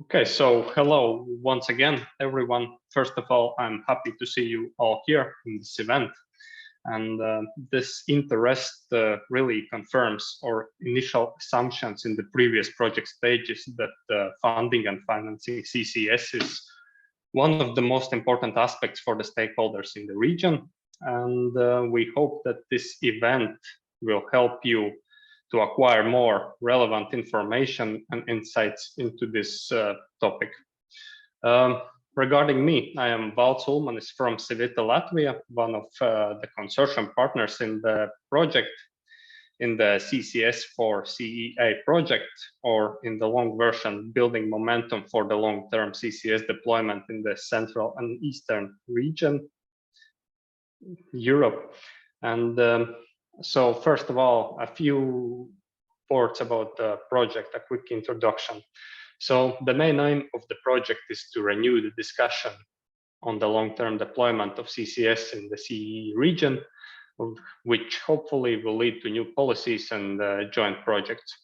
Okay, so hello once again, everyone. First of all, I'm happy to see you all here in this event. And this interest really confirms our initial assumptions in the previous project stages that funding and financing CCS is one of the most important aspects for the stakeholders in the region. And we hope that this event will help you to acquire more relevant information and insights into this topic. Regarding me, I am Valts Ulmanis from Civita, Latvia, one of the consortium partners in the project, in the CCS for CEE project, or in the long version, building momentum for the long-term CCS deployment in the Central and Eastern region, Europe. And so first of all, a few words about the project, a quick introduction. So the main aim of the project is to renew the discussion on the long-term deployment of CCS in the CEE region, which hopefully will lead to new policies and joint projects.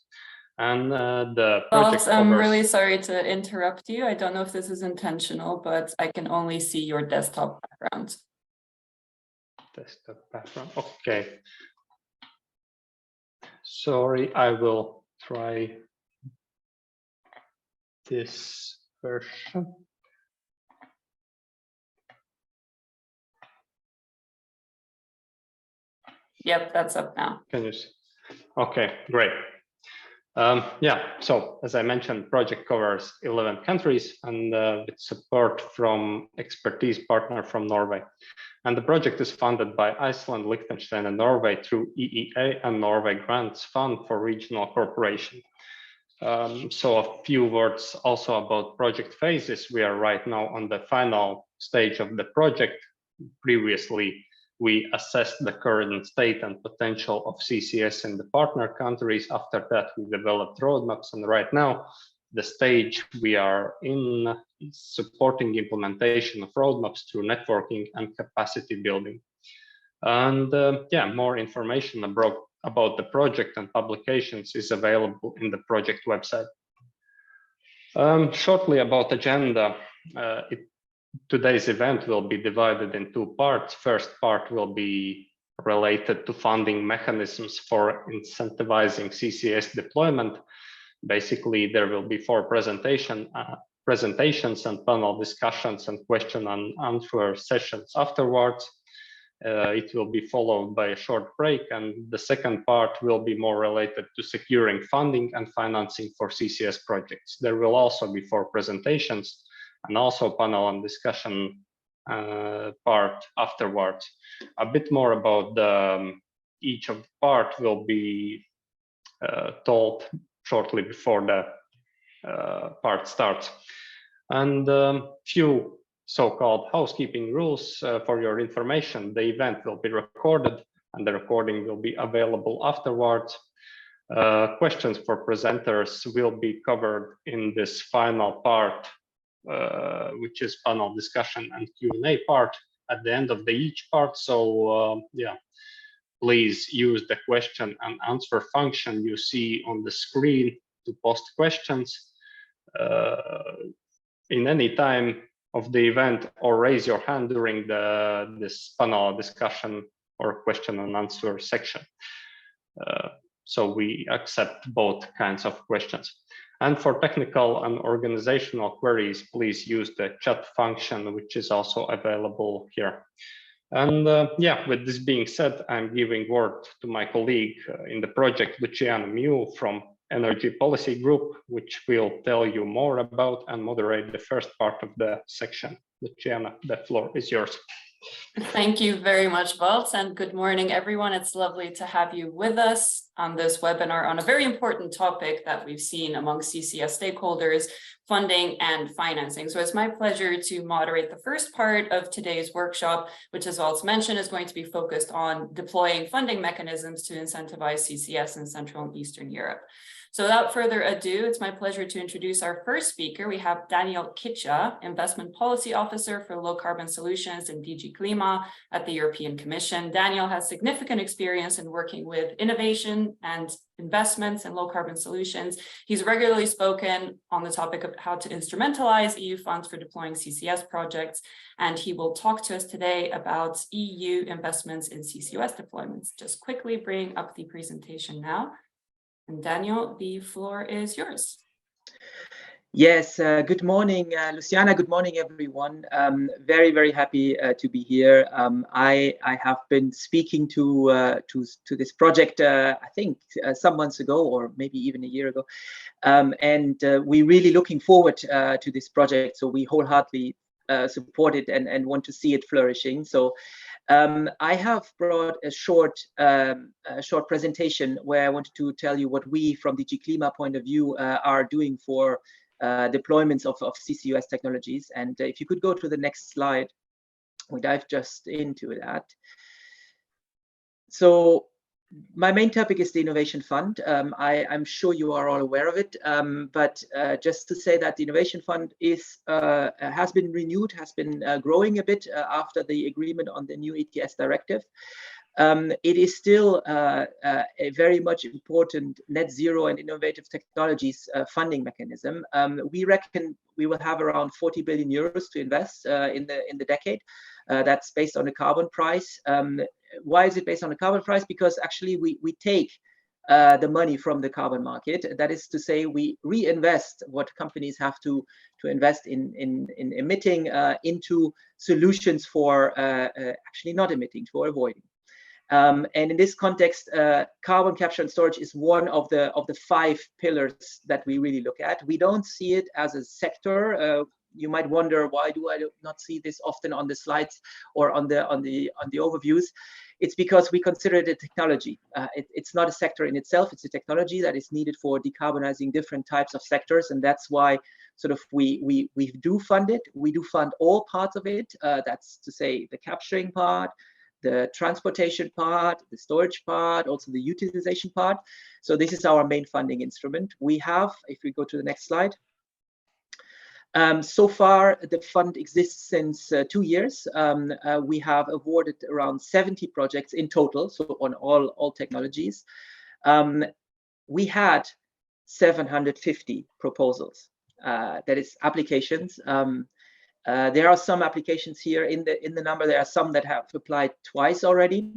And the project I'm really sorry to interrupt you. I don't know if this is intentional, but I can only see your desktop background. Desktop background, okay. Sorry, I will try this version. Yep, that's up now. Can you see? Okay, great. Yeah, so as I mentioned, project covers 11 countries and with support from expertise partner from Norway. And the project is funded by Iceland, Liechtenstein, and Norway through EEA and Norway Grants Fund for Regional Cooperation. So a few words also about project phases. We are right now on the final stage of the project. Previously, we assessed the current state and potential of CCS in the partner countries. After that, we developed roadmaps, and right now, the stage we are in is supporting implementation of roadmaps through networking and capacity building. And yeah, more information about the project and publications is available in the project website. Shortly about agenda, today's event will be divided in two parts. First part will be related to funding mechanisms for incentivizing CCS deployment. Basically, there will be 4 presentations and panel discussions and question and answer sessions afterwards. It will be followed by a short break, and the second part will be more related to securing funding and financing for CCS projects. There will also be 4 presentations and also panel and discussion part afterwards. A bit more about each of the part will be told shortly before the part starts. And few so-called housekeeping rules for your information. The event will be recorded and the recording will be available afterwards. Questions for presenters will be covered in this final part, which is panel discussion and Q&A part at the end of each part. So yeah, please use the question and answer function you see on the screen to post questions in any time of the event, or raise your hand during this panel discussion or question and answer section. So we accept both kinds of questions. And for technical and organizational queries, please use the chat function, which is also available here. And yeah, with this being said, I'm giving word to my colleague in the project, Luciana Miu from Energy Policy Group, which will tell you more about and moderate the first part of the section. Luciana, the floor is yours. Thank you very much, Valts, and good morning, everyone. It's lovely to have you with us on this webinar on a very important topic that we've seen among CCS stakeholders, funding and financing. So it's my pleasure to moderate the first part of today's workshop, which, as Valts mentioned, is going to be focused on deploying funding mechanisms to incentivize CCS in Central and Eastern Europe. So without further ado, it's my pleasure to introduce our first speaker. We have Daniel Kitcha, Investment Policy Officer for Low Carbon Solutions in DG Klima at the European Commission. Daniel has significant experience in working with innovation carbon and investments in low carbon solutions. He's regularly spoken on the topic of how to instrumentalize EU funds for deploying CCS projects, and he will talk to us today about EU investments in CCUS deployments. Just quickly bring up the presentation now. And Daniel, the floor is yours. Yes, good morning, Luciana. Good morning, everyone. Very, very happy to be here. I have been speaking to this project, I think, some months ago, or maybe even a year ago, and we're really looking forward to this project. So we wholeheartedly support it and want to see it flourishing. So I have brought a short presentation where I wanted to tell you what we, from DG Klima point of view, are doing for deployments of CCUS technologies. And if you could go to the next slide, we dive just into that. So my main topic is the Innovation Fund. I'm sure you are all aware of it, but just to say that the Innovation Fund has been renewed, has been growing a bit after the agreement on the new ETS directive. It is still a very much important net zero and innovative technologies funding mechanism. We reckon we will have around 40 billion euros to invest in the decade. That's based on a carbon price. Why is it based on a carbon price? Because actually we take the money from the carbon market. That is to say, we reinvest what companies have to invest in emitting into solutions for actually not emitting, for avoiding. And in this context, carbon capture and storage is one of the 5 pillars that we really look at. We don't see it as a sector. You might wonder, why do I not see this often on the slides or on the overviews? It's because we consider it a technology. It's not a sector in itself. It's a technology that is needed for decarbonizing different types of sectors, and that's why sort of we do fund it. We do fund all parts of it. That's to say, the capturing part, the transportation part, the storage part, also the utilization part. So this is our main funding instrument. We have, if we go to the next slide, so far the fund exists since 2 years. We have awarded around 70 projects in total, so on all technologies. We had 750 proposals, that is applications. There are some applications here in the number. There are some that have applied twice already.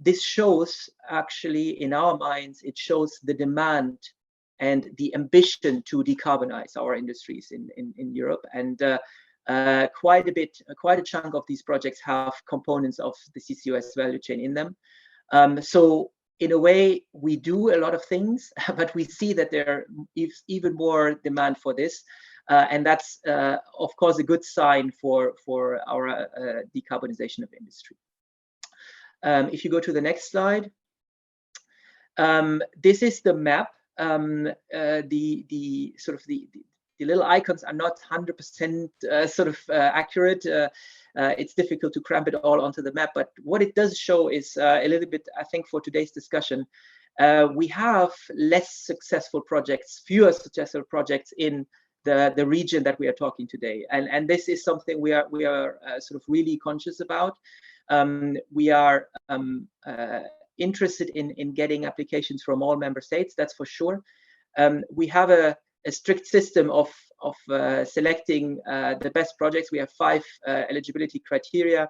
This shows, actually, in our minds, it shows the demand and the ambition to decarbonize our industries in Europe. And quite a chunk of these projects have components of the CCUS value chain in them. So in a way, we do a lot of things, but we see that there is even more demand for this. And that's, of course, a good sign for our decarbonization of industry. If you go to the next slide, this is the map. The sort of the little icons are not 100% sort of accurate. It's difficult to cramp it all onto the map, but what it does show is a little bit, I think, for today's discussion, we have less successful projects, fewer successful projects in the region that we are talking today, and this is something we are sort of really conscious about. We are interested in getting applications from all member states, that's for sure. We have a strict system of selecting the best projects. We have 5 eligibility criteria.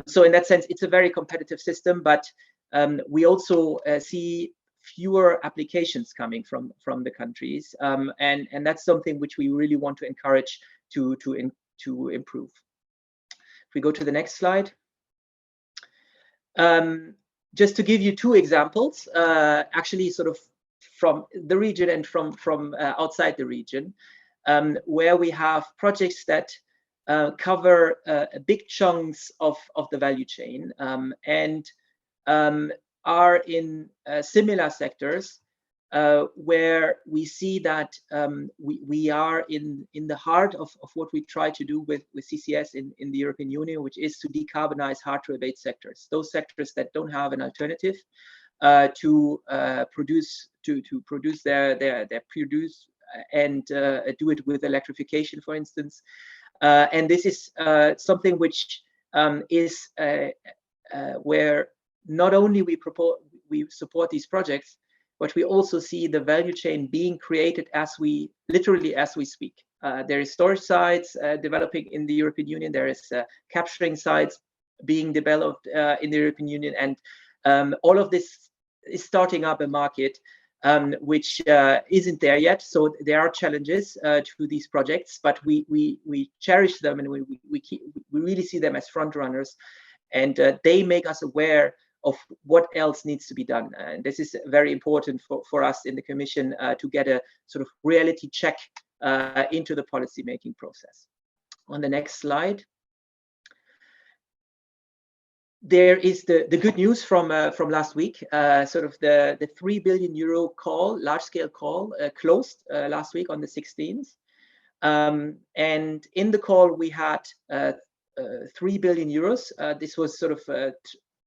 So in that sense, it's a very competitive system, but we also see fewer applications coming from the countries, and that's something which we really want to encourage to improve. If we go to the next slide, just to give you 2 examples, actually sort of from the region and from outside the region, where we have projects that cover big chunks of the value chain, and are in similar sectors where we see that we are in the heart of what we try to do with CCS in the European Union, which is to decarbonize hard-to-abate sectors, those sectors that don't have an alternative to produce their produce and do it with electrification, for instance. And this is something which is where not only we we support these projects, but we also see the value chain being created literally as we speak. There is storage sites developing in the European Union. There is capturing sites being developed in the European Union, and all of this is starting up a market which isn't there yet. So there are challenges to these projects, but we cherish them, and we really see them as front runners, and they make us aware of what else needs to be done. And this is very important for us in the Commission to get a sort of reality check into the policy making process. On the next slide, there is the good news from last week. Sort of the 3 billion euro call, large scale call, closed last week on the 16th. And in the call we had 3 billion euros. This was sort of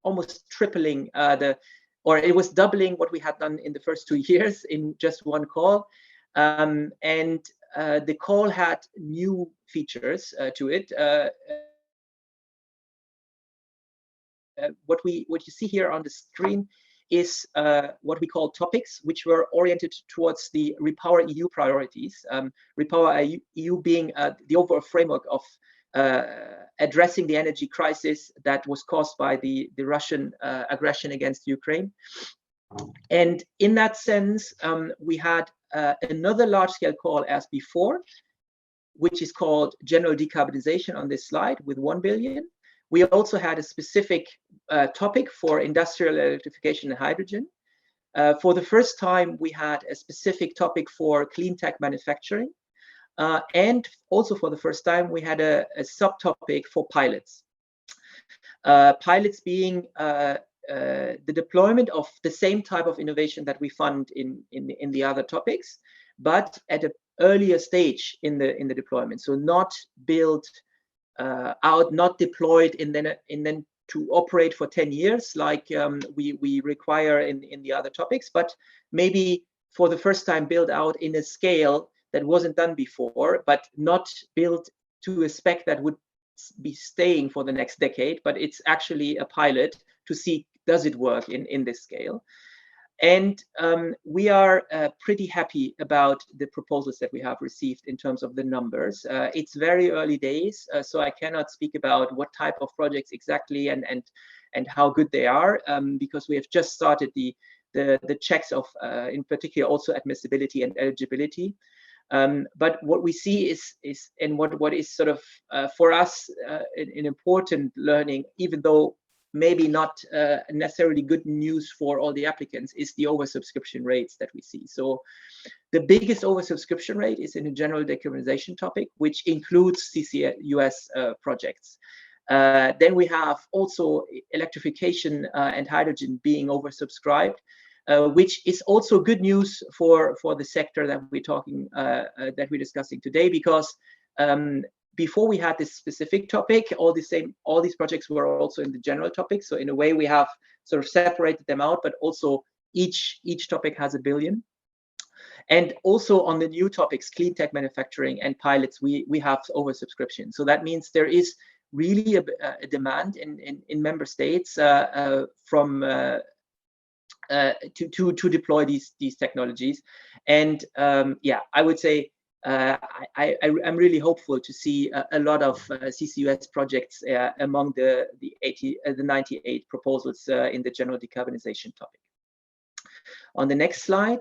almost tripling it was doubling what we had done in the first 2 years in just one call. And the call had new features to it. What you see here on the screen is what we call topics, which were oriented towards the Repower EU priorities. Repower EU being the overall framework of addressing the energy crisis that was caused by the Russian aggression against Ukraine. And in that sense, we had another large-scale call as before, which is called General Decarbonization on this slide with 1 billion. We also had a specific topic for industrial electrification and hydrogen. For the first time, we had a specific topic for clean tech manufacturing. And also for the first time, we had a subtopic for pilots. Pilots being the deployment of the same type of innovation that we fund in the other topics, but at an earlier stage in the deployment. So not built out, not deployed, and then to operate for 10 years like we require in the other topics, but maybe for the first time build out in a scale that wasn't done before, but not built to a spec that would be staying for the next decade, but it's actually a pilot to see, does it work in this scale? And we are pretty happy about the proposals that we have received in terms of the numbers. It's very early days, so I cannot speak about what type of projects exactly and how good they are, because we have just started the checks of, in particular, also admissibility and eligibility. But what we see is and what is sort of for us an important learning, even though maybe not necessarily good news for all the applicants, is the oversubscription rates that we see. So the biggest oversubscription rate is in a general decarbonization topic, which includes CCUS projects. Then we have also electrification and hydrogen being oversubscribed, which is also good news for the sector that we're discussing today, because before we had this specific topic, all these projects were also in the general topic. So in a way, we have sort of separated them out, but also each topic has 1 billion. And also on the new topics, clean tech manufacturing and pilots, we have oversubscription. So that means there is really a demand in member states from to deploy these technologies. And yeah, I would say I'm really hopeful to see a lot of CCUS projects among the 98 proposals in the general decarbonization topic. On the next slide,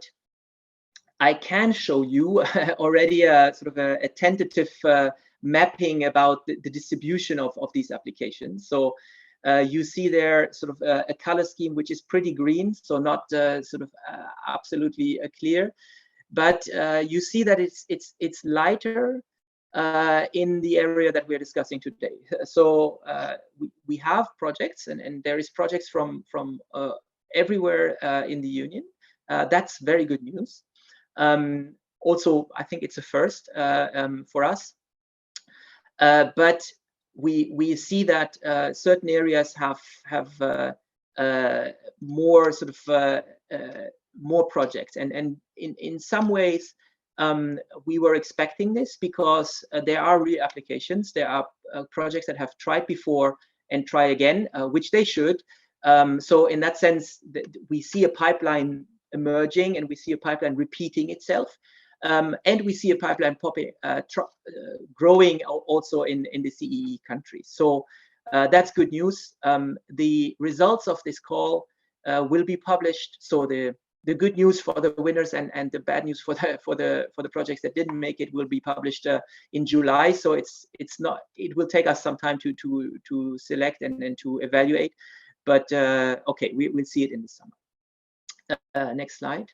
I can show you already sort of a tentative mapping about the distribution of these applications. So you see there sort of a color scheme which is pretty green, so not sort of absolutely clear. But you see that it's lighter in the area that we're discussing today. So we have projects, and there is projects from everywhere in the Union. That's very good news. Also, I think it's a first for us. But we see that certain areas have more sort of more projects, and in some ways we were expecting this, because there are real applications. There are projects that have tried before and try again, which they should, So in that sense, we see a pipeline emerging, and we see a pipeline repeating itself. And we see a pipeline growing also in the CEE countries. So that's good news. The results of this call will be published. So the good news for the winners and the bad news for the projects that didn't make it will be published in July. So it will take us some time to select and to evaluate. But okay, we'll see it in the summer. Next slide.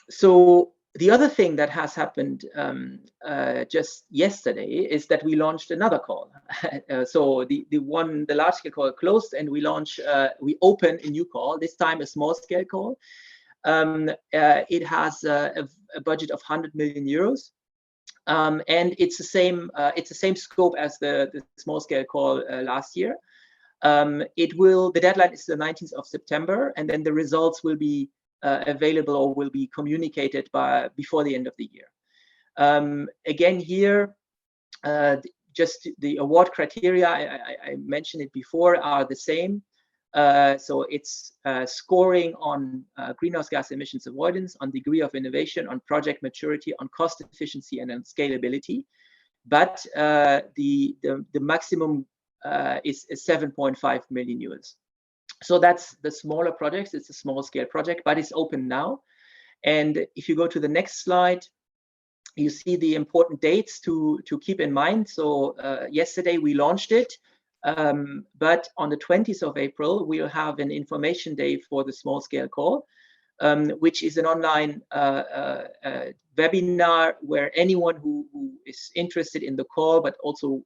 So the other thing that has happened just yesterday is that we launched another call. So the large scale call closed, and we open a new call. This time a small scale call. It has a budget of 100 million euros, and it's the same scope as the small scale call last year. The deadline is the 19th of September, and then the results will be available or will be communicated before the end of the year. Again, here, just the award criteria, I mentioned it before, are the same. So it's scoring on greenhouse gas emissions avoidance, on degree of innovation, on project maturity, on cost efficiency, and on scalability. But the maximum is 7.5 million euros. So that's the smaller projects. It's a small scale project, but it's open now. And if you go to the next slide, you see the important dates to keep in mind. So yesterday we launched it, but on the 20th of April, we'll have an information day for the small scale call, which is an online webinar where anyone who is interested in the call, but also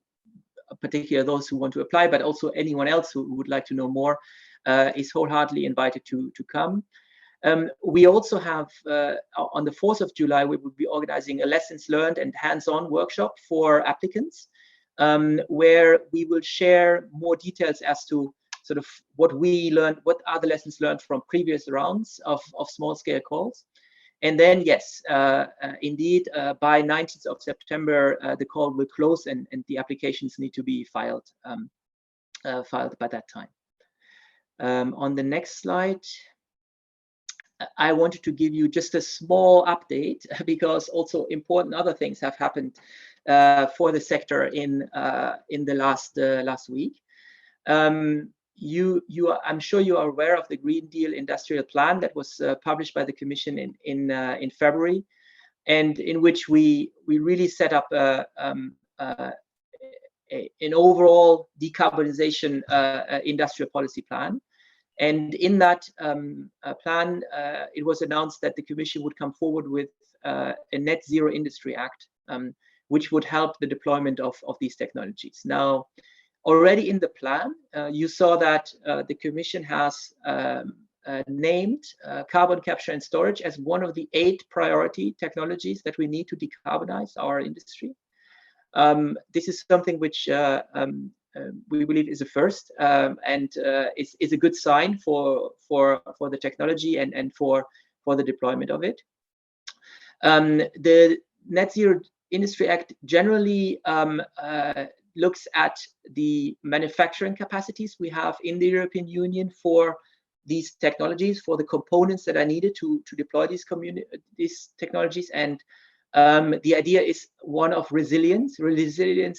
particularly those who want to apply, but also anyone else who would like to know more, is wholeheartedly invited to come. We also have, on the 4th of July, we will be organizing a lessons learned and hands-on workshop for applicants, where we will share more details as to sort of what we learned, what are the lessons learned from previous rounds of small-scale calls. And then, yes, indeed, by 19th of September, the call will close, and the applications need to be filed by that time. On the next slide, I wanted to give you just a small update, because also important other things have happened for the sector in the last week. I'm sure you are aware of the Green Deal Industrial Plan that was published by the Commission in February, and in which we really set up an overall decarbonization industrial policy plan. And in that plan, it was announced that the Commission would come forward with a Net Zero Industry Act, which would help the deployment of these technologies. Now, already in the plan, you saw that the Commission has named carbon capture and storage as one of the 8 priority technologies that we need to decarbonize our industry. This is something which we believe is a first, and is a good sign for the technology and for the deployment of it. The Net Zero Industry Act generally looks at the manufacturing capacities we have in the European Union for these technologies, for the components that are needed to deploy these technologies. And the idea is one of resilience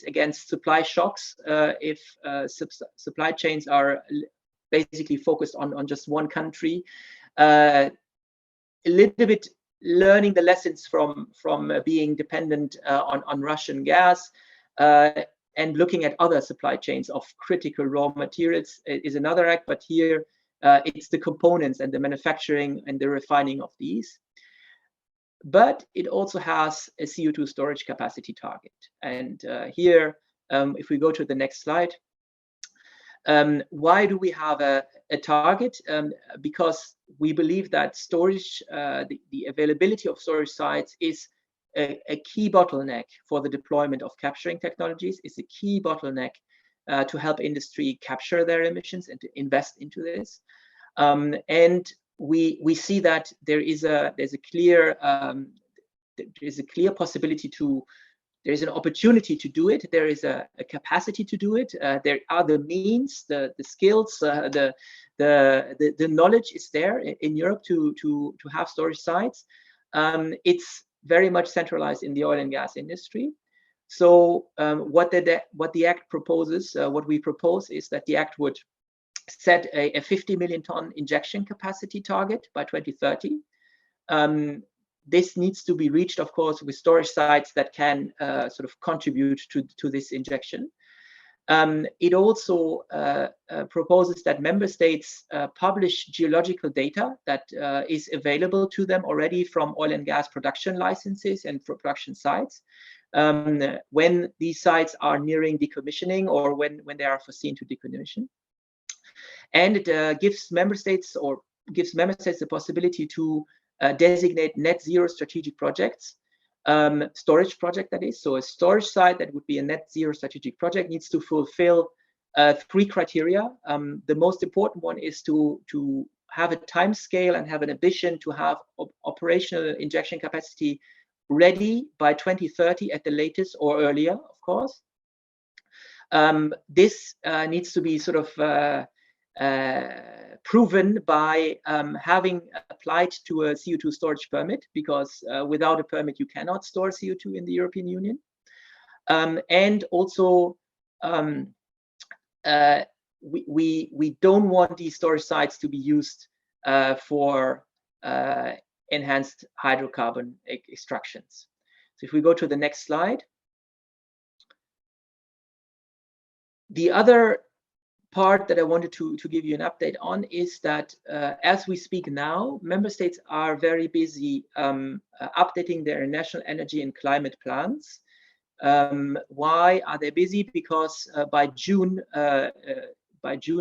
against supply shocks. If supply chains are basically focused on just one country, a little bit learning the lessons from being dependent on Russian gas, and looking at other supply chains of critical raw materials is another act. But here it's the components and the manufacturing and the refining of these. But it also has a CO2 storage capacity target. And here, if we go to the next slide, why do we have a target? Because we believe that storage, the availability of storage sites is a key bottleneck for the deployment of capturing technologies. It's a key bottleneck to help industry capture their emissions and to invest into this. And we see that there's a clear possibility to there is an opportunity to do it. There is a capacity to do it. There are the means, the skills, the knowledge is there in Europe to have storage sites. It's very much centralized in the oil and gas industry. So what the Act proposes, what we propose is that the Act would set a 50 million ton injection capacity target by 2030. This needs to be reached, of course, with storage sites that can sort of contribute to this injection. It also proposes that member states publish geological data that is available to them already from oil and gas production licenses and production sites when these sites are nearing decommissioning or when they are foreseen to decommission. And it gives member states the possibility to designate net zero strategic projects, storage project that is. So a storage site that would be a net zero strategic project needs to fulfill 3 criteria. The most important one is to have a time scale and have an ambition to have operational injection capacity ready by 2030 at the latest, or earlier, of course. This needs to be sort of proven by having applied to a CO2 storage permit, because without a permit you cannot store CO2 in the European Union. And also we don't want these storage sites to be used for enhanced hydrocarbon extractions. So if we go to the next slide. The other part that I wanted to give you an update on is that as we speak now, member states are very busy updating their national energy and climate plans. Why are they busy? Because by June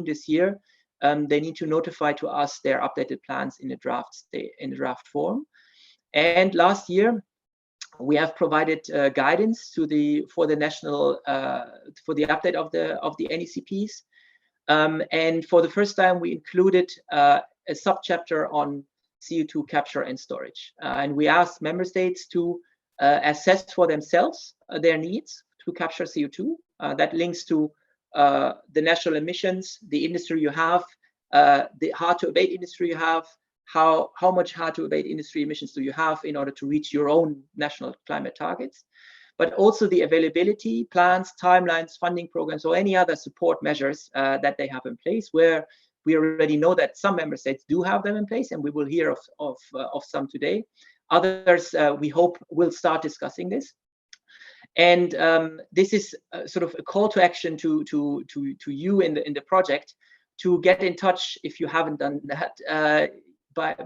this year, they need to notify to us their updated plans in a draft form. And last year, we have provided guidance for the update of the NECPs. And for the first time, we included a subchapter on CO2 capture and storage. And we asked member states to assess for themselves their needs to capture CO2. That links to the national emissions, the industry you have, the hard-to-abate industry you have, how much hard-to-abate industry emissions do you have in order to reach your own national climate targets, but also the availability, plans, timelines, funding programs, or any other support measures that they have in place, where we already know that some member states do have them in place, and we will hear of some today. Others, we hope, will start discussing this. And this is sort of a call to action to you in the project to get in touch, if you haven't done that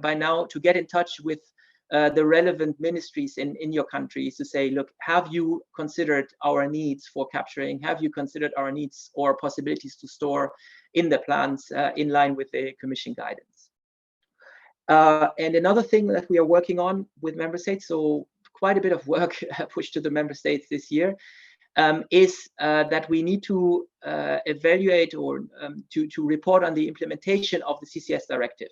by now, to get in touch with the relevant ministries in your countries to say, look, have you considered our needs for capturing? Have you considered our needs or possibilities to store in the plans in line with the Commission guidance? And another thing that we are working on with member states, so quite a bit of work pushed to the member states this year, is that we need to evaluate or to report on the implementation of the CCS directive.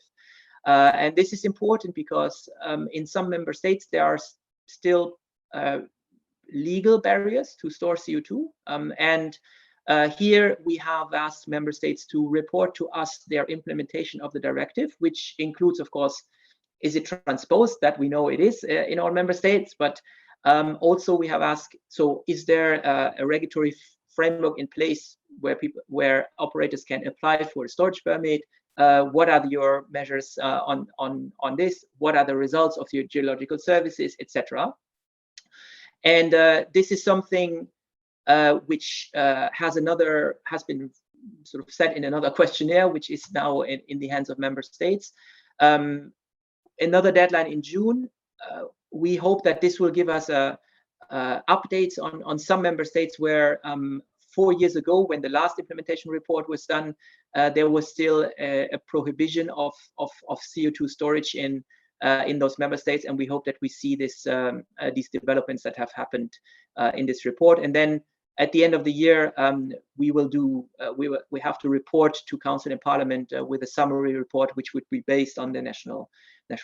And this is important because in some member states, there are still legal barriers to store CO2. And here we have asked member states to report to us their implementation of the directive, which includes, of course, is it transposed? That we know it is in all member states, but also we have asked, so is there a regulatory framework in place where operators can apply for a storage permit? What are your measures on this? What are the results of your geological services, etc.? And this is something which has been sort of set in another questionnaire, which is now in the hands of member states. Another deadline in June. We hope that this will give us updates on some member states where 4 years ago, when the last implementation report was done, there was still a prohibition of CO2 storage in those member states, and we hope that we see these developments that have happened in this report. And then at the end of the year, we have to report to Council and Parliament with a summary report, which would be based on the national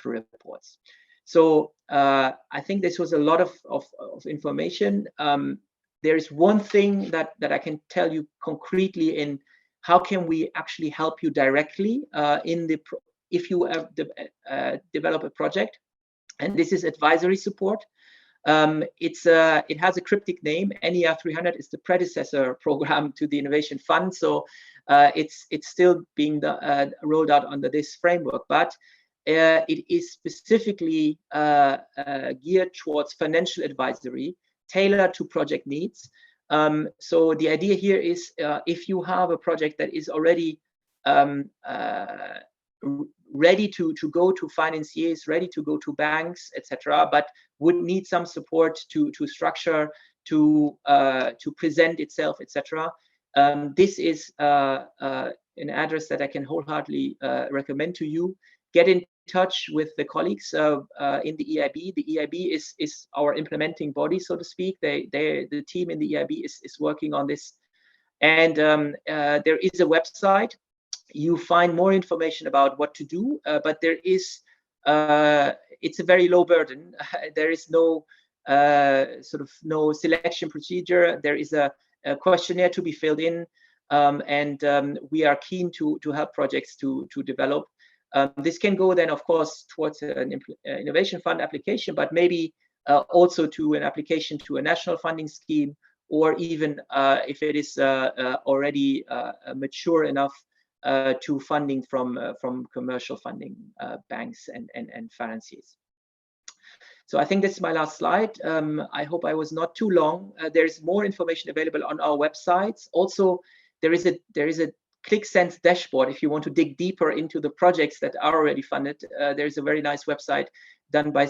reports. So I think this was a lot of information. There is one thing that I can tell you concretely in how can we actually help you directly if you develop a project, and this is advisory support. It has a cryptic name. NER 300 is the predecessor program to the Innovation Fund, so it's still being rolled out under this framework, but it is specifically geared towards financial advisory, tailored to project needs. So the idea here is if you have a project that is already ready to go to financiers, ready to go to banks, etc., but would need some support to structure, to present itself, etc. This is an address that I can wholeheartedly recommend to you. Get in touch with the colleagues in the EIB. The EIB is our implementing body, so to speak. The team in the EIB is working on this, and there is a website. You find more information about what to do, but there is it's a very low burden. There is no no selection procedure. There is a questionnaire to be filled in, and we are keen to help projects to develop. This can go then, of course, towards an innovation fund application, but maybe also to an application to a national funding scheme, or even if it is already mature enough, to funding from commercial funding banks and financiers. So I think this is my last slide. I hope I was not too long. There's more information available on our websites. Also, there is a ClickSense dashboard if you want to dig deeper into the projects that are already funded. There's a very nice website done by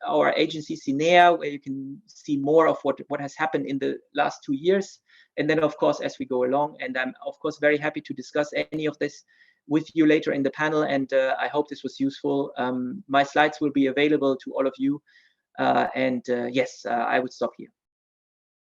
our agency CCS, where you can see more of what has happened in the last 2 years. And then, of course, as we go along, and I'm of course very happy to discuss any of this with you later in the panel, and I hope this was useful. My slides will be available to all of you, yes, I would stop here.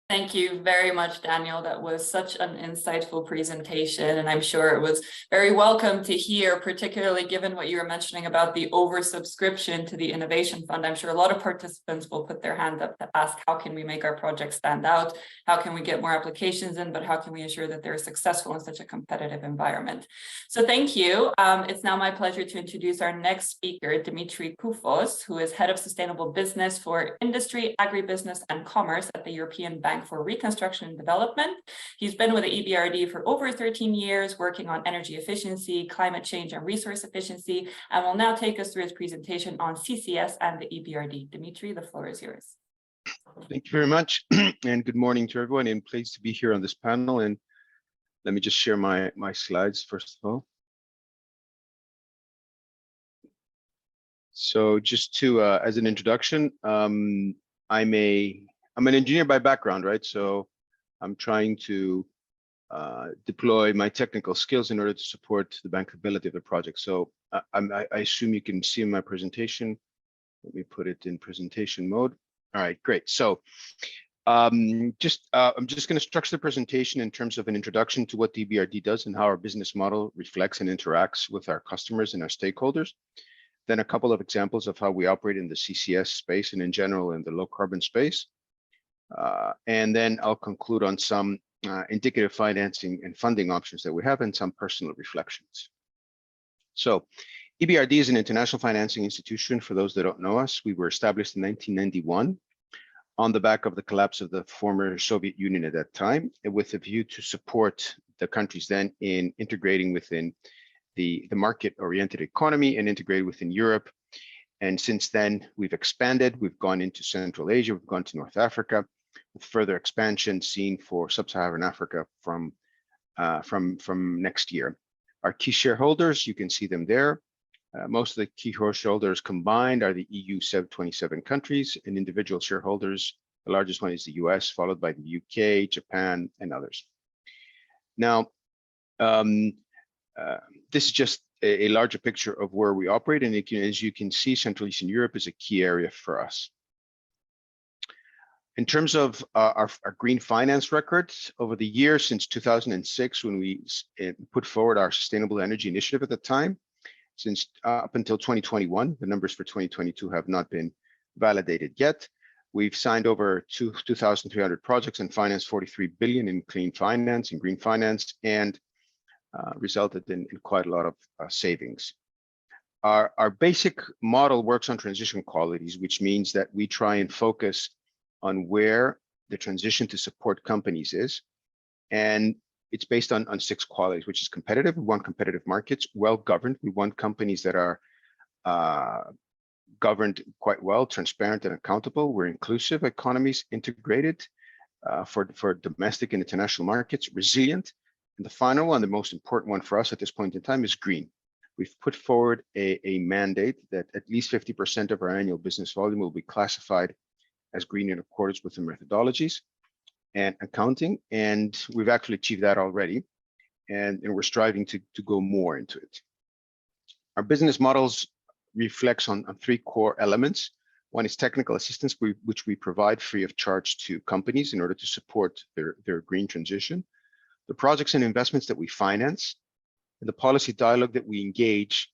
Thank you very much, Daniel. That was such an insightful presentation, and I'm sure it was very welcome to hear, particularly given what you were mentioning about the oversubscription to the Innovation Fund. I'm sure a lot of participants will put their hand up to ask, how can we make our project stand out? How can we get more applications in? But how can we ensure that they're successful in such a competitive environment? So thank you. It's now my pleasure to introduce our next speaker, Dimitri Koufos, who is Head of Sustainable Business for Industry, Agribusiness and Commerce at the European Bank for Reconstruction and Development. He's been with the EBRD for over 13 years, working on energy efficiency, climate change, and resource efficiency, and will now take us through his presentation on CCS and the EBRD. Dimitri, the floor is yours. Thank you very much, and good morning to everyone, and pleased to be here on this panel. And let me just share my slides first of all. So just to, as an introduction, I'm an engineer by background, right? So I'm trying to deploy my technical skills in order to support the bankability of the project. So I assume you can see in my presentation. Let me put it in presentation mode. All right, great. So I'm just going to structure the presentation in terms of an introduction to what the EBRD does and how our business model reflects and interacts with our customers and our stakeholders. Then a couple of examples of how we operate in the CCS space and in general in the low carbon space. And then I'll conclude on some indicative financing and funding options that we have and some personal reflections. So EBRD is an international financing institution. For those that don't know us, we were established in 1991 on the back of the collapse of the former Soviet Union at that time, with a view to support the countries then in integrating within the market-oriented economy and integrated within Europe. And since then, we've expanded. We've gone into Central Asia. We've gone to North Africa, with further expansion seen for Sub-Saharan Africa from next year. Our key shareholders, you can see them there. Most of the key shareholders combined are the EU 27 countries, and individual shareholders. The largest one is the US, followed by the UK, Japan, and others. Now, this is just a larger picture of where we operate, and as you can see, Central Eastern Europe is a key area for us. In terms of our green finance records over the years since 2006, when we put forward our sustainable energy initiative at the time, since up until 2021. The numbers for 2022 have not been validated yet. We've signed over 2,300 projects and financed 43 billion in clean finance and green finance, and resulted in quite a lot of savings. Our basic model works on transition qualities, which means that we try and focus on where the transition to support companies is. And it's based on 6 qualities, which is competitive. We want competitive markets, well-governed. We want companies that are governed quite well, transparent and accountable. We're inclusive economies, integrated for domestic and international markets, resilient. And the final one, the most important one for us at this point in time, is green. We've put forward a mandate that at least 50% of our annual business volume will be classified as green in accordance with the methodologies and accounting. And we've actually achieved that already. And we're striving to go more into it. Our business models reflects on 3 core elements. One is technical assistance, which we provide free of charge to companies in order to support their green transition. The projects and investments that we finance, and the policy dialogue that we engage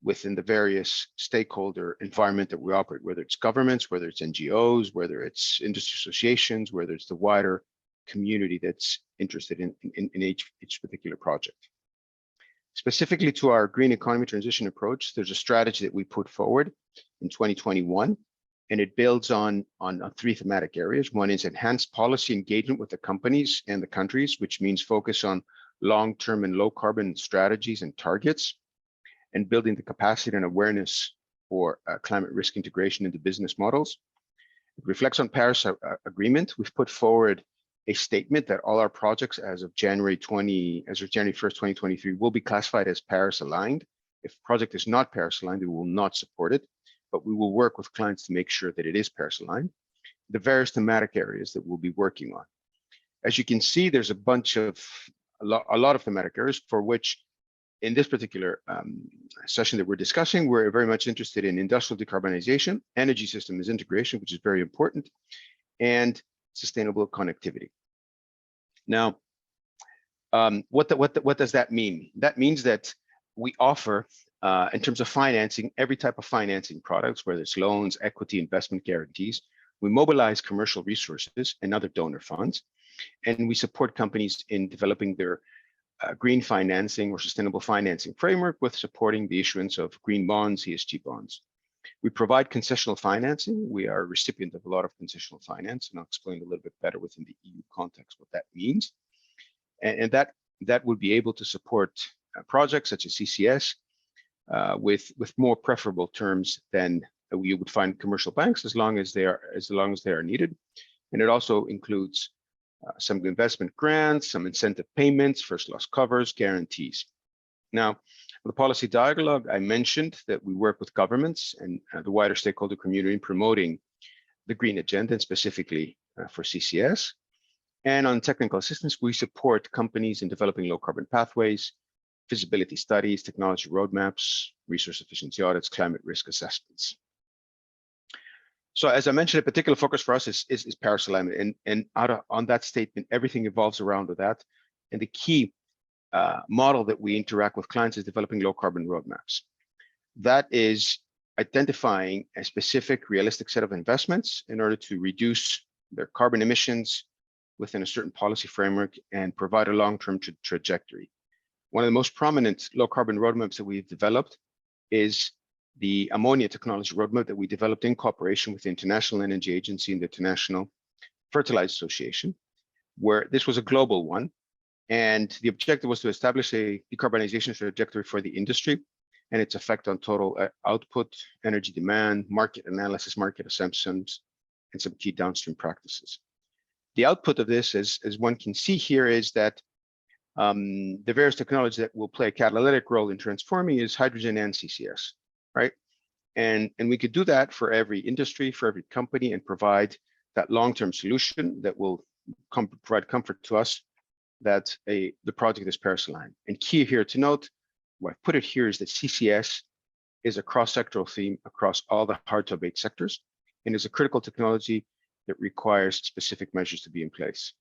within the various stakeholder environment that we operate, whether it's governments, whether it's NGOs, whether it's industry associations, whether it's the wider community that's interested in each particular project. Specifically to our green economy transition approach, there's a strategy that we put forward in 2021, and it builds on 3 thematic areas. One is enhanced policy engagement with the companies and the countries, which means focus on long-term and low-carbon strategies and targets, and building the capacity and awareness for climate risk integration into business models. It reflects on Paris Agreement. We've put forward a statement that all our projects as of January 1st, 2023 will be classified as Paris aligned. If a project is not Paris aligned, we will not support it, but we will work with clients to make sure that it is Paris aligned. The various thematic areas that we'll be working on. As you can see, there's a lot of thematic areas for which in this particular session that we're discussing, we're very much interested in industrial decarbonization, energy systems integration, which is very important, and sustainable connectivity. Now, what does that mean? That means that we offer, in terms of financing, every type of financing products, whether it's loans, equity, investment guarantees. We mobilize commercial resources and other donor funds, and we support companies in developing their green financing or sustainable financing framework with supporting the issuance of green bonds, ESG bonds. We provide concessional financing. We are a recipient of a lot of concessional finance, and I'll explain a little bit better within the EU context what that means. And that would be able to support projects such as CCS with more preferable terms than you would find commercial banks, as long as they are needed. And it also includes some investment grants, some incentive payments, first loss covers, guarantees. Now, the policy dialogue, I mentioned that we work with governments and the wider stakeholder community in promoting the green agenda, and specifically for CCS. And on technical assistance, we support companies in developing low carbon pathways, feasibility studies, technology roadmaps, resource efficiency audits, climate risk assessments. So as I mentioned, a particular focus for us is Paris alignment, and on that statement, everything evolves around with that. And the key model that we interact with clients is developing low carbon roadmaps. That is identifying a specific realistic set of investments in order to reduce their carbon emissions within a certain policy framework and provide a long-term trajectory. One of the most prominent low carbon roadmaps that we've developed is the ammonia technology roadmap that we developed in cooperation with the International Energy Agency and the International Fertilizer Association, where this was a global one. And the objective was to establish a decarbonization trajectory for the industry and its effect on total output, energy demand, market analysis, market assumptions, and some key downstream practices. The output of this, as one can see here, is that the various technologies that will play a catalytic role in transforming is hydrogen and CCS, right? And we could do that for every industry, for every company, and provide that long-term solution that will provide comfort to us that the project is Paris aligned. And key here to note, where I put it here, is that CCS is a cross-sectoral theme across all the hard-to-abate sectors, and is a critical technology that requires specific measures to be in place.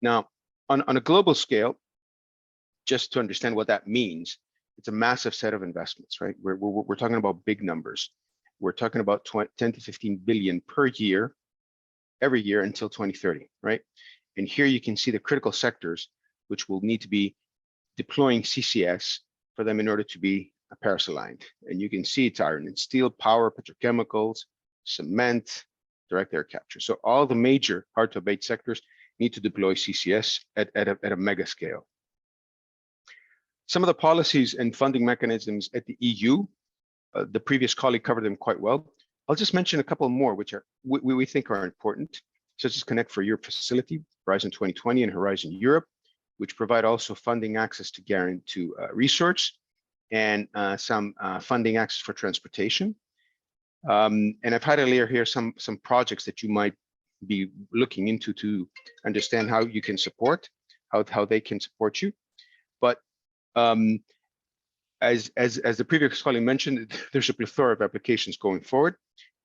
Now, on a global scale, just to understand what that means, it's a massive set of investments, right? We're talking about big numbers. We're talking about 10 to 15 billion per year, every year until 2030, right? And here you can see the critical sectors which will need to be deploying CCS for them in order to be Paris aligned. And you can see it's iron and steel, power, petrochemicals, cement, direct air capture. So all the major hard to abate sectors need to deploy CCS at a mega scale. Some of the policies and funding mechanisms at the EU, the previous colleague covered them quite well. I'll just mention a couple more, which we think are important, such as Connect for Europe facility, Horizon 2020 and Horizon Europe, which provide also funding access to guarantee research and some funding access for transportation. And I've highlighted here some projects that you might be looking into to understand how you can support, how they can support you. But as the previous colleague mentioned, there's a plethora of applications going forward,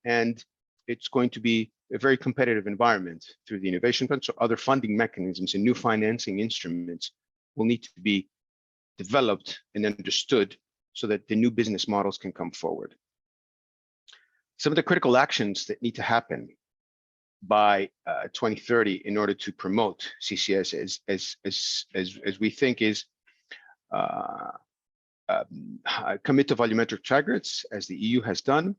and it's going to be a very competitive environment through the Innovation Fund. So other funding mechanisms and new financing instruments will need to be developed and understood so that the new business models can come forward. Some of the critical actions that need to happen by 2030 in order to promote CCS as we think is commit to volumetric targets, as the EU has done,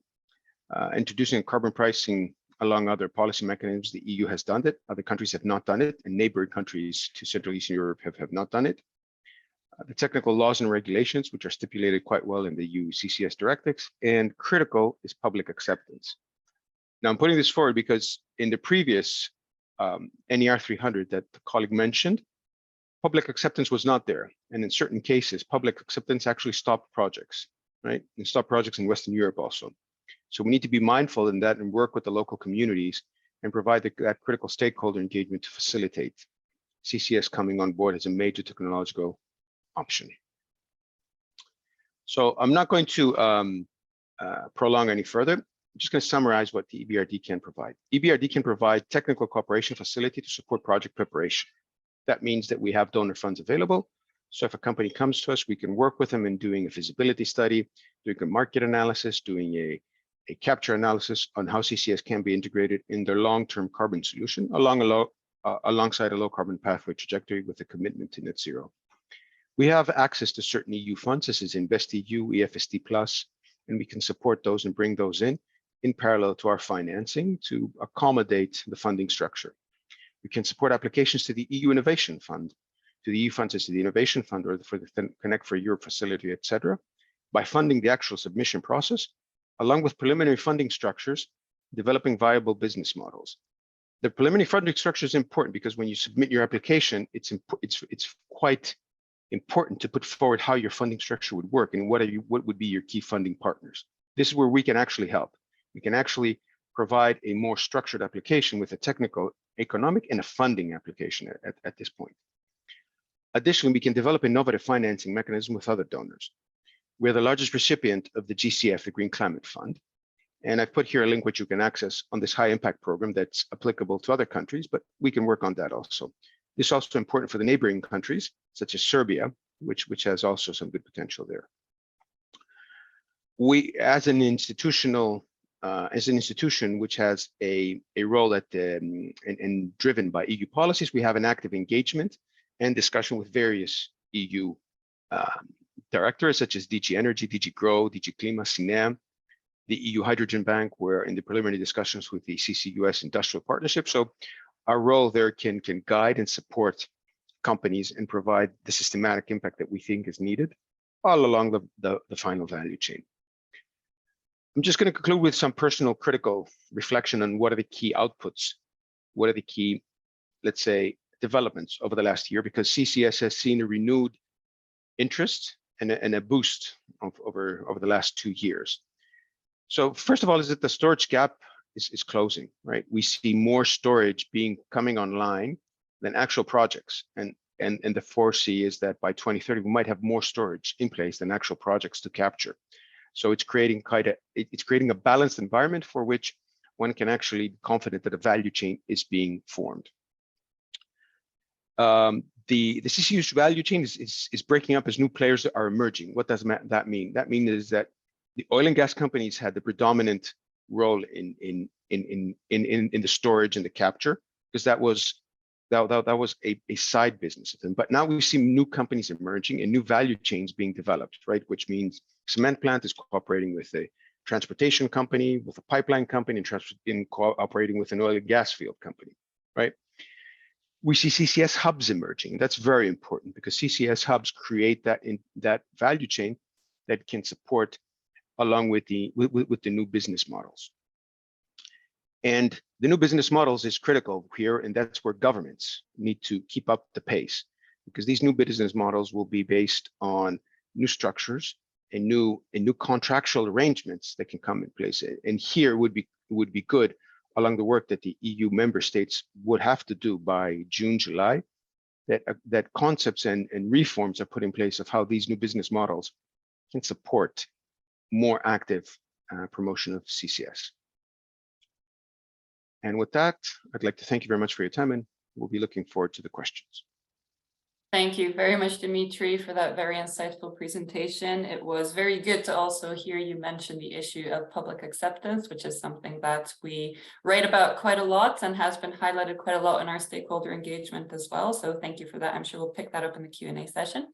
introducing carbon pricing along other policy mechanisms. The EU has done it, other countries have not done it, and neighboring countries to Central Eastern Europe have not done it. The technical laws and regulations, which are stipulated quite well in the EU CCS directives, and critical is public acceptance. Now I'm putting this forward because in the previous NER 300 that the colleague mentioned, public acceptance was not there. And in certain cases, public acceptance actually stopped projects, right? And stopped projects in Western Europe also. So we need to be mindful in that and work with the local communities and provide that critical stakeholder engagement to facilitate CCS coming on board as a major technological option. So I'm not going to prolong any further. I'm just going to summarize what the EBRD can provide. EBRD can provide technical cooperation facility to support project preparation. That means that we have donor funds available. So if a company comes to us, we can work with them in doing a feasibility study, doing a market analysis, doing a capture analysis on how CCS can be integrated in their long-term carbon solution alongside a low carbon pathway trajectory with a commitment to net zero. We have access to certain EU funds, such as InvestEU, EFSD+, and we can support those and bring those in parallel to our financing to accommodate the funding structure. We can support applications to the EU Innovation Fund, to the EU funds, to the Innovation Fund, or for the Connect for Europe facility, etc., by funding the actual submission process, along with preliminary funding structures, developing viable business models. The preliminary funding structure is important because when you submit your application, it's quite important to put forward how your funding structure would work and what would be your key funding partners. This is where we can actually help. We can actually provide a more structured application with a technical, economic, and a funding application at this point. Additionally, we can develop innovative financing mechanism with other donors. We're the largest recipient of the GCF, the Green Climate Fund. And I've put here a link which you can access on this high impact program that's applicable to other countries, but we can work on that also. This is also important for the neighboring countries, such as Serbia, which has also some good potential there. We, as an institution which has a role at and driven by EU policies, we have an active engagement and discussion with various EU directors, such as DG Energy, DG Grow, DG Klima, CNEM, the EU Hydrogen Bank. We're in the preliminary discussions with the CCUS Industrial Partnership. So our role there can guide and support companies and provide the systematic impact that we think is needed all along the final value chain. I'm just going to conclude with some personal critical reflection on what are the key outputs, what are the key, let's say, developments over the last year, because CCS has seen a renewed interest and a boost over the last 2 years. So first of all, is that the storage gap is closing, right? We see more storage coming online than actual projects, and the foresee is that by 2030 we might have more storage in place than actual projects to capture. So it's creating a balanced environment for which one can actually be confident that a value chain is being formed. the CCU's value chain is breaking up as new players are emerging. What does that mean? That means is that the oil and gas companies had the predominant role in the storage and the capture, because that was a side business of them. But now we see new companies emerging and new value chains being developed, right? Which means cement plant is cooperating with a transportation company, with a pipeline company, and cooperating with an oil and gas field company, right? We see CCS hubs emerging. That's very important because CCS hubs create that value chain that can support along with the new business models. And the new business models is critical here, and that's where governments need to keep up the pace, because these new business models will be based on new structures and new contractual arrangements that can come in place. And here would be good along the work that the EU member states would have to do by June, July, that concepts and reforms are put in place of how these new business models can support more active promotion of CCS. And with that, I'd like to thank you very much for your time, and we'll be looking forward to the questions. Thank you very much, Dimitri, for that very insightful presentation. It was very good to also hear you mention the issue of public acceptance, which is something that we write about quite a lot and has been highlighted quite a lot in our stakeholder engagement as well. So thank you for that. I'm sure we'll pick that up in the Q&A session.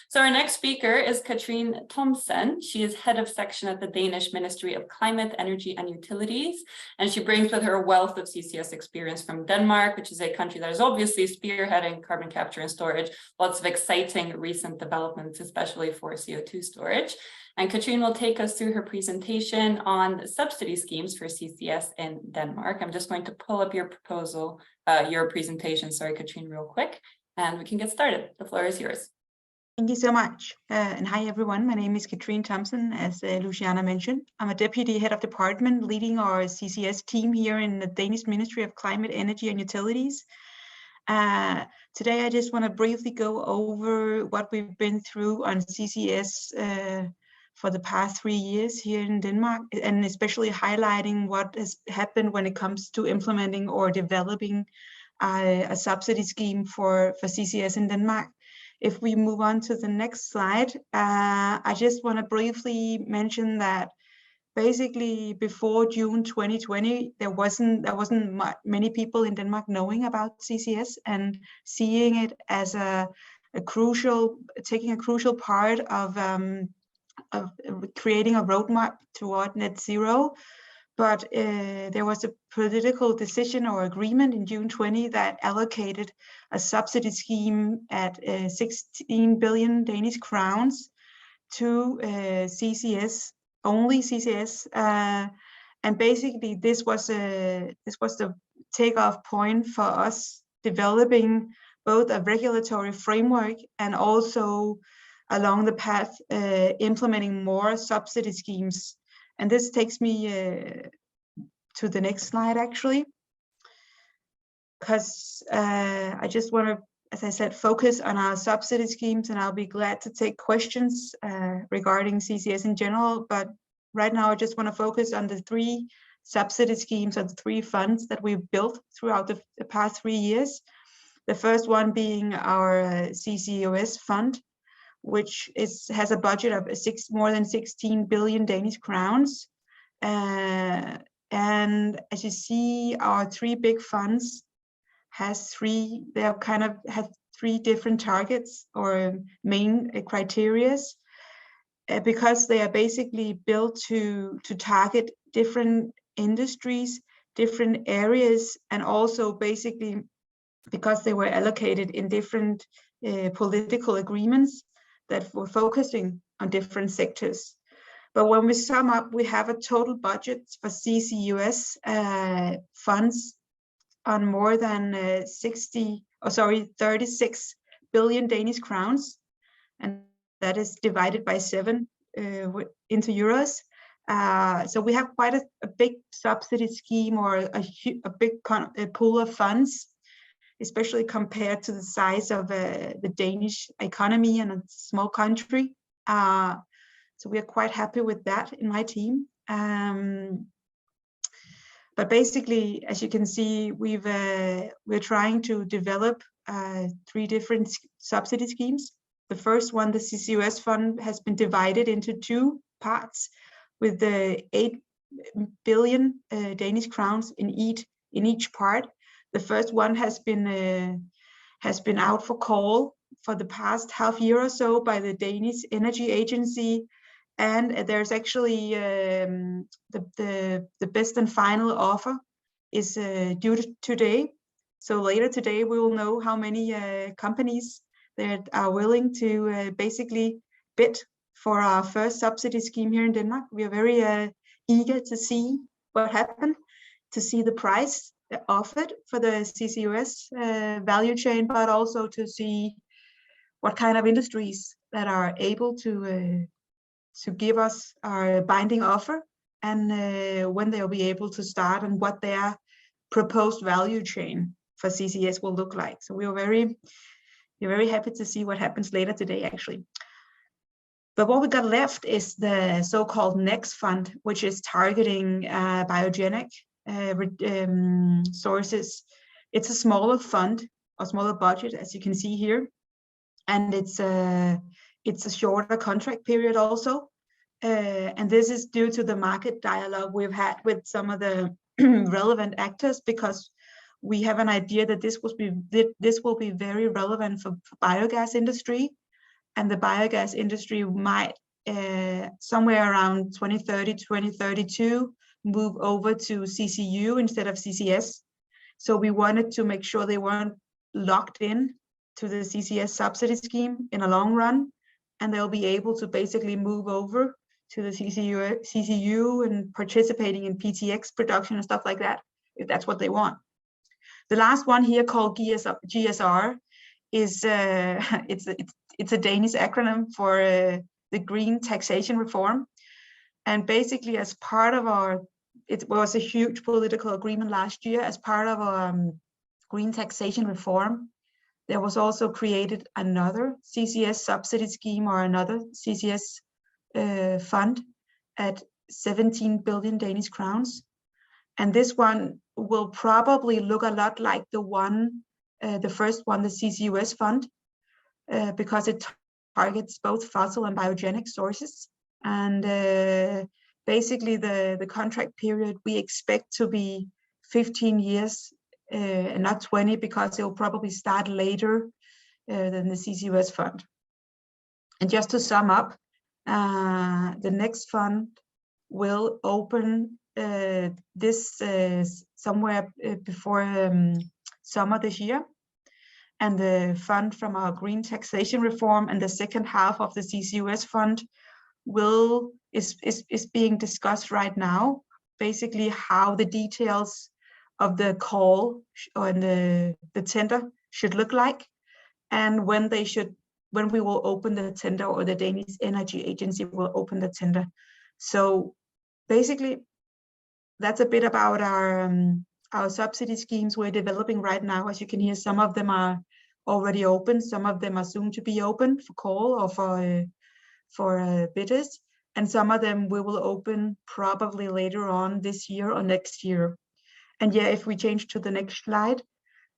So our next speaker is Katrine Thomsen. She is head of section at the Danish Ministry of Climate, Energy and Utilities. And she brings with her a wealth of CCS experience from Denmark, which is a country that is obviously spearheading carbon capture and storage. Lots of exciting recent developments, especially for CO2 storage. And Katrine will take us through her presentation on subsidy schemes for CCS in Denmark. I'm just going to pull up your presentation, sorry, Katrine, real quick, and we can get started. The floor is yours. Thank you so much. And hi, everyone. My name is Katrine Thomsen, as Luciana mentioned. I'm a deputy head of department leading our CCS team here in the Danish Ministry of Climate, Energy and Utilities. Today, I just want to briefly go over what we've been through on CCS for the past 3 years here in Denmark, and especially highlighting what has happened when it comes to implementing or developing a subsidy scheme for CCS in Denmark. If we move on to the next slide, I just want to briefly mention that basically before June 2020, there wasn't many people in Denmark knowing about CCS and seeing it as taking a crucial part of creating a roadmap toward net zero. But there was a political decision or agreement in June 20 that allocated a subsidy scheme at 16 billion Danish crowns to CCS, only CCS, and basically this was the takeoff point for us developing both a regulatory framework and also along the path implementing more subsidy schemes. And this takes me to the next slide, actually, because I just want to, as I said, focus on our subsidy schemes, and I'll be glad to take questions regarding CCS in general. But right now, I just want to focus on the 3 subsidy schemes or the 3 funds that we've built throughout the past 3 years. The first one being our CCS fund, which has a budget of more than 16 billion Danish crowns. And as you see, our 3 big funds have 3 different targets or main criteria, because they are basically built to target different industries, different areas, and also basically because they were allocated in different political agreements that were focusing on different sectors. But when we sum up, we have a total budget for CCUS funds on more than 36 billion Danish crowns, and that is divided by 7 into euros. So we have quite a big subsidy scheme or a big pool of funds, especially compared to the size of the Danish economy and a small country. So we are quite happy with that in my team. But basically, as you can see, we're trying to develop three different subsidy schemes. The first one, the CCS fund, has been divided into two parts with the 8 billion Danish crowns in each part. The first one has been out for call for the past half year or so by the Danish Energy Agency, and there's actually the best and final offer is due today. So later today we will know how many companies that are willing to basically bid for our first subsidy scheme here in Denmark. We are very eager to see what happened, to see the price offered for the CCUS value chain, but also to see what kind of industries that are able to give us our binding offer, and when they'll be able to start, and what their proposed value chain for CCS will look like. So we're very happy to see what happens later today, actually. But what we got left is the so-called Next Fund, which is targeting biogenic sources. It's a smaller fund, or smaller budget, as you can see here, and it's a shorter contract period also. And this is due to the market dialogue we've had with some of the relevant actors, because we have an idea that this will be very relevant for biogas industry, and the biogas industry might somewhere around 2030, 2032 move over to CCU instead of CCS. So we wanted to make sure they weren't locked in to the CCS subsidy scheme in a long run, and they'll be able to basically move over to the CCU and participating in PTX production and stuff like that, if that's what they want. The last one here, called GSR, is it's a Danish acronym for the Green Taxation Reform. And basically, as part of it was a huge political agreement last year, as part of our Green Taxation Reform, there was also created another CCS subsidy scheme, or another CCS fund at 17 billion Danish crowns. And this one will probably look a lot like the first one, the CCUS fund, because it targets both fossil and biogenic sources. And basically the contract period we expect to be 15 years and not 20, because it will probably start later than the CCUS fund. And just to sum up, the next fund will open this somewhere before summer this year, and the fund from our green taxation reform and the second half of the CCUS fund is being discussed right now. Basically, how the details of the call or the tender should look like, and when we will open the tender, or the Danish Energy Agency will open the tender. So basically, that's a bit about our subsidy schemes we're developing right now. As you can hear, some of them are already open, some of them are soon to be open for call or for bidders, and some of them we will open probably later on this year or next year. And yeah, if we change to the next slide,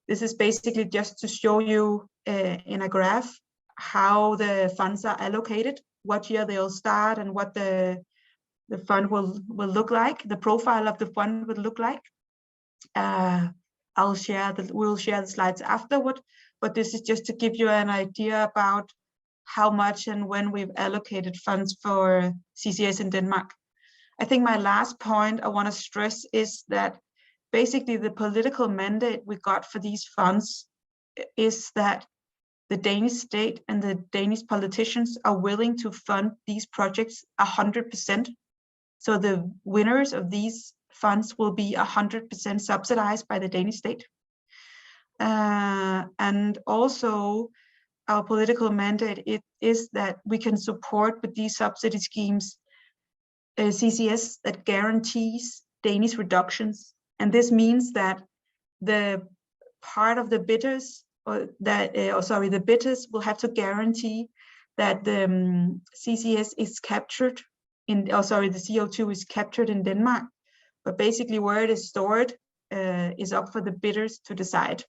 this is basically just to show you in a graph how the funds are allocated, what year they'll start, and what the fund will look like, the profile of the fund will look like. We'll share the slides afterward, but this is just to give you an idea about how much and when we've allocated funds for CCS in Denmark. I think my last point I want to stress is that basically the political mandate we got for these funds is that the Danish state and the Danish politicians are willing to fund these projects 100%. So the winners of these funds will be 100% subsidized by the Danish state. And also our political mandate is that we can support with these subsidy schemes CCS that guarantees Danish reductions. And this means that the part of the bidders, the bidders will have to guarantee that the CCS is captured the CO2 is captured in Denmark, but basically where it is stored is up for the bidders to decide.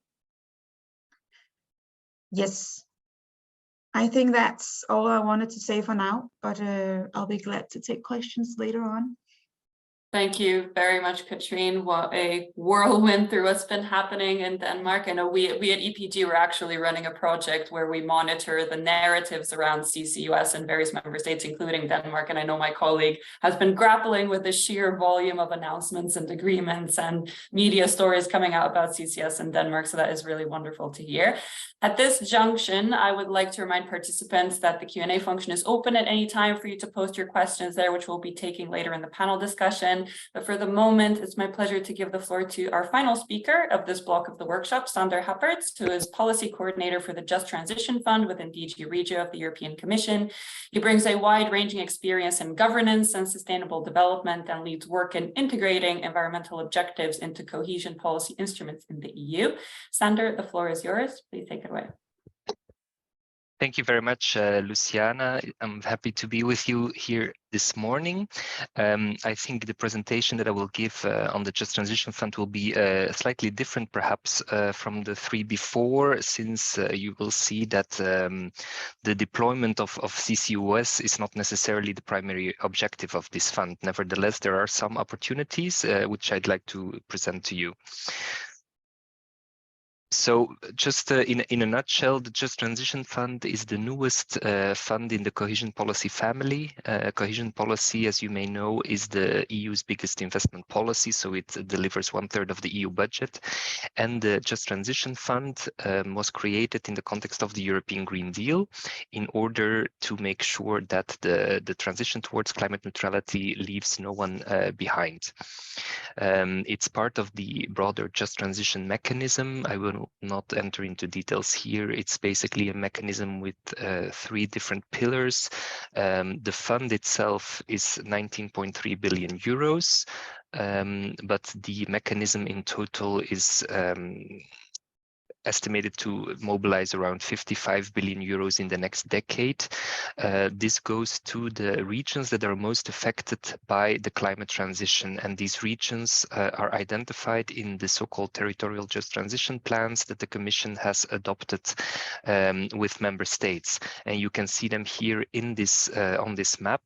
Yes, I think that's all I wanted to say for now, but I'll be glad to take questions later on. Thank you very much, Katrine. What a whirlwind through what's been happening in Denmark. I know we at EPG were actually running a project where we monitor the narratives around CCUS in various member states, including Denmark. And I know my colleague has been grappling with the sheer volume of announcements and agreements and media stories coming out about CCS in Denmark. So that is really wonderful to hear. At this junction, I would like to remind participants that the Q&A function is open at any time for you to post your questions there, which we'll be taking later in the panel discussion. But for the moment, it's my pleasure to give the floor to our final speaker of this block of the workshop, Sander Happerts, who is Policy Coordinator for the Just Transition Fund within DG Regio of the European Commission. He brings a wide-ranging experience in governance and sustainable development and leads work in integrating environmental objectives into cohesion policy instruments in the EU. Sander, the floor is yours. Please take it away. Thank you very much, Luciana. I'm happy to be with you here this morning. I think the presentation that I will give on the Just Transition Fund will be slightly different, perhaps, from the three before, since you will see that the deployment of CCUS is not necessarily the primary objective of this fund. Nevertheless, there are some opportunities which I'd like to present to you. So just in a nutshell, the Just Transition Fund is the newest fund in the cohesion policy family. Cohesion policy, as you may know, is the EU's biggest investment policy, so it delivers 1/3 of the EU budget. And the Just Transition Fund was created in the context of the European Green Deal in order to make sure that the transition towards climate neutrality leaves no one behind. It's part of the broader Just Transition mechanism. I will not enter into details here. It's basically a mechanism with 3 different pillars. The fund itself is 19.3 billion euros, but the mechanism in total is estimated to mobilize around 55 billion euros in the next decade. This goes to the regions that are most affected by the climate transition, and these regions are identified in the so-called territorial just transition plans that the Commission has adopted with member states. And you can see them here in this on this map.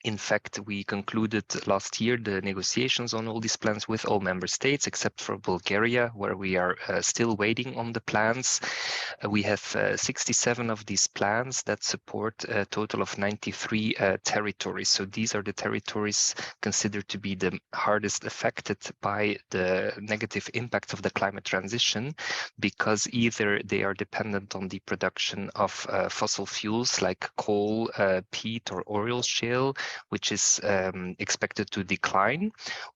In fact, we concluded last year the negotiations on all these plans with all member states, except for Bulgaria, where we are still waiting on the plans. We have 67 of these plans that support a total of 93 territories. So these are the territories considered to be the hardest affected by the negative impact of the climate transition, because either they are dependent on the production of fossil fuels like coal, peat, or oil shale, which is expected to decline,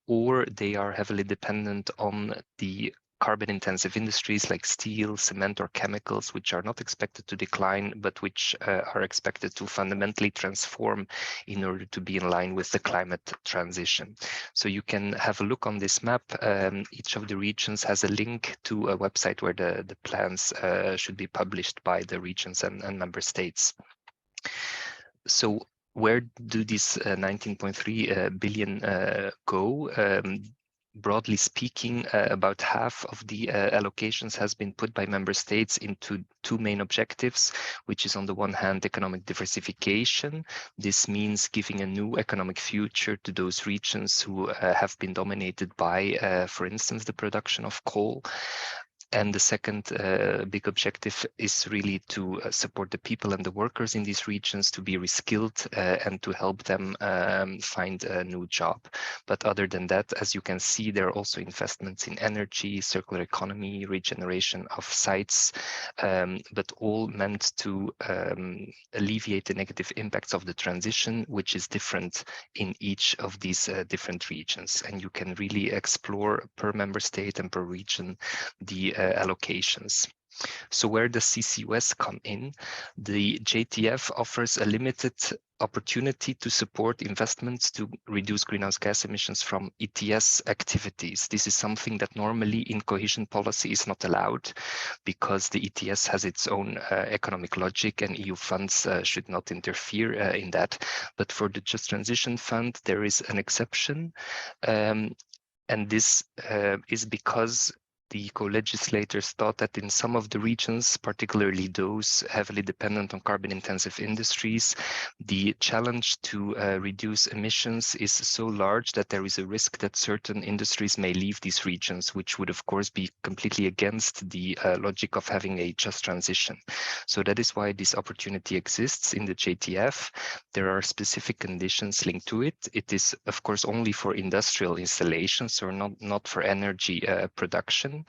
or they are heavily dependent on the carbon-intensive industries like steel, cement, or chemicals, which are not expected to decline, but which are expected to fundamentally transform in order to be in line with the climate transition. So you can have a look on this map. Each of the regions has a link to a website where the plans should be published by the regions and member states. So where do these 19.3 billion go? Broadly speaking, about half of the allocations has been put by member states into 2 main objectives, which is on the one hand economic diversification. This means giving a new economic future to those regions who have been dominated by, for instance, the production of coal. And the second big objective is really to support the people and the workers in these regions to be reskilled and to help them find a new job. But other than that, as you can see, there are also investments in energy, circular economy, regeneration of sites, but all meant to alleviate the negative impacts of the transition, which is different in each of these different regions. And you can really explore per member state and per region the allocations. So where does CCUS come in? The JTF offers a limited opportunity to support investments to reduce greenhouse gas emissions from ETS activities. This is something that normally in cohesion policy is not allowed, because the ETS has its own economic logic and EU funds should not interfere in that. But for the Just Transition Fund, there is an exception. And this is because the co-legislators thought that in some of the regions, particularly those heavily dependent on carbon-intensive industries, the challenge to reduce emissions is so large that there is a risk that certain industries may leave these regions, which would of course be completely against the logic of having a just transition. So that is why this opportunity exists in the JTF. There are specific conditions linked to it. It is of course only for industrial installations, or not for energy production.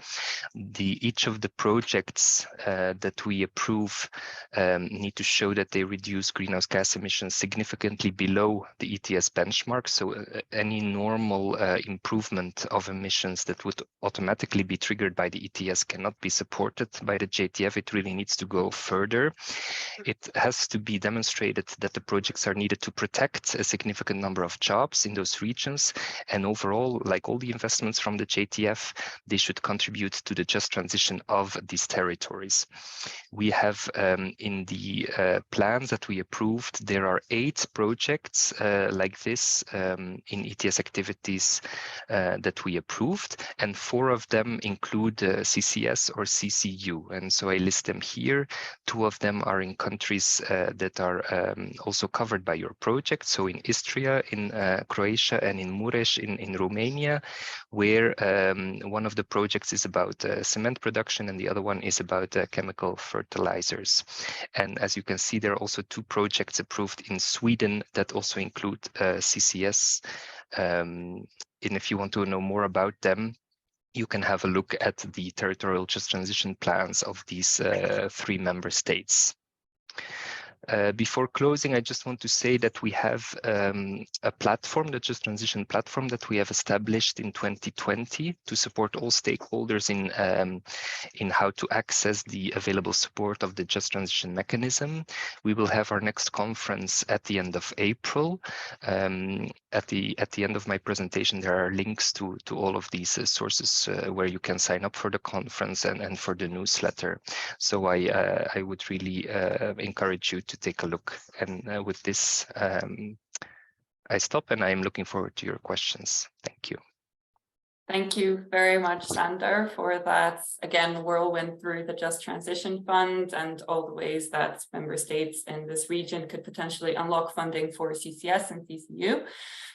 Each of the projects that we approve need to show that they reduce greenhouse gas emissions significantly below the ETS benchmark. So any normal improvement of emissions that would automatically be triggered by the ETS cannot be supported by the JTF. It really needs to go further. It has to be demonstrated that the projects are needed to protect a significant number of jobs in those regions. And overall, like all the investments from the JTF, they should contribute to the just transition of these territories. We have in the plans that we approved, there are 8 projects like this in ETS activities that we approved, and 4 of them include CCS or CCU. And so I list them here. 2 of them are in countries that are also covered by your project. So in Istria, in Croatia, and in Mureș in Romania, where one of the projects is about cement production and the other one is about chemical fertilizers. And as you can see, there are also 2 projects approved in Sweden that also include CCS. And if you want to know more about them, you can have a look at the territorial just transition plans of these 3 member states. Before closing, I just want to say that we have a platform, the Just Transition platform, that we have established in 2020 to support all stakeholders in how to access the available support of the Just Transition mechanism. We will have our next conference at the end of April. At the end of my presentation, there are links to all of these sources where you can sign up for the conference and for the newsletter. So I would really encourage you to take a look. And with this, I stop, and I'm looking forward to your questions. Thank you. Thank you very much, Sander, for that, again, whirlwind through the Just Transition Fund and all the ways that member states in this region could potentially unlock funding for CCS and CCU.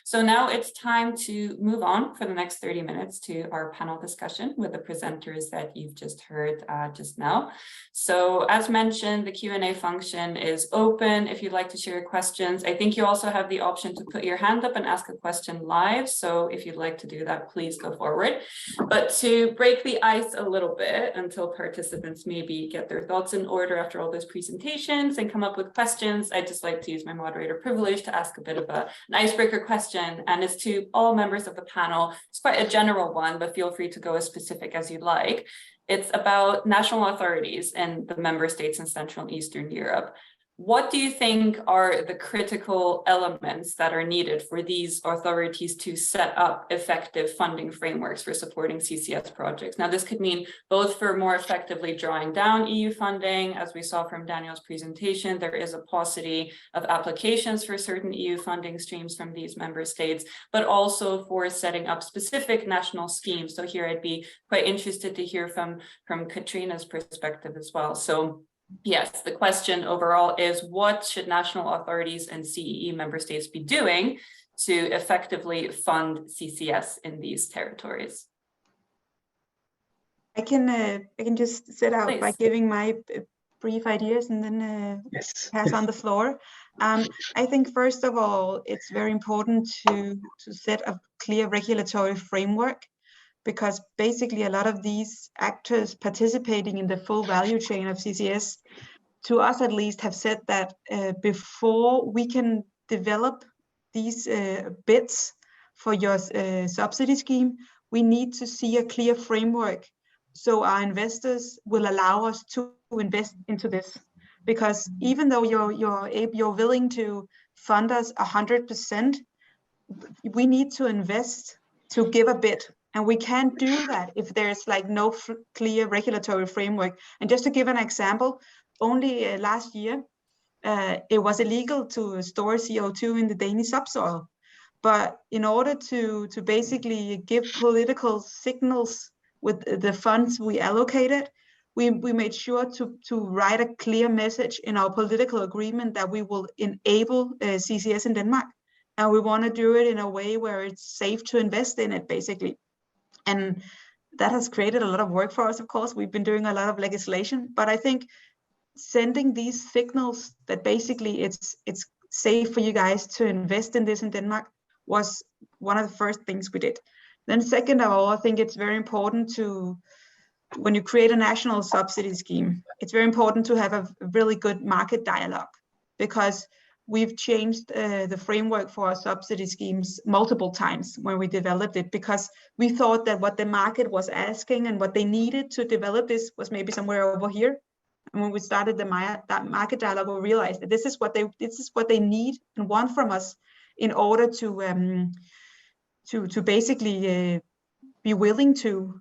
So now it's time to move on for the next 30 minutes to our panel discussion with the presenters that you've just heard just now. So as mentioned, the Q&A function is open if you'd like to share your questions. I think you also have the option to put your hand up and ask a question live. So if you'd like to do that, please go forward. But to break the ice a little bit until participants maybe get their thoughts in order after all those presentations and come up with questions, I'd just like to use my moderator privilege to ask a bit of an icebreaker question. And it's to all members of the panel. It's quite a general one, but feel free to go as specific as you'd like. It's about national authorities in the member states in Central and Eastern Europe. What do you think are the critical elements that are needed for these authorities to set up effective funding frameworks for supporting CCS projects? Now, this could mean both for more effectively drawing down EU funding, as we saw from Daniel's presentation, there is a paucity of applications for certain EU funding streams from these member states, but also for setting up specific national schemes. So here I'd be quite interested to hear from Katrina's perspective as well. So yes, the question overall is, what should national authorities and CEE member states be doing to effectively fund CCS in these territories? I can just set out Please. by giving my brief ideas and then pass on the floor. I think first of all, it's very important to set a clear regulatory framework, because basically a lot of these actors participating in the full value chain of CCS, to us at least, have said that before we can develop these bids for your subsidy scheme, we need to see a clear framework so our investors will allow us to invest into this. Because even though you're willing to fund us 100%, we need to invest to give a bid. And we can't do that if there's like no clear regulatory framework. And just to give an example, only last year, it was illegal to store CO2 in the Danish subsoil. But in order to basically give political signals with the funds we allocated, we made sure to write a clear message in our political agreement that we will enable CCS in Denmark. And we want to do it in a way where it's safe to invest in it, basically. And that has created a lot of work for us, of course. We've been doing a lot of legislation, but I think sending these signals that basically it's safe for you guys to invest in this in Denmark was one of the first things we did. Then second of all, I think it's very important to, when you create a national subsidy scheme, it's very important to have a really good market dialogue, because we've changed the framework for our subsidy schemes multiple times when we developed it, because we thought that what the market was asking and what they needed to develop this was maybe somewhere over here. And when we started that market dialogue, we realized that this is what they need and want from us in order to basically be willing to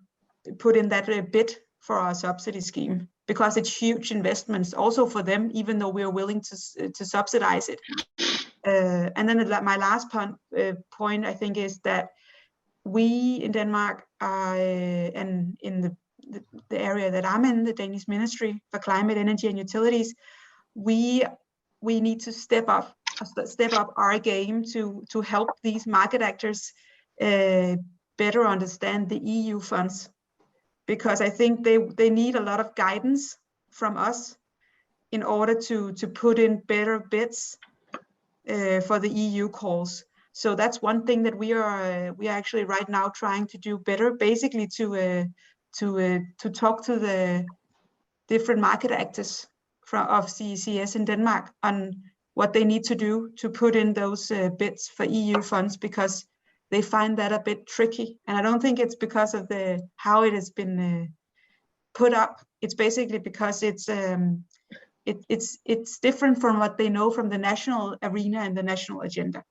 put in that bid for our subsidy scheme, because it's huge investments also for them, even though we are willing to subsidize it. And then my last point, I think, is that we in Denmark are, and in the area that I'm in, the Danish Ministry for Climate, Energy and Utilities, we need to step up our game to help these market actors better understand the EU funds, because I think they need a lot of guidance from us in order to put in better bids for the EU calls. So that's one thing that we are actually right now trying to do better, basically to talk to the different market actors of CCS in Denmark on what they need to do to put in those bids for EU funds, because they find that a bit tricky. And I don't think it's because of how it has been put up. It's basically because it's different from what they know from the national arena and the national agenda.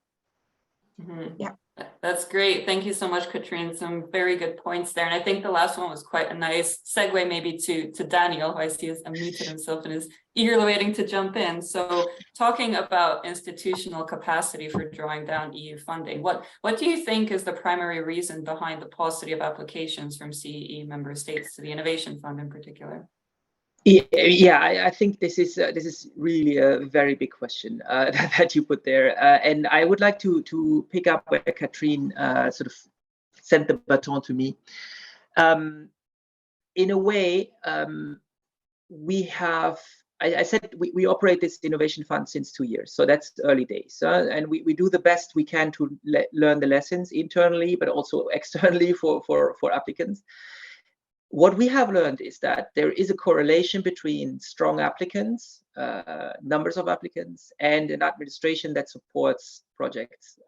Mm-hmm. Yeah. That's great. Thank you so much, Katrine. Some very good points there. And I think the last one was quite a nice segue maybe to Daniel, who I see has unmuted himself and is eagerly waiting to jump in. So talking about institutional capacity for drawing down EU funding, what do you think is the primary reason behind the paucity of applications from CEE member states to the Innovation Fund in particular? Yeah, I think this is really a very big question that you put there, and I would like to pick up where Katrine sort of sent the baton to me. In a way, we have. I said we operate this Innovation Fund since 2 years, so that's early days, and we do the best we can to learn the lessons internally, but also externally for applicants. What we have learned is that there is a correlation between strong applicants, numbers of applicants, and an administration that supports projects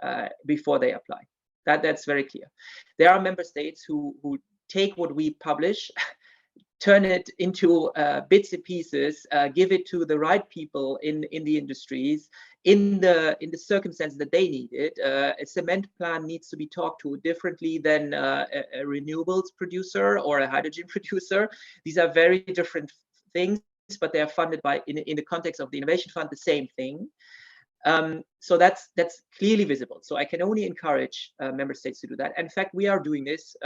before they apply. That's very clear. There are member states who take what we publish, turn it into bits and pieces, give it to the right people in the industries, in the circumstances that they need it. A cement plant needs to be talked to differently than a renewables producer or a hydrogen producer. These are very different things, but they are funded by, in the context of the Innovation Fund, the same thing. So that's clearly visible. So I can only encourage member states to do that. In fact, we are doing this.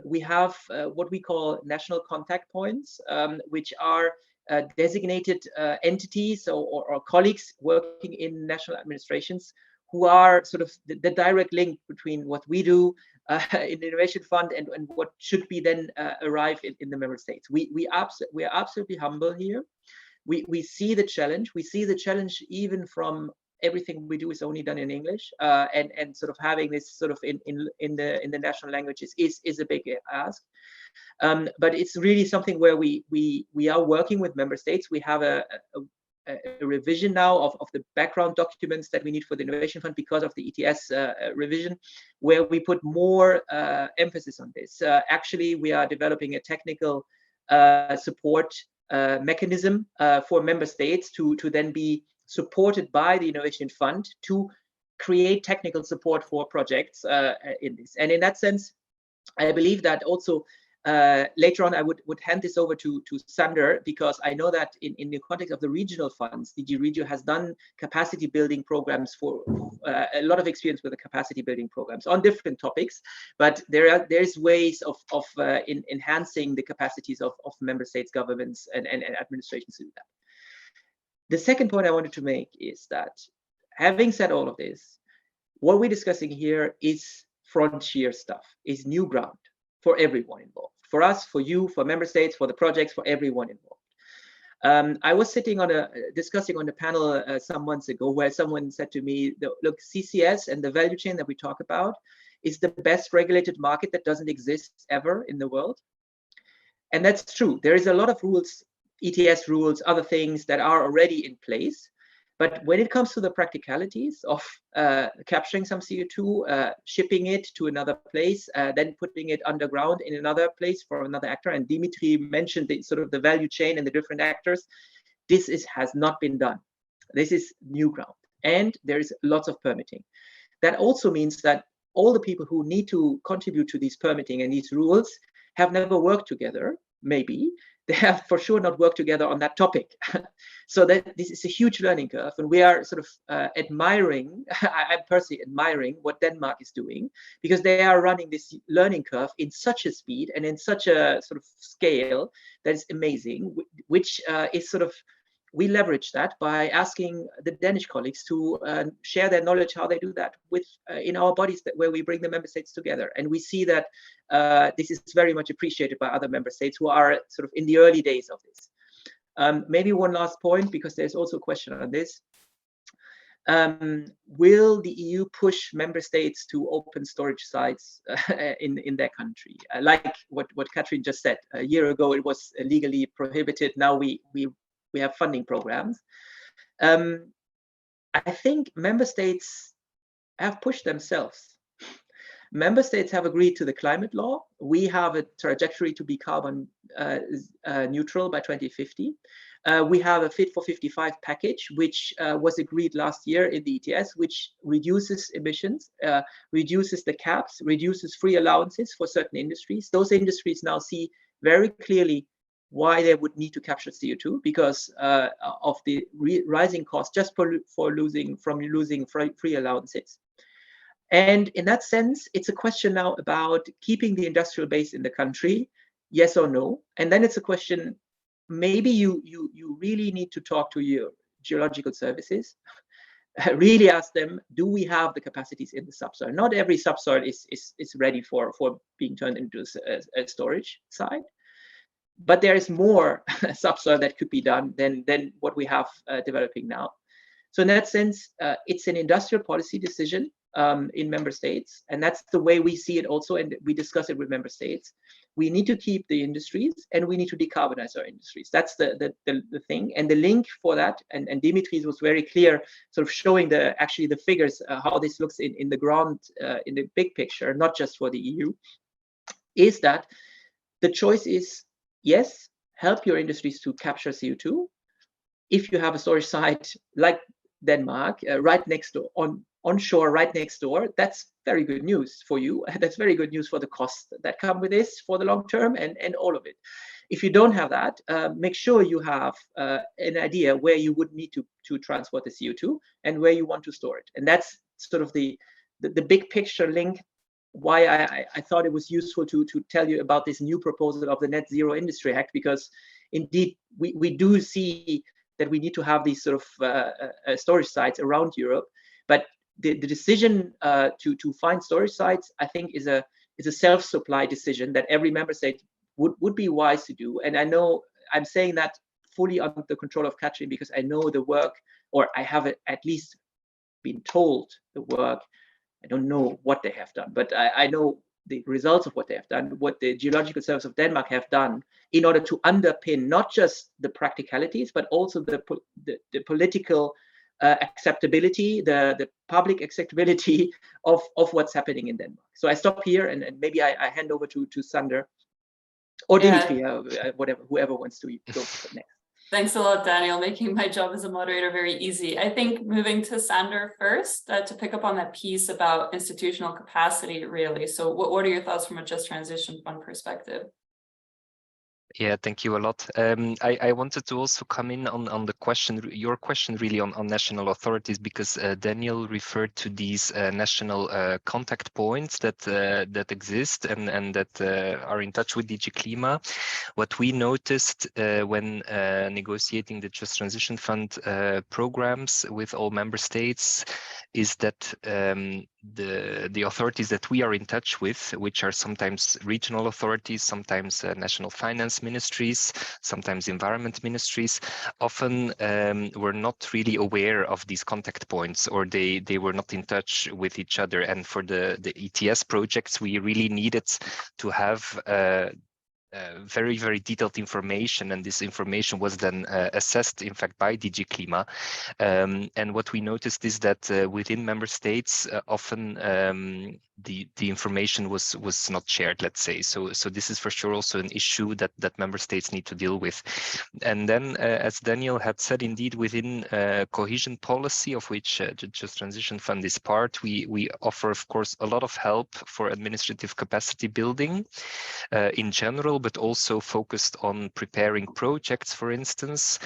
We have what we call national contact points, which are designated entities or colleagues working in national administrations who are sort of the direct link between what we do in the Innovation Fund and what should be then arrive in the member states. We are absolutely humble here. We see the challenge. We see the challenge even from everything we do is only done in English, and sort of having this sort of in the national languages is a big ask. But it's really something where we are working with member states. We have a revision now of the background documents that we need for the Innovation Fund because of the ETS revision, where we put more emphasis on this. Actually, we are developing a technical support mechanism for member states to then be supported by the Innovation Fund to create technical support for projects in this. And in that sense, I believe that also later on, I would hand this over to Sander, because I know that in the context of the regional funds, DG Regio has done capacity building programs for a lot of experience with the capacity building programs on different topics. But there's ways of enhancing the capacities of member states, governments, and administrations to do that. The second point I wanted to make is that, having said all of this, what we're discussing here is frontier stuff, is new ground for everyone involved. For us, for you, for member states, for the projects, for everyone involved. I was sitting on discussing on a panel some months ago where someone said to me, look, CCS and the value chain that we talk about is the best regulated market that doesn't exist ever in the world. And that's true. There is a lot of rules, ETS rules, other things that are already in place. But when it comes to the practicalities of capturing some CO2, shipping it to another place, then putting it underground in another place for another actor, and Dimitri mentioned the value chain and the different actors, this has not been done. This is new ground, and there is lots of permitting. That also means that all the people who need to contribute to these permitting and these rules have never worked together, maybe. They have for sure not worked together on that topic. So that this is a huge learning curve, and we are sort of admiring, I'm personally admiring what Denmark is doing, because they are running this learning curve in such a speed and in such a sort of scale that is amazing, which is sort of, we leverage that by asking the Danish colleagues to share their knowledge how they do that with in our bodies, where we bring the member states together. And we see that this is very much appreciated by other member states who are sort of in the early days of this. Maybe one last point, because there's also a question on this. Will the EU push member states to open storage sites in their country? Like what Katrin just said, a year ago it was legally prohibited. Now we have funding programs. I think member states have pushed themselves. Member states have agreed to the climate law. We have a trajectory to be carbon neutral by 2050. We have a Fit for 55 package, which was agreed last year in the ETS, which reduces emissions, reduces the caps, reduces free allowances for certain industries. Those industries now see very clearly why they would need to capture CO2, because of the rising cost just for losing free allowances. And in that sense, it's a question now about keeping the industrial base in the country, yes or no. And then it's a question, maybe you really need to talk to your geological services, really ask them, do we have the capacities in the subsoil? Not every subsoil is ready for being turned into a storage site. But there is more subsoil that could be done than what we have developing now. So in that sense, it's an industrial policy decision in member states, and that's the way we see it also, and we discuss it with member states. We need to keep the industries, and we need to decarbonize our industries. That's the thing, and the link for that, and Dimitris was very clear, sort of showing actually the figures, how this looks in the ground, in the big picture, not just for the EU, is that the choice is, yes, help your industries to capture CO2. If you have a storage site like Denmark, right next door, onshore, right next door, that's very good news for you. That's very good news for the costs that come with this for the long term and all of it. If you don't have that, make sure you have an idea where you would need to transport the CO2 and where you want to store it. And that's sort of the big picture link, why I thought it was useful to tell you about this new proposal of the Net Zero Industry Act, because indeed we do see that we need to have these sort of storage sites around Europe, but the decision to find storage sites, I think, is a self-supply decision that every member state would be wise to do. And I know I'm saying that fully under the control of Katrin, because I know the work, or I have at least been told the work. I don't know what they have done, but I know the results of what they have done, what the Geological Service of Denmark have done in order to underpin not just the practicalities, but also the political acceptability, the public acceptability of what's happening in Denmark. So I stop here, and maybe I hand over to Sander or Dimitri, whatever, whoever wants to go next. Thanks a lot, Daniel, making my job as a moderator very easy. I think moving to Sander first, to pick up on that piece about institutional capacity, really. So what are your thoughts from a Just Transition Fund perspective? Yeah, thank you a lot. I wanted to also come in on the question, your question really on national authorities, because Daniel referred to these national contact points that that exist and that are in touch with DG Klima. What we noticed when negotiating the Just Transition Fund programs with all member states is that the authorities that we are in touch with, which are sometimes regional authorities, sometimes national finance ministries, sometimes environment ministries, often were not really aware of these contact points, or they were not in touch with each other. And for the ETS projects, we really needed to have very, very detailed information, and this information was then assessed, in fact, by DG Klima. And what we noticed is that within member states, often the information was not shared, let's say. So this is for sure also an issue that member states need to deal with. And then, as Daniel had said, indeed, within cohesion policy, of which the Just Transition Fund is part, we offer, of course, a lot of help for administrative capacity building in general, but also focused on preparing projects, for instance.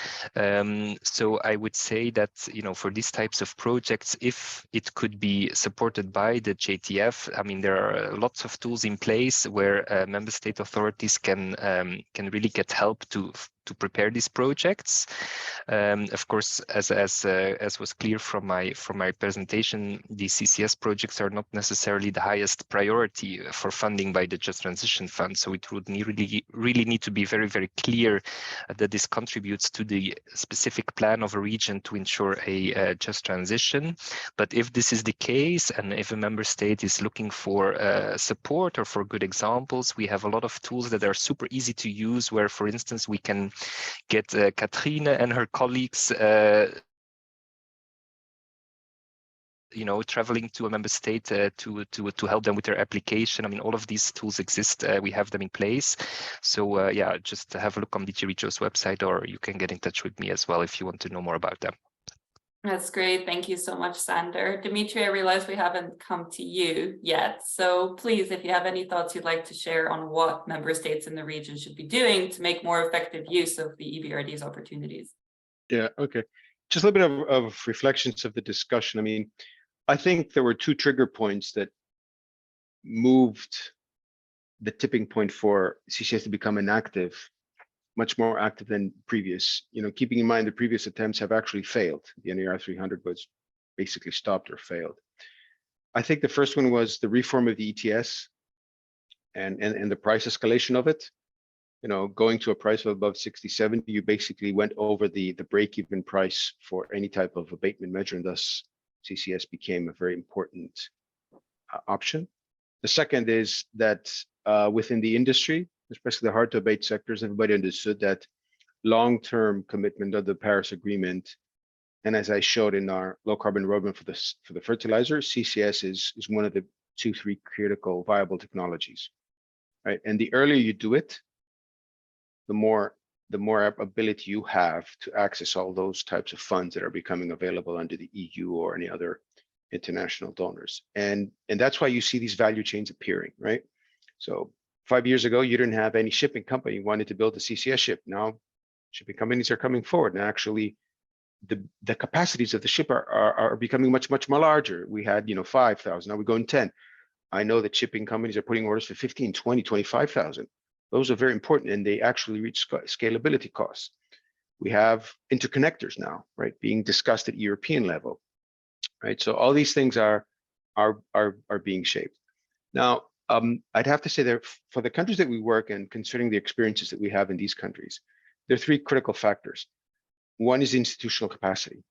So I would say that, you know, for these types of projects, if it could be supported by the JTF, I mean, there are lots of tools in place where member state authorities can really get help to prepare these projects. Of course, as was clear from my presentation, these CCS projects are not necessarily the highest priority for funding by the Just Transition Fund. So it would really need to be very, very clear that this contributes to the specific plan of a region to ensure a just transition. But if this is the case, and if a member state is looking for support or for good examples, we have a lot of tools that are super easy to use, where, for instance, we can get Katrine and her colleagues you know, traveling to a member state to help them with their application. I mean, all of these tools exist. We have them in place. So yeah, just have a look on DG Regio's website, or you can get in touch with me as well if you want to know more about them. That's great. Thank you so much, Sander. Dimitri, I realize we haven't come to you yet. So please, if you have any thoughts you'd like to share on what member states in the region should be doing to make more effective use of the EBRD's opportunities. Yeah, okay. Just a little bit of reflections of the discussion. I mean, I think there were two trigger points that moved the tipping point for CCS to become inactive, much more active than previous. You know, keeping in mind the previous attempts have actually failed. The NER 300 was basically stopped or failed. I think the first one was the reform of the ETS and the price escalation of it. You know, going to a price of above 60, 70, you basically went over the break-even price for any type of abatement measure, and thus CCS became a very important option. The second is that within the industry, especially the hard to abate sectors, everybody understood that long-term commitment of the Paris Agreement, and as I showed in our low carbon roadmap for the fertilizer, CCS is one of the 2-3 critical viable technologies, right? And the earlier you do it, the more ability you have to access all those types of funds that are becoming available under the EU or any other international donors. And that's why you see these value chains appearing, right? So 5 years ago, you didn't have any shipping company wanted to build a CCS ship. Now shipping companies are coming forward, and actually the capacities of the ship are becoming much more larger. We had 5,000, now we're going 10. I know that shipping companies are putting orders for 15, 20, 25,000. Those are very important, and they actually reach scalability costs. We have interconnectors now, right, being discussed at European level, right? So all these things are being shaped. Now, I'd have to say that for the countries that we work in, considering the experiences that we have in these countries, there are three critical factors. One is institutional capacity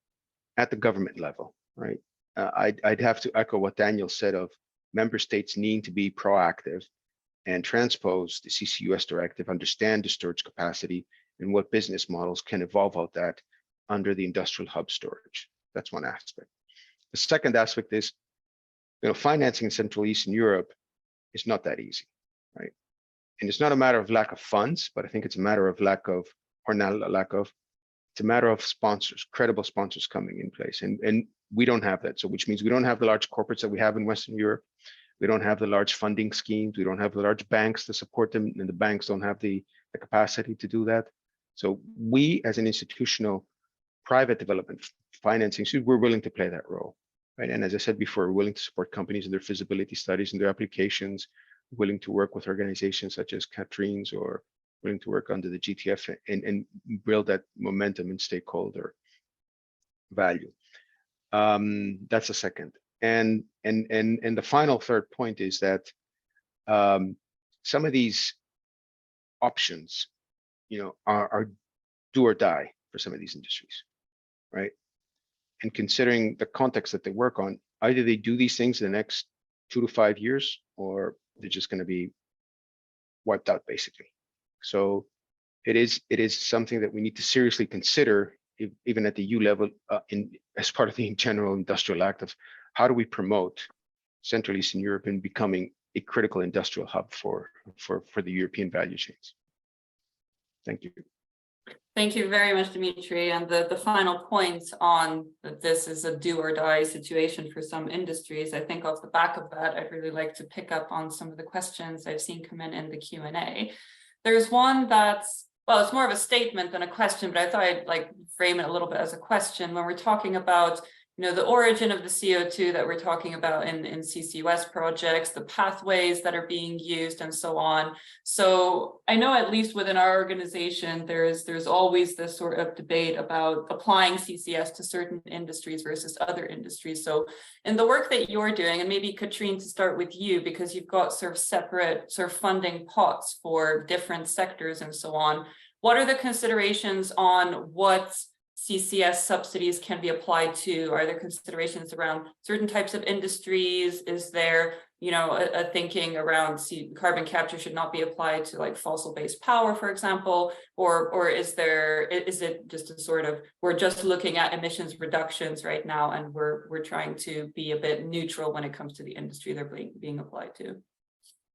at the government level, right? I'd have to echo what Daniel said of member states needing to be proactive and transpose the CCUS directive, understand the storage capacity and what business models can evolve out that under the industrial hub storage. That's one aspect. The second aspect is, financing in Central Eastern Europe is not that easy, right? And it's not a matter of lack of funds, but I think it's a matter of it's a matter of sponsors, credible sponsors coming in place. And we don't have that. So which means we don't have the large corporates that we have in Western Europe. We don't have the large funding schemes. We don't have the large banks to support them, and the banks don't have the capacity to do that. So we, as an institutional private development financing, we're willing to play that role, right? And as I said before, we're willing to support companies in their feasibility studies and their applications, willing to work with organizations such as Katrine's, or willing to work under the GTF and build that momentum and stakeholder value. That's the second. And the final third point is that some of these options, are do or die for some of these industries, right? And considering the context that they work on, either they do these things in the next 2 to 5 years, or they're just going to be wiped out, basically. So it is something that we need to seriously consider, even at the EU level, as part of the general industrial act of how do we promote Central Eastern Europe in becoming a critical industrial hub for the European value chains. Thank you. Thank you very much, Dimitri. And the final point on that this is a do or die situation for some industries, I think off the back of that, I'd really like to pick up on some of the questions I've seen come in the Q&A. There's one that's, well, it's more of a statement than a question, but I thought I'd like frame it a little bit as a question when we're talking about, the origin of the CO2 that we're talking about in CCUS projects, the pathways that are being used and so on. So I know at least within our organization, there's always this sort of debate about applying CCS to certain industries versus other industries. So in the work that you're doing, and maybe Katrine, to start with you, because you've got sort of separate sort of funding pots for different sectors and so on, what are the considerations on what CCS subsidies can be applied to? Are there considerations around certain types of industries? Is there, a thinking around carbon capture should not be applied to like fossil-based power, for example, or is it just a sort of, we're just looking at emissions reductions right now, and we're trying to be a bit neutral when it comes to the industry they're being applied to?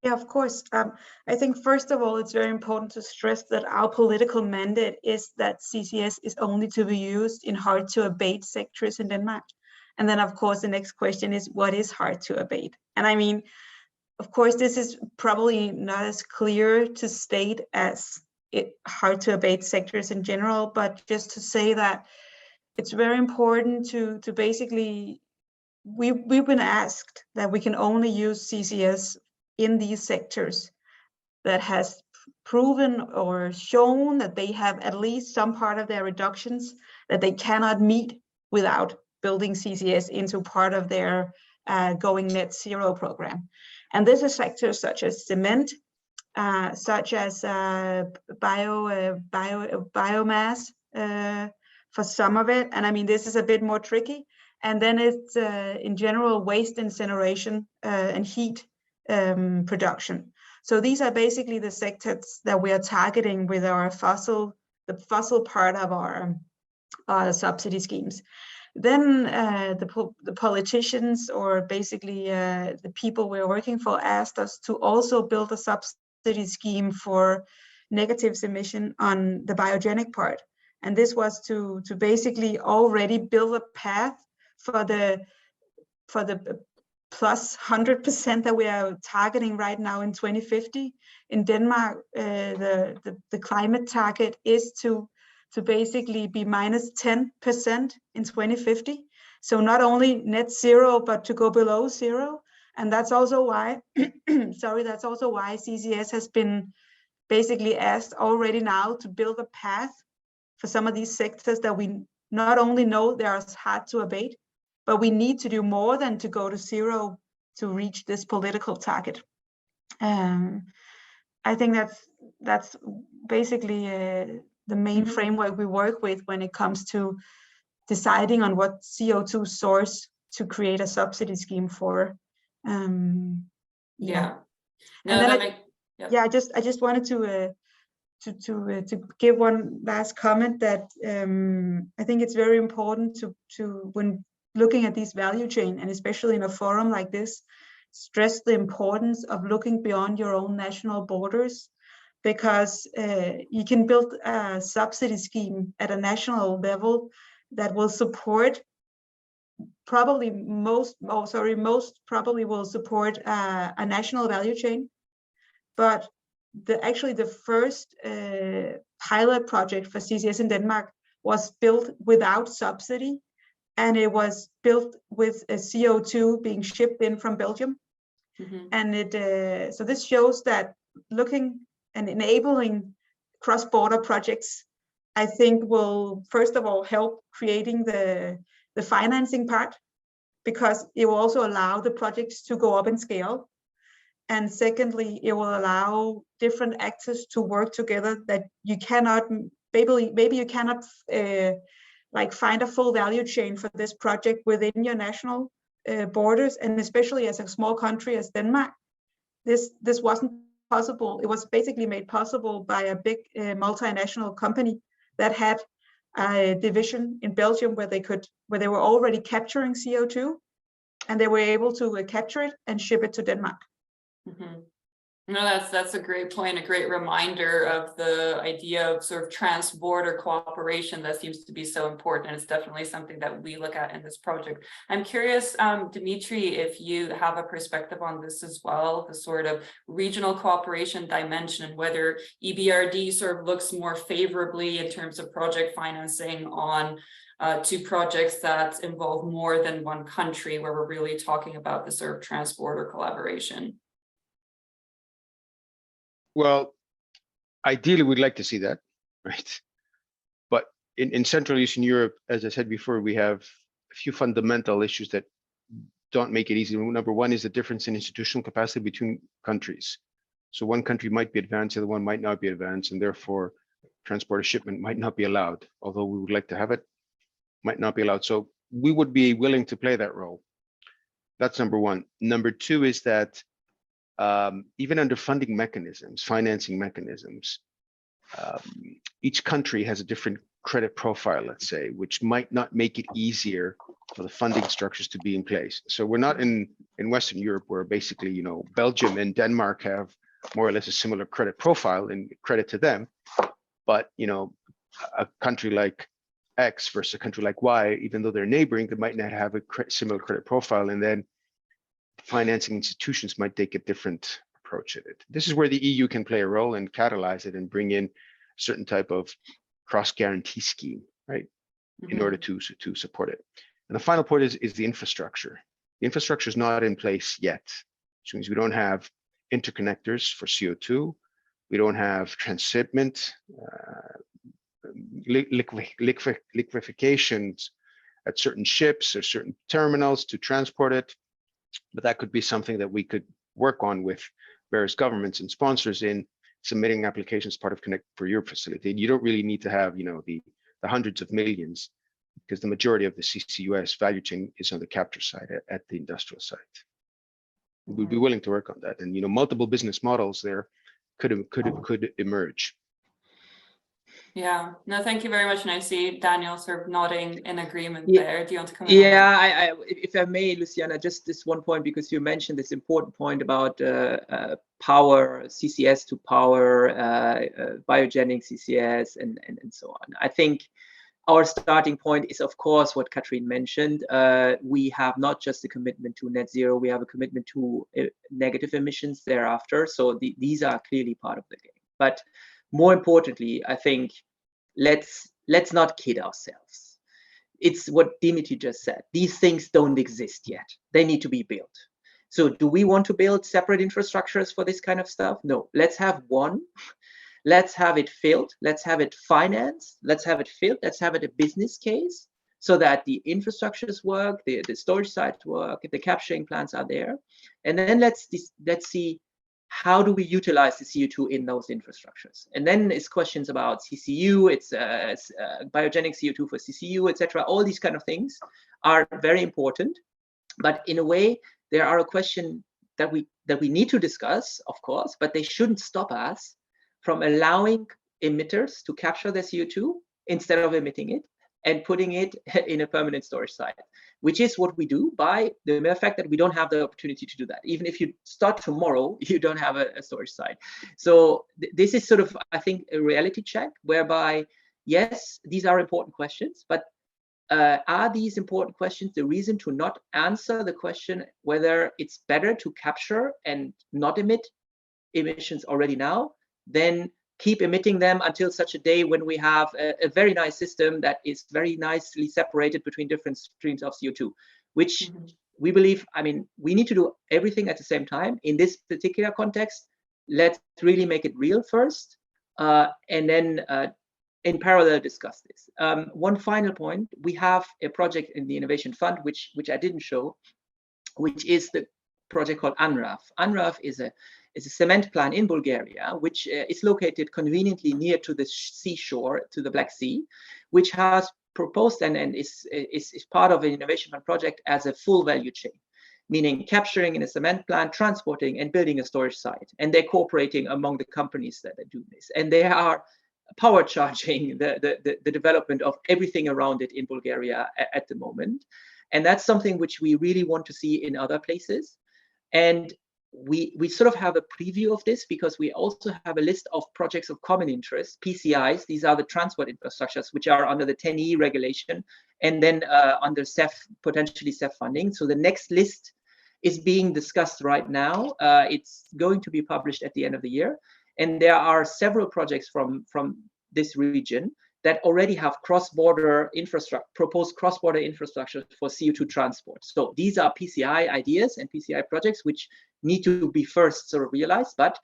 Yeah, of course. I think first of all, it's very important to stress that our political mandate is that CCS is only to be used in hard to abate sectors in Denmark. And then of course, the next question is, what is hard to abate? And I mean, of course, this is probably not as clear to state as hard to abate sectors in general, but just to say that it's very important to basically, we've been asked that we can only use CCS in these sectors that has proven or shown that they have at least some part of their reductions that they cannot meet without building CCS into part of their going net zero program. And this is sectors such as cement, such as biomass for some of it. And I mean, this is a bit more tricky. And then it's in general waste incineration and heat production. So these are basically the sectors that we are targeting with our the fossil part of our subsidy schemes. Then the politicians, or basically the people we're working for, asked us to also build a subsidy scheme for negatives emission on the biogenic part. And this was to basically already build a path for the plus 100% that we are targeting right now in 2050. In Denmark, the climate target is to basically be minus 10% in 2050. So not only net zero, but to go below zero. And that's also why, that's also why CCS has been basically asked already now to build a path for some of these sectors that we not only know they are hard to abate, but we need to do more than to go to zero to reach this political target. I think that's basically the main framework we work with when it comes to deciding on what CO2 source to create a subsidy scheme for. Yeah. No, and then I just wanted to give one last comment that I think it's very important to when looking at this value chain, and especially in a forum like this, stress the importance of looking beyond your own national borders, because you can build a subsidy scheme at a national level that will support probably most probably will support a national value chain. But actually the first pilot project for CCS in Denmark was built without subsidy, and it was built with a CO2 being shipped in from Belgium. Mm-hmm. And so this shows that looking and enabling cross-border projects, I think, will first of all help creating the financing part, because it will also allow the projects to go up in scale. And secondly, it will allow different actors to work together that you cannot, maybe you cannot like find a full value chain for this project within your national borders. And especially as a small country as Denmark, this wasn't possible. It was basically made possible by a big multinational company that had a division in Belgium where they were already capturing CO2, and they were able to capture it and ship it to Denmark. Mm-hmm. No, that's a great point, a great reminder of the idea of sort of trans-border cooperation that seems to be so important. And it's definitely something that we look at in this project. I'm curious, Dimitri, if you have a perspective on this as well, the sort of regional cooperation dimension, and whether EBRD sort of looks more favorably in terms of project financing on to projects that involve more than one country, where we're really talking about the sort of trans-border collaboration. Well, ideally, we'd like to see that, right? But in Central Eastern Europe, as I said before, we have a few fundamental issues that don't make it easy. Number one is the difference in institutional capacity between countries. So one country might be advanced, the other one might not be advanced, and therefore transport of shipment might not be allowed, although we would like to have it, might not be allowed. So we would be willing to play that role. That's number one. Number two is that even under funding mechanisms, financing mechanisms, each country has a different credit profile, let's say, which might not make it easier for the funding structures to be in place. So we're not in Western Europe, where basically, you know, Belgium and Denmark have more or less a similar credit profile, and credit to them. But, you know, a country like X versus a country like Y, even though they're neighboring, they might not have a similar credit profile, and then financing institutions might take a different approach at it. This is where the EU can play a role and catalyze it and bring in a certain type of cross-guarantee scheme, right, in order to support it. And the final point is the infrastructure. The infrastructure is not in place yet, which means we don't have interconnectors for CO2. We don't have transshipment, liquefations at certain ships or certain terminals to transport it. But that could be something that we could work on with various governments and sponsors in submitting applications as part of Connect for Europe facility. And you don't really need to have, you know, the hundreds of millions, because the majority of the CCUS value chain is on the capture side at the industrial site. We'd be willing to work on that, and, you know, multiple business models there could emerge. Yeah, no, thank you very much. And I see Daniel sort of nodding in agreement there. Do you want to come in? Yeah, if I may, Luciana, just this one point, because you mentioned this important point about power, CCS to power, biogenic CCS, and so on. I think our starting point is, of course, what Katrin mentioned. We have not just a commitment to net zero, we have a commitment to negative emissions thereafter. So these are clearly part of the game. But more importantly, I think let's not kid ourselves. It's what Dimitri just said. These things don't exist yet. They need to be built. So do we want to build separate infrastructures for this kind of stuff? No, let's have one. Let's have it filled. Let's have it financed. Let's have it filled. Let's have it a business case so that the infrastructures work, the storage sites work, the capturing plants are there. And then let's see, how do we utilize the CO2 in those infrastructures? And then it's questions about CCU, it's biogenic CO2 for CCU, etc. All these kind of things are very important. But in a way, there are a question that we need to discuss, of course, but they shouldn't stop us from allowing emitters to capture the CO2 instead of emitting it and putting it in a permanent storage site, which is what we do by the mere fact that we don't have the opportunity to do that. Even if you start tomorrow, you don't have a storage site. So this is sort of, I think, a reality check whereby, yes, these are important questions, but are these important questions the reason to not answer the question whether it's better to capture and not emit emissions already now, then keep emitting them until such a day when we have a very nice system that is very nicely separated between different streams of CO2, which we believe, I mean, we need to do everything at the same time. In this particular context, let's really make it real first, and then in parallel discuss this. One final point, we have a project in the Innovation Fund, which I didn't show, which is the project called UNRAV. UNRAV is a cement plant in Bulgaria, which is located conveniently near to the seashore, to the Black Sea, which has proposed and is part of an Innovation Fund project as a full value chain, meaning capturing in a cement plant, transporting and building a storage site. And they're cooperating among the companies that are doing this. And they are power charging the development of everything around it in Bulgaria at the moment. And that's something which we really want to see in other places. And we sort of have a preview of this because we also have a list of projects of common interest, PCIs. These are the transport infrastructures, which are under the 10E regulation, and then under CEF, potentially CEF funding. So the next list is being discussed right now. It's going to be published at the end of the year. And there are several projects from this region that already have cross-border infrastructure, proposed cross-border infrastructure for CO2 transport. So these are PCI ideas and PCI projects which need to be first sort of realized, but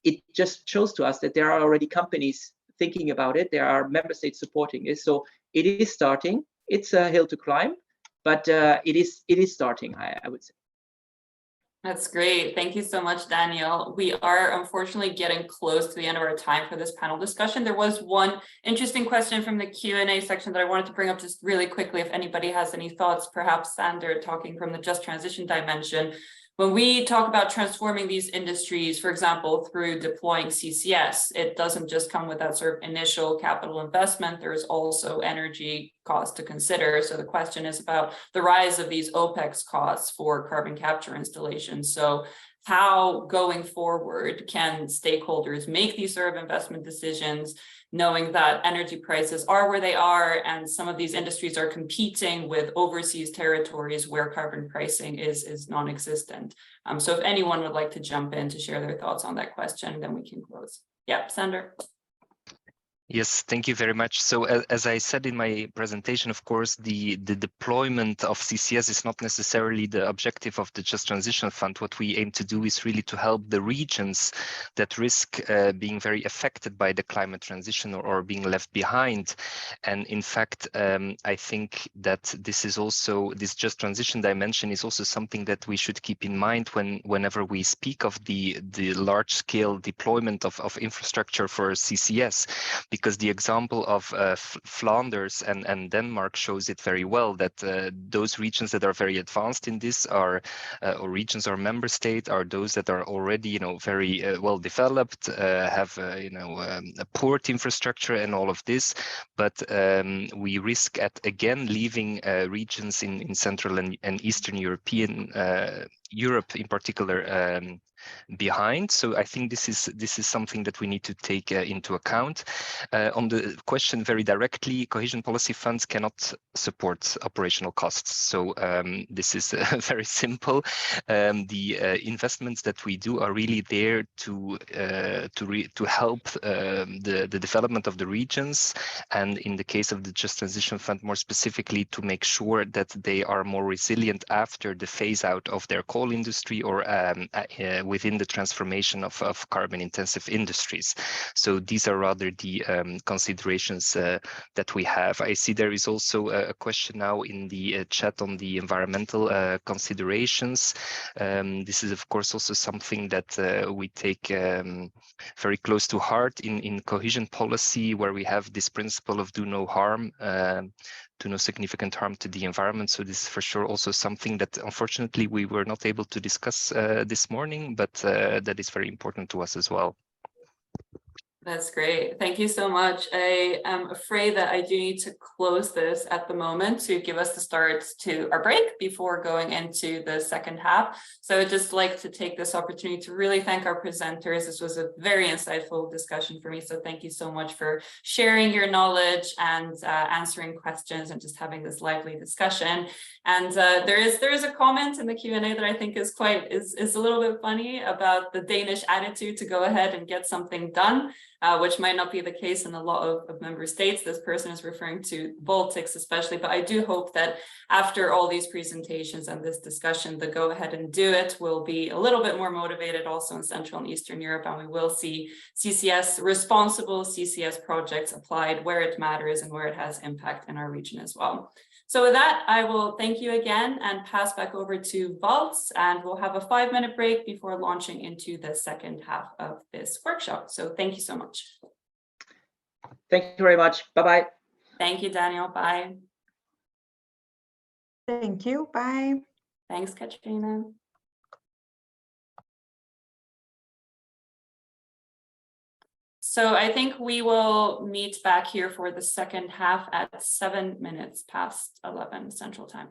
it just shows to us that there are already companies thinking about it. There are member states supporting it. So it is starting. It's a hill to climb, but it is starting, I would say. That's great. Thank you so much, Daniel. We are unfortunately getting close to the end of our time for this panel discussion. There was one interesting question from the Q&A section that I wanted to bring up just really quickly. If anybody has any thoughts, perhaps Sander, talking from the just transition dimension. When we talk about transforming these industries, for example, through deploying CCS, it doesn't just come with that sort of initial capital investment. There's also energy costs to consider. So the question is about the rise of these OPEX costs for carbon capture installations. So how going forward can stakeholders make these sort of investment decisions, knowing that energy prices are where they are and some of these industries are competing with overseas territories where carbon pricing is non-existent. So if anyone would like to jump in to share their thoughts on that question, then we can close. Yeah, Sander. Yes, thank you very much. So as I said in my presentation, of course, the deployment of CCS is not necessarily the objective of the Just Transition Fund. What we aim to do is really to help the regions that risk being very affected by the climate transition or being left behind. And in fact, I think that this Just Transition dimension is also something that we should keep in mind whenever we speak of the large scale deployment of infrastructure for CCS. Because the example of Flanders and Denmark shows it very well, that those regions that are very advanced in this are, or regions or member states are those that are already, very well developed, have, a port infrastructure and all of this. But we risk at again leaving regions in Central and Eastern Europe in particular behind. So I think this is something that we need to take into account. On the question very directly, cohesion policy funds cannot support operational costs. So this is very simple. The investments that we do are really there to help the development of the regions, and in the case of the Just Transition Fund, more specifically, to make sure that they are more resilient after the phase out of their coal industry or within the transformation of carbon intensive industries. So these are rather the considerations that we have. I see there is also a question now in the chat on the environmental considerations. This is of course also something that we take very close to heart in cohesion policy, where we have this principle of do no harm, do no significant harm to the environment. So this is for sure also something that unfortunately we were not able to discuss this morning, but that is very important to us as well. That's great. Thank you so much. I am afraid that I do need to close this at the moment to give us the start to our break before going into the second half. So I'd just like to take this opportunity to really thank our presenters. This was a very insightful discussion for me. So thank you so much for sharing your knowledge and answering questions and just having this lively discussion. And there is a comment in the Q&A that I think is a little bit funny about the Danish attitude to go ahead and get something done. Which might not be the case in a lot of member states. This person is referring to Baltics especially, but I do hope that after all these presentations and this discussion, the go ahead and do it will be a little bit more motivated also in Central and Eastern Europe, and we will see CCS, responsible CCS projects applied where it matters and where it has impact in our region as well. So with that, I will thank you again and pass back over to Waltz, and we'll have a 5-minute break before launching into the second half of this workshop. So thank you so much. Thank you very much. Bye-bye. Thank you, Daniel. Bye. Thank you. Bye. Thanks, Katrina. So I think we will meet back here for the second half at 7 minutes past 11 Central Time.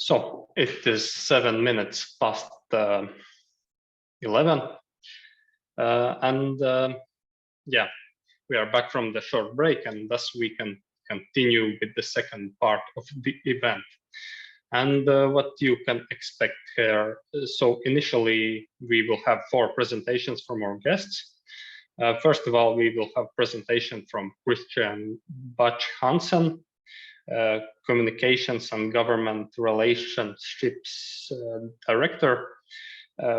So it is 7 minutes past 11. Yeah, we are back from the short break, and thus we can continue with the second part of the event. And what you can expect here. So initially, we will have 4 presentations from our guests. First of all, we will have presentation from Christian Bach-Hansen, Communications and Government Relationships Director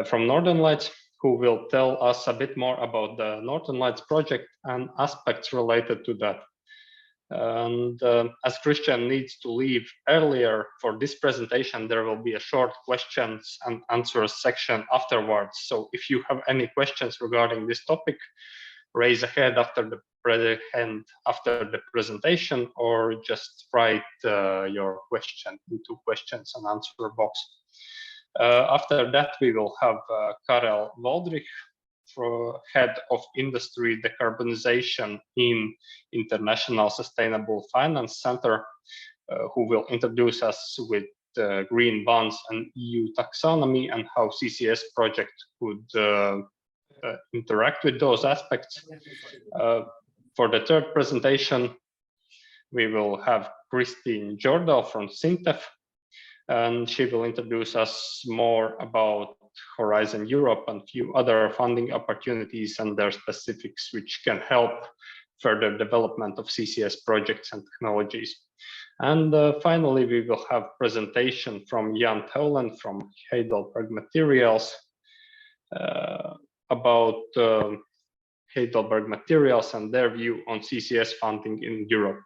from Northern Lights, who will tell us a bit more about the Northern Lights project and aspects related to that. And as Christian needs to leave earlier for this presentation, there will be a short questions and answers section afterwards. So if you have any questions regarding this topic, raise a hand after the presentation, or just write your question into questions and answer box. After that, we will have Karel Woldrich, Head of Industry Decarbonization in International Sustainable Finance Center, who will introduce us with green bonds and EU taxonomy and how CCS project could interact with those aspects. For the third presentation, we will have Christine Jordan from Sintef, and she will introduce us more about Horizon Europe and few other funding opportunities and their specifics, which can help further development of CCS projects and technologies. And finally, we will have presentation from Jan Tholen from Heidelberg Materials about Heidelberg Materials and their view on CCS funding in Europe.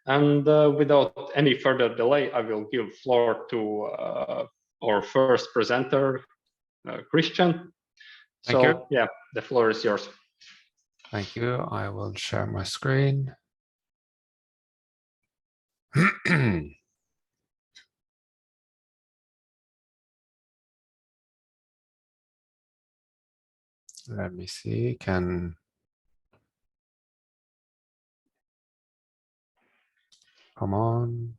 And without any further delay, I will give floor to our first presenter, Christian. Thank you. Yeah, the floor is yours. Thank you. I will share my screen. Let me see, come on.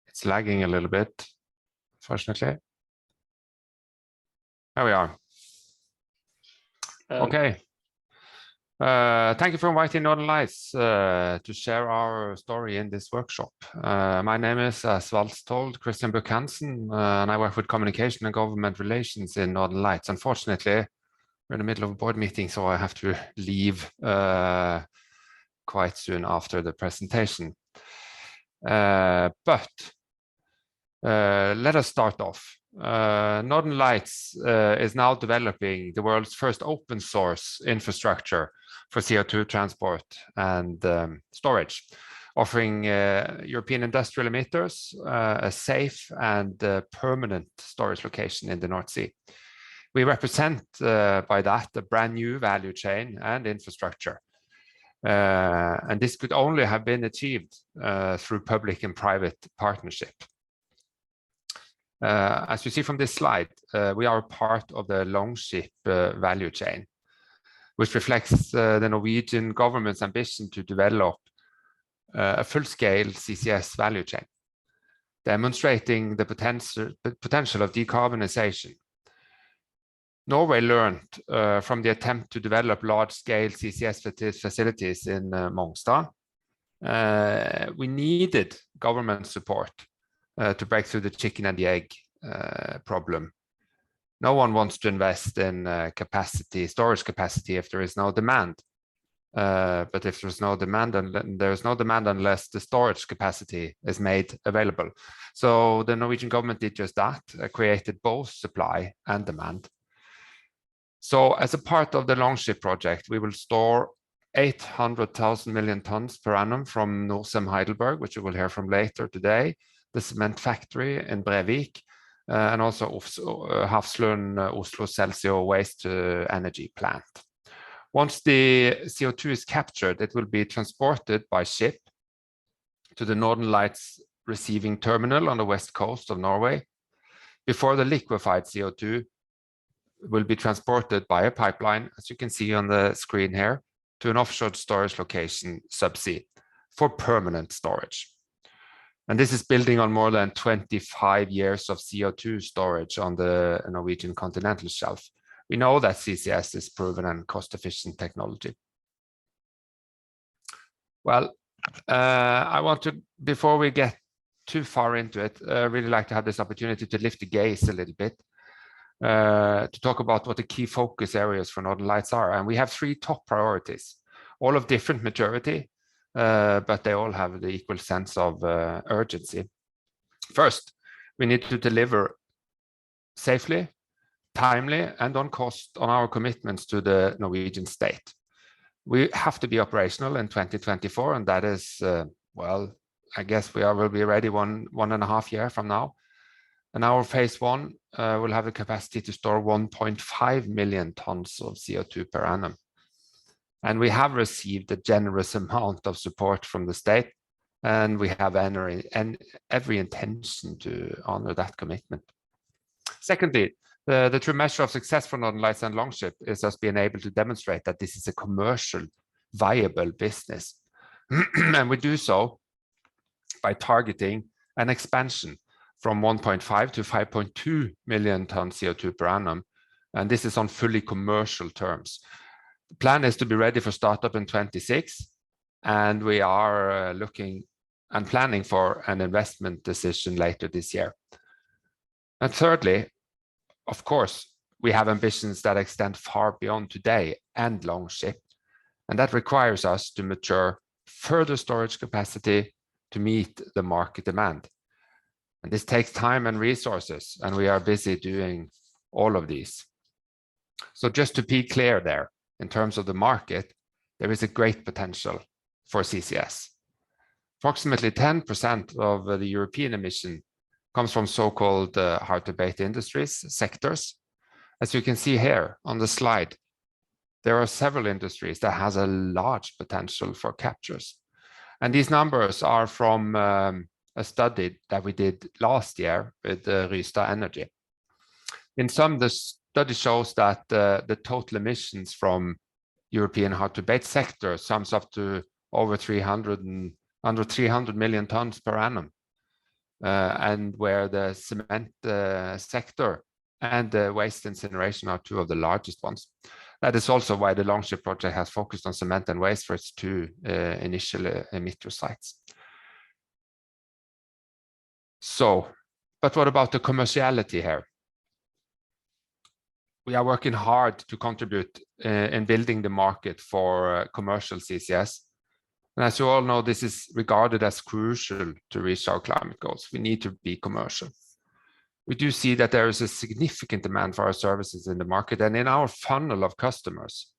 It's lagging a little bit, fortunately. There we are. Okay. Thank you for inviting Northern Lights to share our story in this workshop. My name is, as Valts told, Christian Bach-Hansen, and I work with communication and government relations in Northern Lights. Unfortunately, we're in the middle of a board meeting, so I have to leave quite soon after the presentation. But let us start off. Northern Lights is now developing the world's first open source infrastructure for CO2 transport and storage, offering European industrial emitters a safe and permanent storage location in the North Sea. We represent by that a brand new value chain and infrastructure. And this could only have been achieved through public and private partnership. As you see from this slide, we are part of the Longship value chain, which reflects the Norwegian government's ambition to develop a full-scale CCS value chain, demonstrating the potential of decarbonization. Norway learned from the attempt to develop large-scale CCS facilities in Mongstad. We needed government support to break through the chicken and the egg problem. No one wants to invest in storage capacity if there is no demand. But if there's no demand, there's no demand unless the storage capacity is made available. So the Norwegian government did just that, created both supply and demand. So as a part of the Longship project, we will store 800,000 million tons per annum from Norcem Heidelberg, which you will hear from later today, the cement factory in Brevik, and also Hafslund Oslo Celsio waste energy plant. Once the CO2 is captured, it will be transported by ship to the Northern Lights receiving terminal on the west coast of Norway, before the liquefied CO2 will be transported by a pipeline, as you can see on the screen here, to an offshore storage location subsea for permanent storage. And this is building on more than 25 years of CO2 storage on the Norwegian continental shelf. We know that CCS is proven and cost-efficient technology. Well, I want to, before we get too far into it, really like to have this opportunity to lift the gaze a little bit, to talk about what the key focus areas for Northern Lights are. And we have 3 top priorities, all of different maturity, but they all have the equal sense of urgency. First, we need to deliver safely, timely, and on cost on our commitments to the Norwegian state. We have to be operational in 2024, and that is, well, I guess will be ready one and a half year from now. And our phase 1 will have the capacity to store 1.5 million tons of CO2 per annum. And we have received a generous amount of support from the state, and we have every intention to honor that commitment. Secondly, the true measure of success for Northern Lights and Longship is us being able to demonstrate that this is a commercial, viable business. And we do so by targeting an expansion from 1.5 to 5.2 million tons CO2 per annum. And this is on fully commercial terms. The plan is to be ready for startup in 26, and we are looking and planning for an investment decision later this year. And thirdly, of course, we have ambitions that extend far beyond today and Longship, and that requires us to mature further storage capacity to meet the market demand. And this takes time and resources, and we are busy doing all of these. So just to be clear there, in terms of the market, there is a great potential for CCS. Approximately 10% of the European emission comes from so-called hard-to-abate industries, sectors. As you can see here on the slide, there are several industries that has a large potential for captures. And these numbers are from a study that we did last year with Rystad Energy. In sum, the study shows that the total emissions from European hard-to-abate sector sums up to over 300 million tons per annum. And where the cement sector and the waste incineration are 2 of the largest ones. That is also why the Longship project has focused on cement and waste for its 2 initial emitter sites. So, but what about the commerciality here? We are working hard to contribute in building the market for commercial CCS. And as you all know, this is regarded as crucial to reach our climate goals. We need to be commercial. We do see that there is a significant demand for our services in the market, and in our funnel of customers,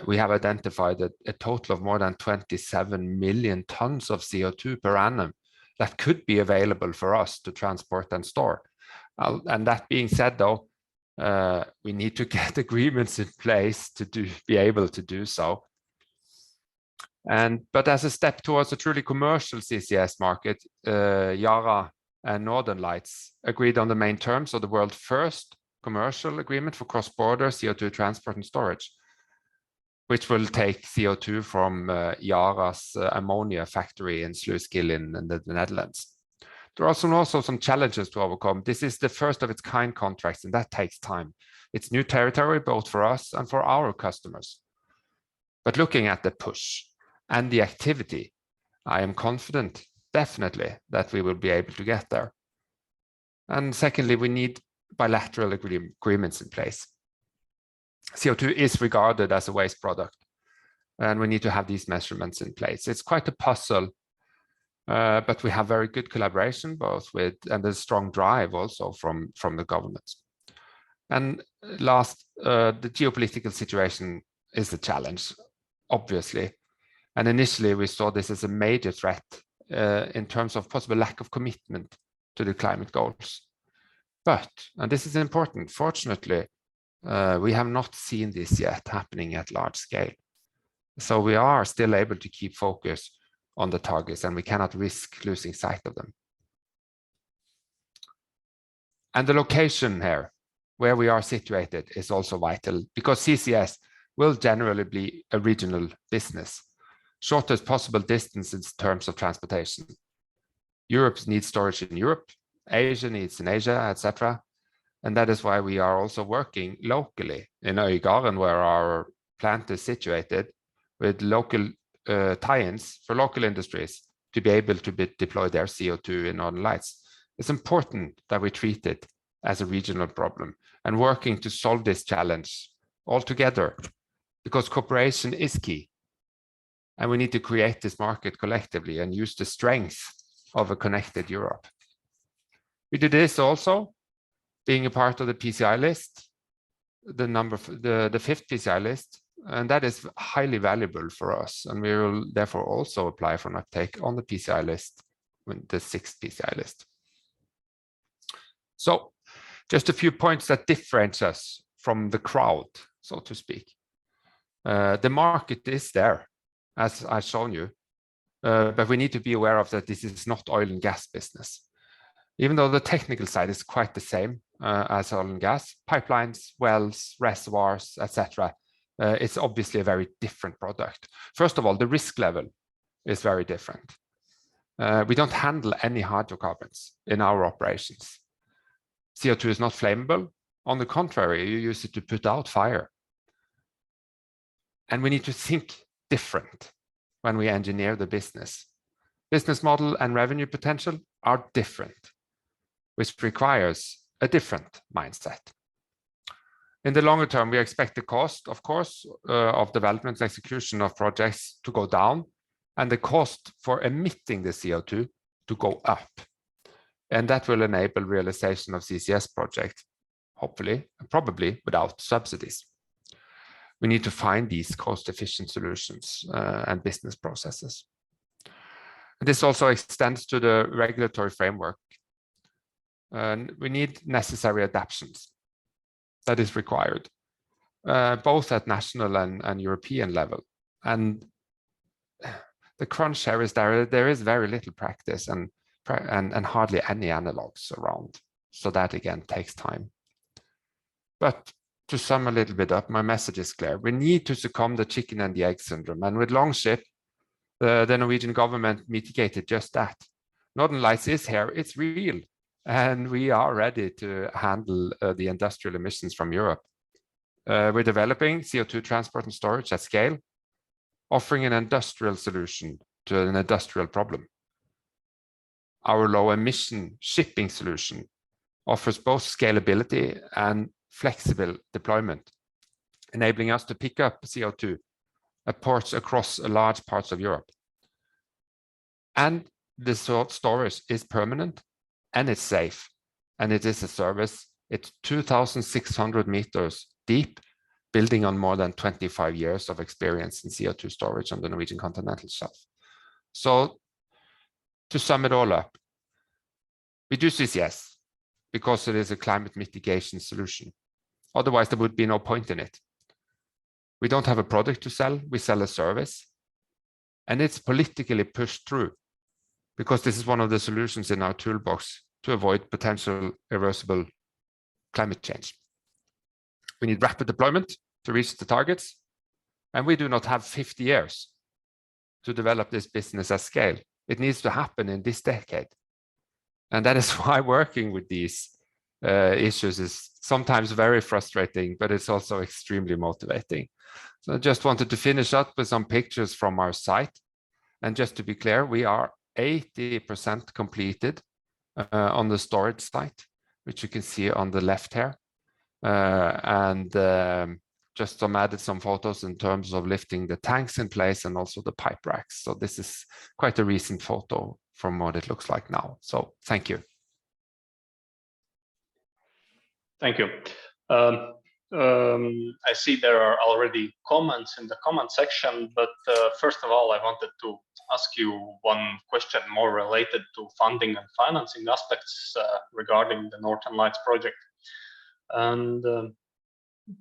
we have identified a total of more than 27 million tons of CO2 per annum that could be available for us to transport and store. And that being said, though, we need to get agreements in place to be able to do so. But as a step towards a truly commercial CCS market, Yara and Northern Lights agreed on the main terms of the world's first commercial agreement for cross-border CO2 transport and storage, which will take CO2 from Yara's ammonia factory in Sluiskil in the Netherlands. There are also some challenges to overcome. This is the first of its kind contracts, and that takes time. It's new territory both for us and for our customers. But looking at the push and the activity, I am confident, definitely, that we will be able to get there. And secondly, we need bilateral agreements in place. CO2 is regarded as a waste product, and we need to have these measurements in place. It's quite a puzzle, but we have very good collaboration both with, and there's strong drive also from the governments. And last, the geopolitical situation is a challenge, obviously. And initially we saw this as a major threat in terms of possible lack of commitment to the climate goals. But, and this is important, fortunately, we have not seen this yet happening at large scale. So we are still able to keep focus on the targets, and we cannot risk losing sight of them. And the location here, where we are situated, is also vital, because CCS will generally be a regional business, shortest possible distance in terms of transportation. Europe needs storage in Europe, Asia needs in Asia, etc. And that is why we are also working locally in Øygarden, where our plant is situated, with local tie-ins for local industries to be able to deploy their CO2 in Northern Lights. It's important that we treat it as a regional problem and working to solve this challenge all together, because cooperation is key. And we need to create this market collectively and use the strength of a connected Europe. We did this also being a part of the PCI list, the fifth PCI list, and that is highly valuable for us. And we will therefore also apply for an uptake on the PCI list, the sixth PCI list. So just a few points that differentiate us from the crowd, so to speak. The market is there, as I've shown you, but we need to be aware of that this is not oil and gas business. Even though the technical side is quite the same as oil and gas, pipelines, wells, reservoirs, etc. It's obviously a very different product. First of all, the risk level is very different. We don't handle any hydrocarbons in our operations. CO2 is not flammable. On the contrary, you use it to put out fire. And we need to think different when we engineer the business. Business model and revenue potential are different, which requires a different mindset. In the longer term, we expect the cost, of course, of development and execution of projects to go down, and the cost for emitting the CO2 to go up. And that will enable realization of CCS projects, hopefully, probably without subsidies. We need to find these cost-efficient solutions and business processes. This also extends to the regulatory framework. We need necessary adaptations that is required, both at national and European level. And the crunch here is there is very little practice and hardly any analogs around. So that again takes time. But to sum a little bit up, my message is clear. We need to succumb the chicken and the egg syndrome. And with Longship, the Norwegian government mitigated just that. Northern Lights is here, it's real. And we are ready to handle the industrial emissions from Europe. We're developing CO2 transport and storage at scale, offering an industrial solution to an industrial problem. Our low emission shipping solution offers both scalability and flexible deployment, enabling us to pick up CO2 at ports across large parts of Europe. And the storage is permanent and it's safe, and it is a service. It's 2,600 meters deep, building on more than 25 years of experience in CO2 storage on the Norwegian continental shelf. So to sum it all up, we do CCS because it is a climate mitigation solution. Otherwise, there would be no point in it. We don't have a product to sell, we sell a service. And it's politically pushed through because this is one of the solutions in our toolbox to avoid potential irreversible climate change. We need rapid deployment to reach the targets, and we do not have 50 years to develop this business at scale. It needs to happen in this decade. And that is why working with these issues is sometimes very frustrating, but it's also extremely motivating. So I just wanted to finish up with some pictures from our site. And just to be clear, we are 80% completed on the storage site, which you can see on the left here. Just added some photos in terms of lifting the tanks in place and also the pipe racks. So this is quite a recent photo from what it looks like now. So thank you. Thank you. I see there are already comments in the comment section, but first of all, I wanted to ask you one question more related to funding and financing aspects regarding the Northern Lights project. And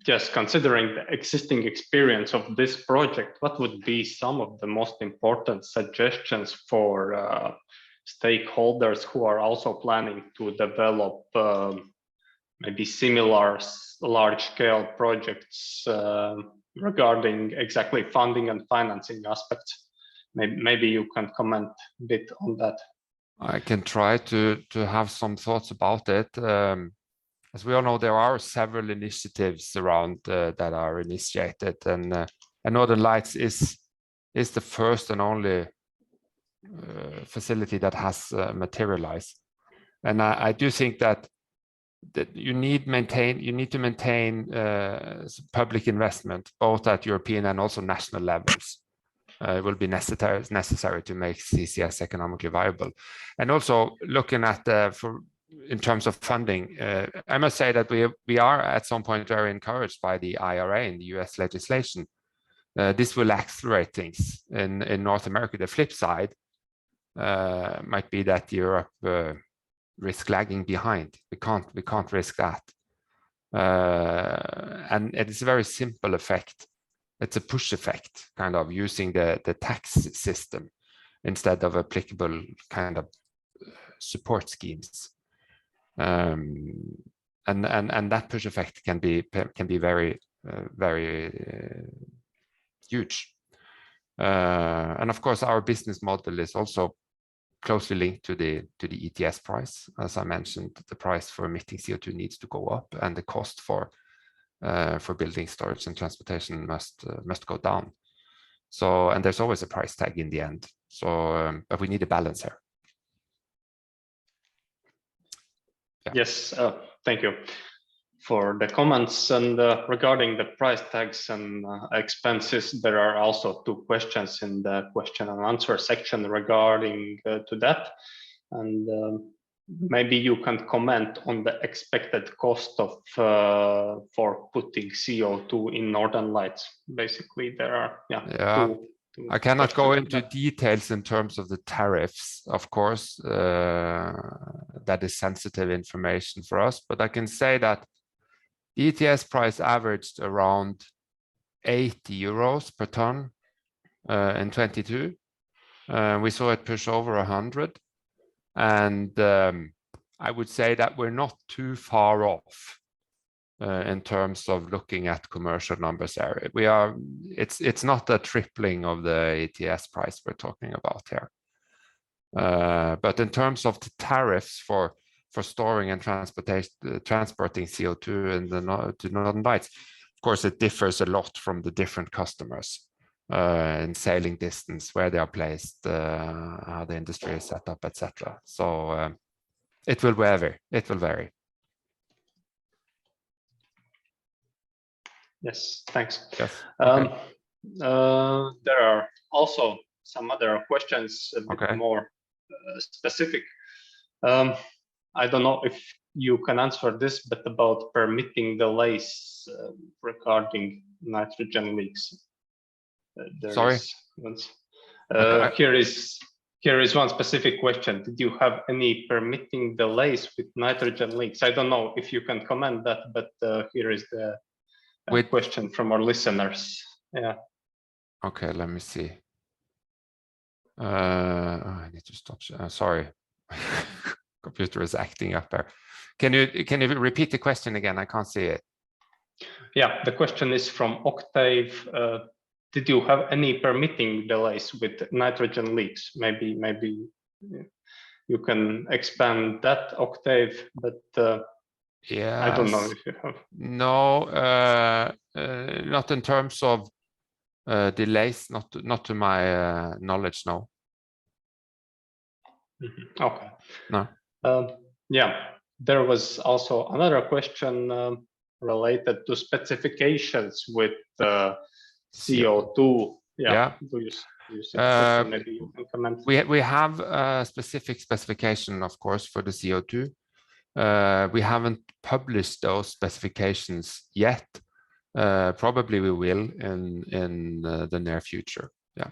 just considering the existing experience of this project, what would be some of the most important suggestions for stakeholders who are also planning to develop maybe similar large-scale projects regarding exactly funding and financing aspects? Maybe you can comment a bit on that. I can try to have some thoughts about it. As we all know, there are several initiatives around that are initiated, and Northern Lights is the first and only facility that has materialized. And I do think that you need to maintain public investment both at European and also national levels. It will be necessary to make CCS economically viable. And also looking at in terms of funding, I must say that we are at some point very encouraged by the IRA and the US legislation. This will accelerate things in North America. The flip side might be that Europe risk lagging behind. We can't risk that. And it's a very simple effect. It's a push effect, kind of using the tax system instead of applicable kind of support schemes. And that push effect can be very huge. And of course, our business model is also closely linked to the ETS price. As I mentioned, the price for emitting CO2 needs to go up, and the cost for building, storage, and transportation must go down. So, and there's always a price tag in the end. So, but we need a balance here. Yeah. Yes, thank you for the comments. And regarding the price tags and expenses, there are also two questions in the question and answer section regarding to that. And maybe you can comment on the expected cost of for putting CO2 in Northern Lights. Basically, there are two I cannot go into details in terms of the tariffs, of course. That is sensitive information for us, but I can say that the ETS price averaged around 80 euros per ton in 22. We saw it push over 100. And I would say that we're not too far off in terms of looking at commercial numbers area. It's not a tripling of the ETS price we're talking about here. But in terms of the tariffs for storing and transporting CO2 to Northern Lights, of course, it differs a lot from the different customers in sailing distance, where they are placed, how the industry is set up, etc. So it will vary. It will vary. Yes, thanks. Yes. Okay. There are also some other questions a bit more specific. I don't know if you can answer this, but about permitting delays regarding nitrogen leaks. Sorry. Here is one specific question. Did you have any permitting delays with nitrogen leaks? I don't know if you can comment that, but here is the question from our listeners. Yeah. Okay, let me see. I need to stop. Sorry, computer is acting up there. Can you repeat the question again? I can't see it. Yeah, the question is from Octave. Did you have any permitting delays with nitrogen leaks? Maybe you can expand that, Octave, but yeah, I don't know if you have. No, not in terms of delays, not to my knowledge, no. Mm-hmm. Okay. No. Yeah, there was also another question related to specifications with CO2. Yeah. Do you see maybe you can comment? We have a specific specification, of course, for the CO2. We haven't published those specifications yet. Probably we will in the near future. Yeah.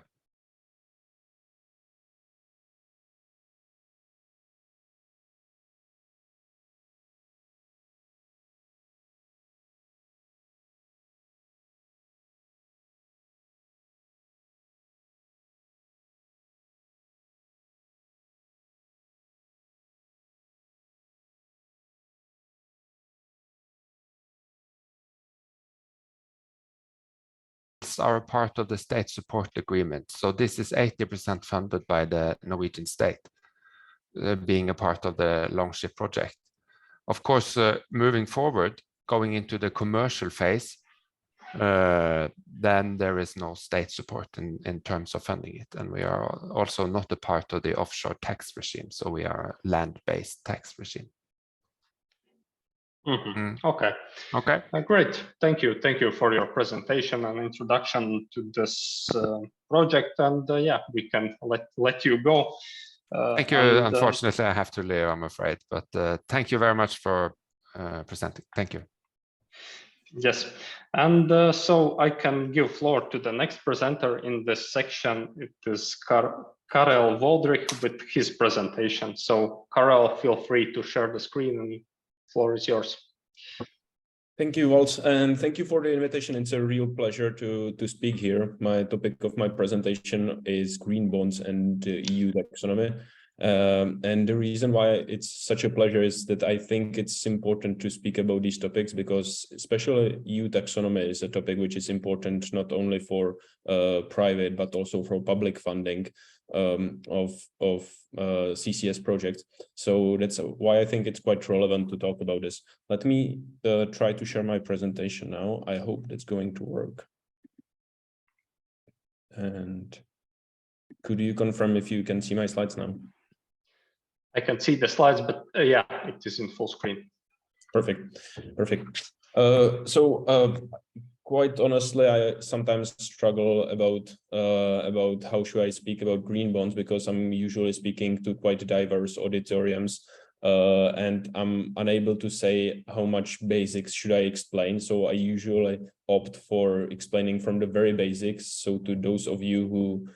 Are a part of the state support agreement. So this is 80% funded by the Norwegian state. being a part of the Longship project. Of course, moving forward, going into the commercial phase, then there is no state support in terms of funding it. And we are also not a part of the offshore tax regime, so we are a land-based tax regime. Okay. Okay. Great. Thank you. Thank you for your presentation and introduction to this project. And yeah, we can let you go. Thank you. Unfortunately, I have to leave, I'm afraid. But thank you very much for presenting. Thank you. Yes. And so I can give floor to the next presenter in this section. It is Karel Woldrich with his presentation. So Karel, feel free to share the screen and the floor is yours. Thank you, Waltz, and thank you for the invitation. It's a real pleasure to speak here. My topic of my presentation is green bonds and EU taxonomy. And the reason why it's such a pleasure is that I think it's important to speak about these topics because especially EU taxonomy is a topic which is important not only for private but also for public funding of CCS projects. So that's why I think it's quite relevant to talk about this. Let me try to share my presentation now. I hope that's going to work. And could you confirm if you can see my slides now? I can see the slides, but yeah, it is in full screen. Perfect. Quite honestly, I sometimes struggle about how should I speak about green bonds because I'm usually speaking to quite diverse auditoriums, and I'm unable to say how much basics should I explain. So I usually opt for explaining from the very basics. So to those of you who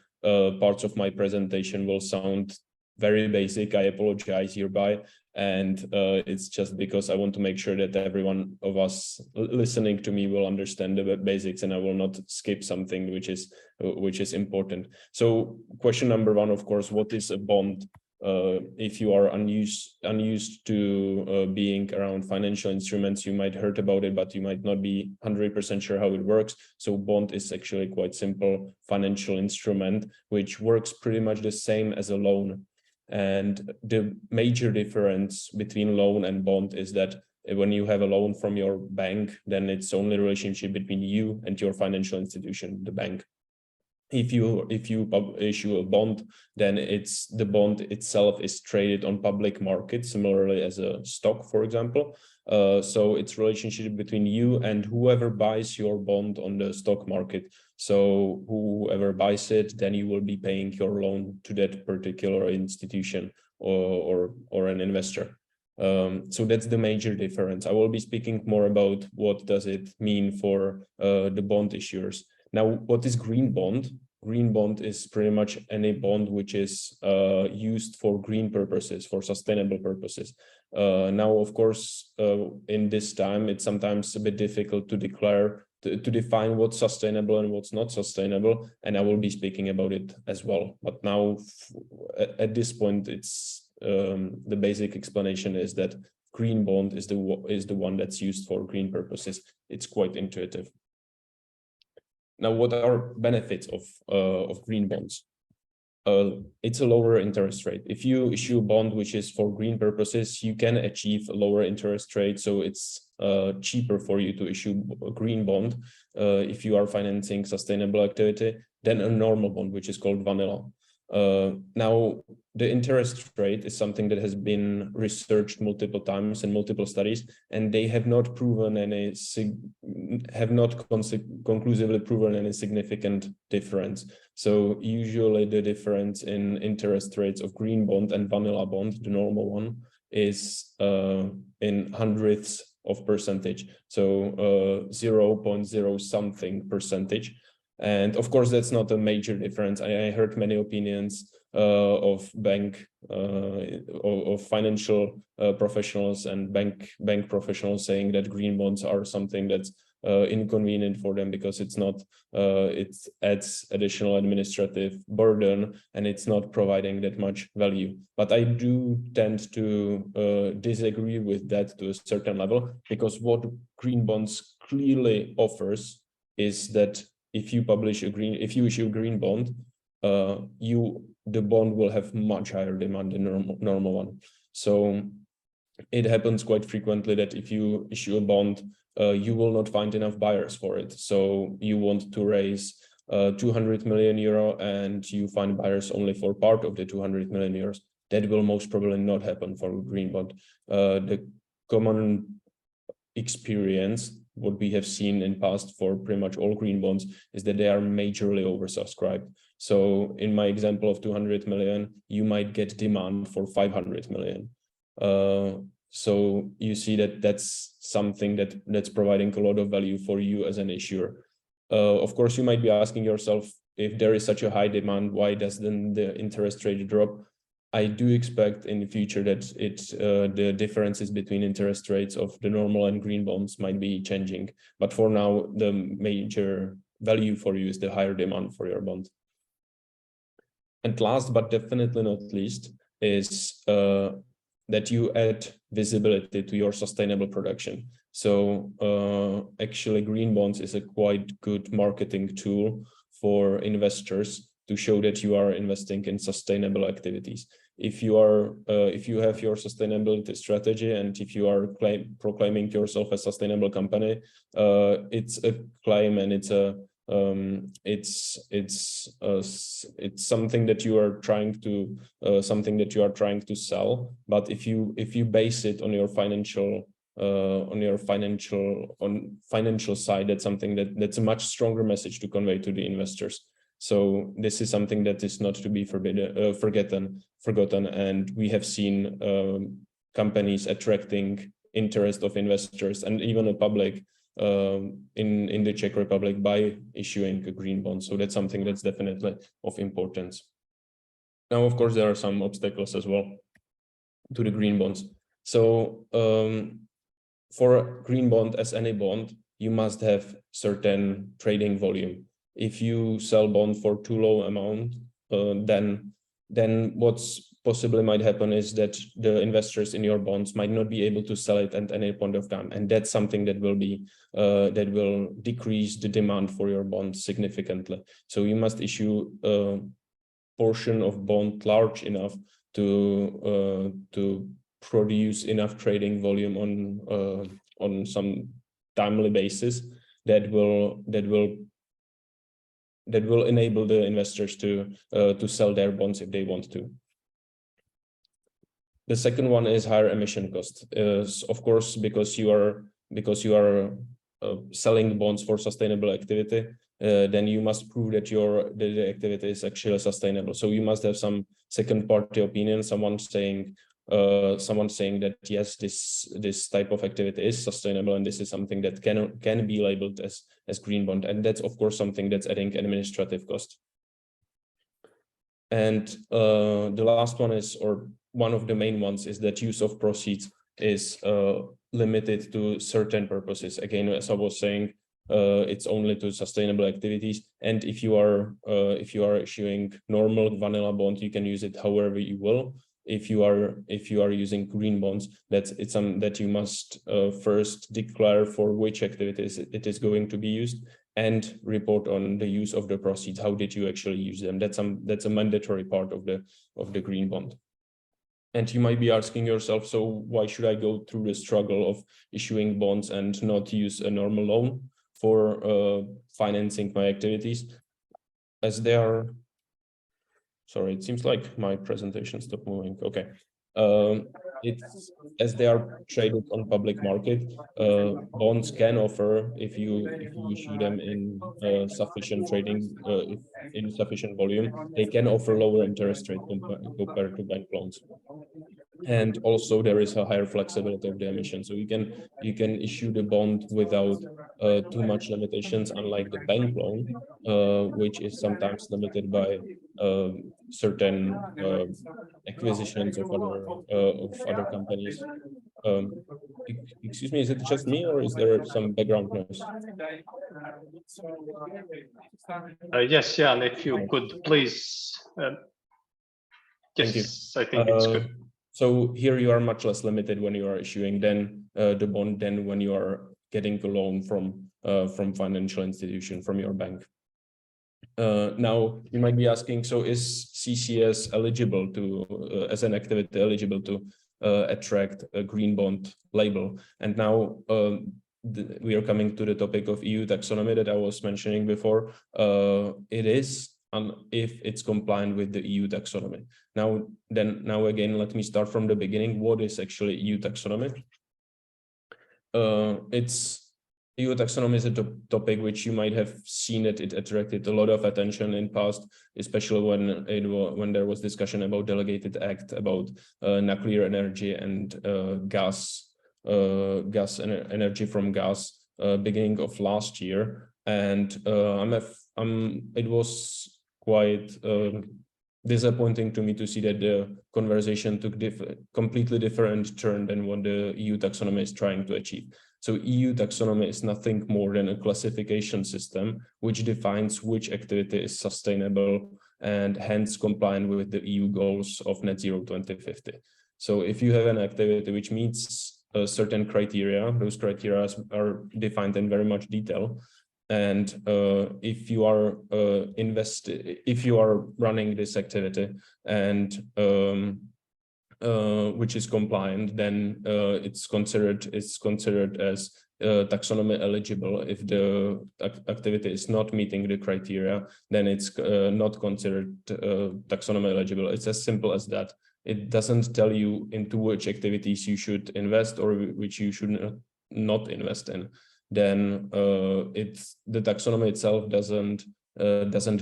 parts of my presentation will sound very basic, I apologize hereby. And it's just because I want to make sure that every one of us listening to me will understand the basics and I will not skip something which is important. So question number one, of course, what is a bond? If you are unused to being around financial instruments, you might heard about it, but you might not be 100% sure how it works. So bond is actually quite simple financial instrument, which works pretty much the same as a loan. And the major difference between loan and bond is that when you have a loan from your bank, then it's only a relationship between you and your financial institution, the bank. If you issue a bond, then the bond itself is traded on public market, similarly as a stock, for example. So it's relationship between you and whoever buys your bond on the stock market. So whoever buys it, then you will be paying your loan to that particular institution or an investor. So that's the major difference. I will be speaking more about what does it mean for the bond issuers. Now, what is green bond? Green bond is pretty much any bond which is used for green purposes, for sustainable purposes. Now, of course, in this time, it's sometimes a bit difficult to define what's sustainable and what's not sustainable, and I will be speaking about it as well. But now, at this point, it's the basic explanation is that green bond is the one that's used for green purposes. It's quite intuitive. Now, what are benefits of green bonds? It's a lower interest rate. If you issue a bond which is for green purposes, you can achieve a lower interest rate. So it's cheaper for you to issue a green bond if you are financing sustainable activity than a normal bond, which is called vanilla. Now, the interest rate is something that has been researched multiple times in multiple studies, and they have not conclusively proven any significant difference. So usually the difference in interest rates of green bond and vanilla bond, the normal one, is in hundredths of percentage. So 0.0 something percentage. And of course, that's not a major difference. I heard many opinions of financial professionals and bank professionals saying that green bonds are something that's inconvenient for them because it adds additional administrative burden and it's not providing that much value. But I do tend to disagree with that to a certain level, because what green bonds clearly offers is that if you issue a green bond, the bond will have much higher demand than normal one. So it happens quite frequently that if you issue a bond, you will not find enough buyers for it. So you want to raise 200 million euro and you find buyers only for part of the 200 million euros. That will most probably not happen for a green bond. The common experience, what we have seen in past for pretty much all green bonds, is that they are majorly oversubscribed. So in my example of 200 million, you might get demand for 500 million. So you see that that's something that's providing a lot of value for you as an issuer. Of course, you might be asking yourself, if there is such a high demand, why doesn't the interest rate drop? I do expect in the future that the differences between interest rates of the normal and green bonds might be changing. But for now, the major value for you is the higher demand for your bond. And last but definitely not least is that you add visibility to your sustainable production. So actually green bonds is a quite good marketing tool for investors to show that you are investing in sustainable activities. If you have your sustainability strategy and if you are proclaiming yourself a sustainable company, it's a claim and it's something that you are trying to sell. But if you base it on your financial side, that's something that's a much stronger message to convey to the investors. So this is something that is not to be forgotten, and we have seen companies attracting interest of investors and even a public in the Czech Republic by issuing a green bond. So that's something that's definitely of importance. Now, of course, there are some obstacles as well to the green bonds. So for a green bond, as any bond, you must have certain trading volume. If you sell bond for too low amount, then what's possibly might happen is that the investors in your bonds might not be able to sell it at any point of time, and that's something that will decrease the demand for your bonds significantly. So you must issue a portion of bond large enough to produce enough trading volume on some timely basis that will enable the investors to sell their bonds if they want to. The second one is higher emission cost. Of course, because you are selling bonds for sustainable activity, then you must prove that the activity is actually sustainable. So you must have some second party opinion, someone saying that yes, this type of activity is sustainable and this is something that can be labeled as green bond, and that's of course something that's adding administrative cost. And the last one is, or one of the main ones, is that use of proceeds is limited to certain purposes. Again, as I was saying, it's only to sustainable activities, and if you are issuing normal vanilla bond, you can use it however you will. If you are using green bonds, it's that you must first declare for which activities it is going to be used and report on the use of the proceeds. How did you actually use them? That's a mandatory part of the green bond. And you might be asking yourself, so why should I go through the struggle of issuing bonds and not use a normal loan for financing my activities? As they are, sorry, it seems like my presentation stopped moving. Okay. It's as they are traded on public market, bonds can offer, if you issue them in sufficient trading, in sufficient volume, they can offer lower interest rate compared to bank loans. And also there is a higher flexibility of the emission. So you can issue the bond without too much limitations, unlike the bank loan, which is sometimes limited by certain acquisitions of other companies. Excuse me, is it just me or is there some background noise? Yes, Jan, if you could please. Yes, I think it's good. So here you are much less limited when you are issuing the bond than when you are getting a loan from financial institution, from your bank. Now you might be asking, so is CCS eligible to, as an activity, eligible to attract a green bond label? And now we are coming to the topic of EU taxonomy that I was mentioning before. It is, if it's compliant with the EU taxonomy. Now again, let me start from the beginning. What is actually EU taxonomy? EU taxonomy is a topic which you might have seen that it attracted a lot of attention in past, especially when there was discussion about delegated act about nuclear energy and energy from gas beginning of last year, and it was quite disappointing to me to see that the conversation took completely different turn than what the EU taxonomy is trying to achieve. So EU taxonomy is nothing more than a classification system which defines which activity is sustainable and hence compliant with the EU goals of net zero 2050. So if you have an activity which meets a certain criteria, those criteria are defined in very much detail. And if you are running this activity and which is compliant, then it's considered as taxonomy eligible. If the activity is not meeting the criteria, then it's not considered taxonomy eligible. It's as simple as that. It doesn't tell you into which activities you should invest or which you should not invest in. Then the taxonomy itself doesn't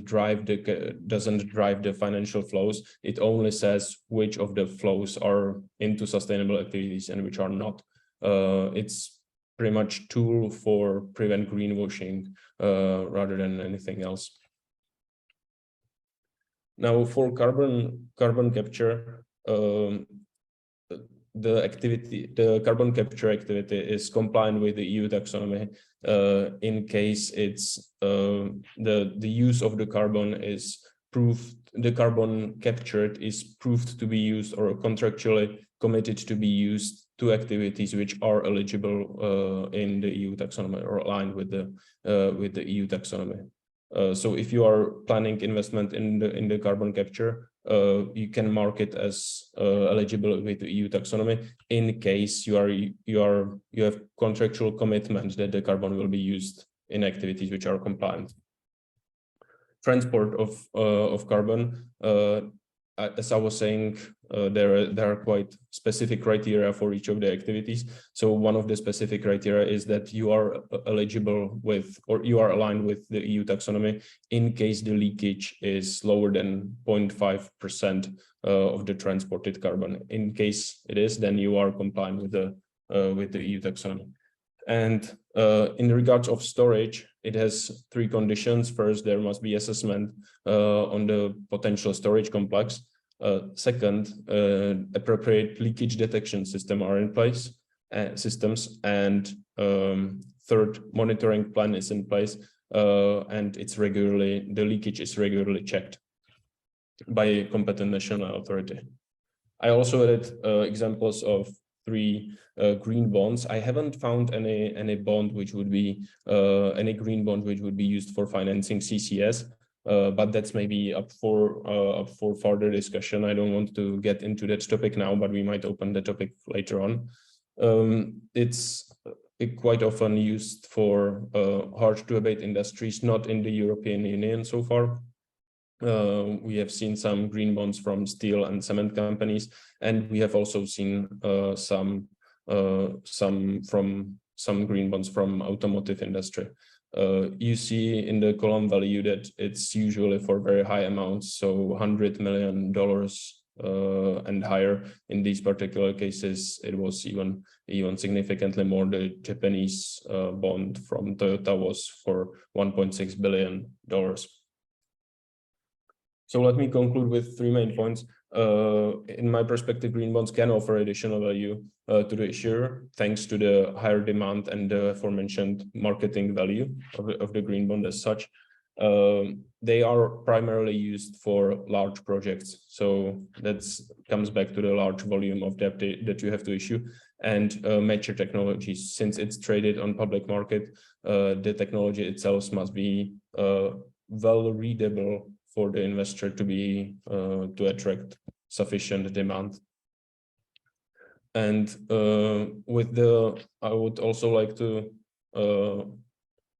drive the financial flows. It only says which of the flows are into sustainable activities and which are not. It's pretty much tool for prevent greenwashing rather than anything else. Now for carbon capture, the carbon capture activity is compliant with the EU taxonomy in case it's the use of the carbon is proved, the carbon captured is proved to be used or contractually committed to be used to activities which are eligible in the EU taxonomy or aligned with the EU taxonomy. So if you are planning investment in the carbon capture, you can mark it as eligible with the EU taxonomy in case you have contractual commitment that the carbon will be used in activities which are compliant. Transport of carbon, as I was saying, there are quite specific criteria for each of the activities. So one of the specific criteria is that you are eligible with, or you are aligned with the EU taxonomy in case the leakage is lower than 0.5% of the transported carbon. In case it is, then you are compliant with the EU taxonomy. And in regards of storage, it has three conditions. First, there must be assessment on the potential storage complex. Second, appropriate leakage detection system are in place, systems, and third, monitoring plan is in place, and the leakage is regularly checked by a competent national authority. I also added examples of three green bonds. I haven't found any bond which would be any green bond which would be used for financing CCS, but that's maybe up for further discussion. I don't want to get into that topic now, but we might open the topic later on. It's quite often used for hard to abate industries, not in the European Union so far. We have seen some green bonds from steel and cement companies, and we have also seen some green bonds from automotive industry. You see in the column value that it's usually for very high amounts, so $100 million and higher. In these particular cases, it was even significantly more. The Japanese bond from Toyota was for $1.6 billion. So let me conclude with three main points. In my perspective, green bonds can offer additional value to the issuer thanks to the higher demand and the aforementioned marketing value of the green bond as such. They are primarily used for large projects. So that comes back to the large volume of debt that you have to issue, and mature technologies. Since it's traded on public market, the technology itself must be well readable for the investor to be to attract sufficient demand. And I would also like to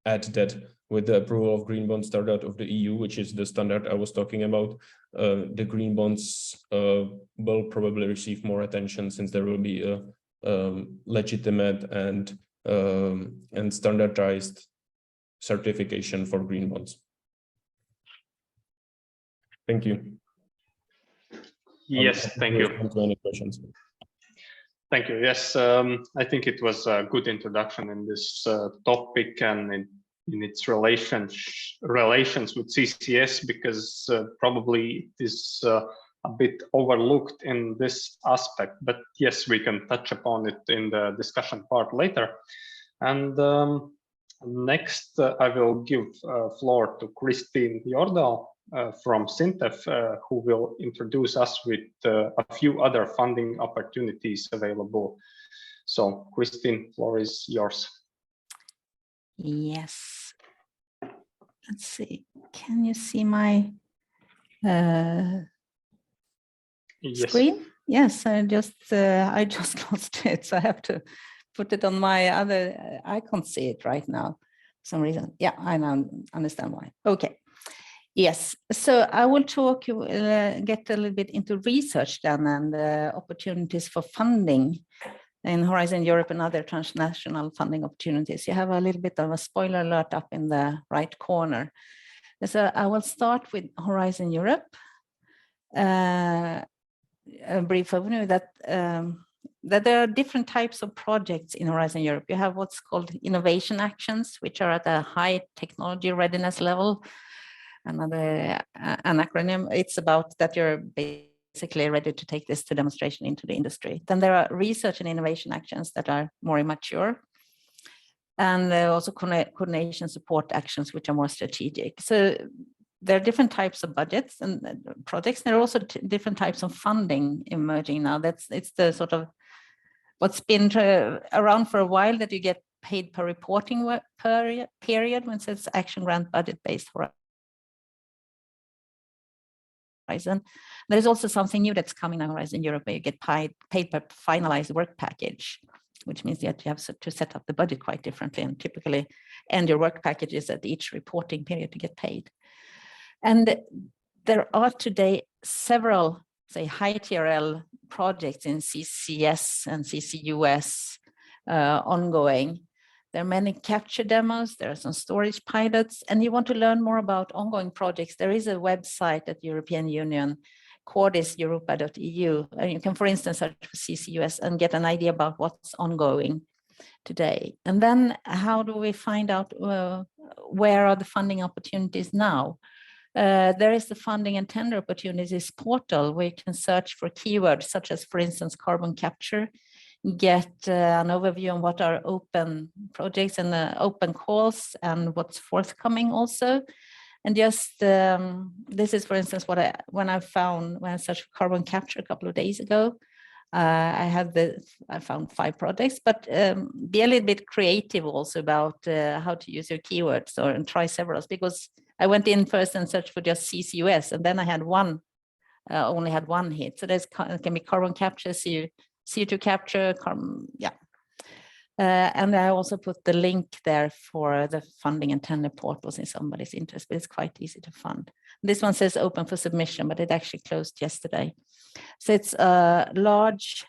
add that with the approval of green bond standard of the EU, which is the standard I was talking about, the green bonds will probably receive more attention, since there will be a legitimate and standardized certification for green bonds. Thank you. Yes, thank you. Any questions? Thank you. Yes, I think it was a good introduction in this topic and in its relations with CCS, because probably it is a bit overlooked in this aspect. But yes, we can touch upon it in the discussion part later. And next, I will give floor to Christine Jordal from Sintef, who will introduce us with a few other funding opportunities available. So, Christine, floor is yours. Yes. Let's see. Can you see my screen? Yes, I just lost it, so I have to put it on my other. I can't see it right now for some reason. Yeah, I now understand why. Okay. Yes, so I will talk you get a little bit into research then, and opportunities for funding in Horizon Europe and other transnational funding opportunities. You have a little bit of a spoiler alert up in the right corner. So I will start with Horizon Europe. A brief overview that there are different types of projects in Horizon Europe. You have what's called innovation actions, which are at a high technology readiness level. Another an acronym, it's about that you're basically ready to take this to demonstration into the industry. Then there are research and innovation actions that are more immature. And there are also coordination support actions, which are more strategic. So there are different types of budgets and projects. There are also different types of funding emerging now. It's the sort of what's been around for a while, that you get paid per reporting period when it's action grant budget based Horizon. There's also something new that's coming on Horizon Europe, where you get paid per finalized work package, which means that you have to set up the budget quite differently, and typically end your work packages at each reporting period to get paid. And there are today several, say, high TRL projects in CCS and CCUS ongoing. There are many capture demos, there are some storage pilots, and you want to learn more about ongoing projects. There is a website at European Union, cordiseuropa.eu, and you can, for instance, search for CCUS and get an idea about what's ongoing today. And then how do we find out where are the funding opportunities now? There is the funding and tender opportunities portal, where you can search for keywords such as, for instance, carbon capture, get an overview on what are open projects and open calls and what's forthcoming also. And just this is, for instance, when I searched for carbon capture a couple of days ago. I found 5 projects, but be a little bit creative also about how to use your keywords and try several, because I went in first and searched for just CCUS, and then I had only had one hit. So there's can be carbon capture, CO2 capture, and I also put the link there for the funding and tender portals in somebody's interest, but it's quite easy to fund. This one says open for submission, but it actually closed yesterday. So it's a large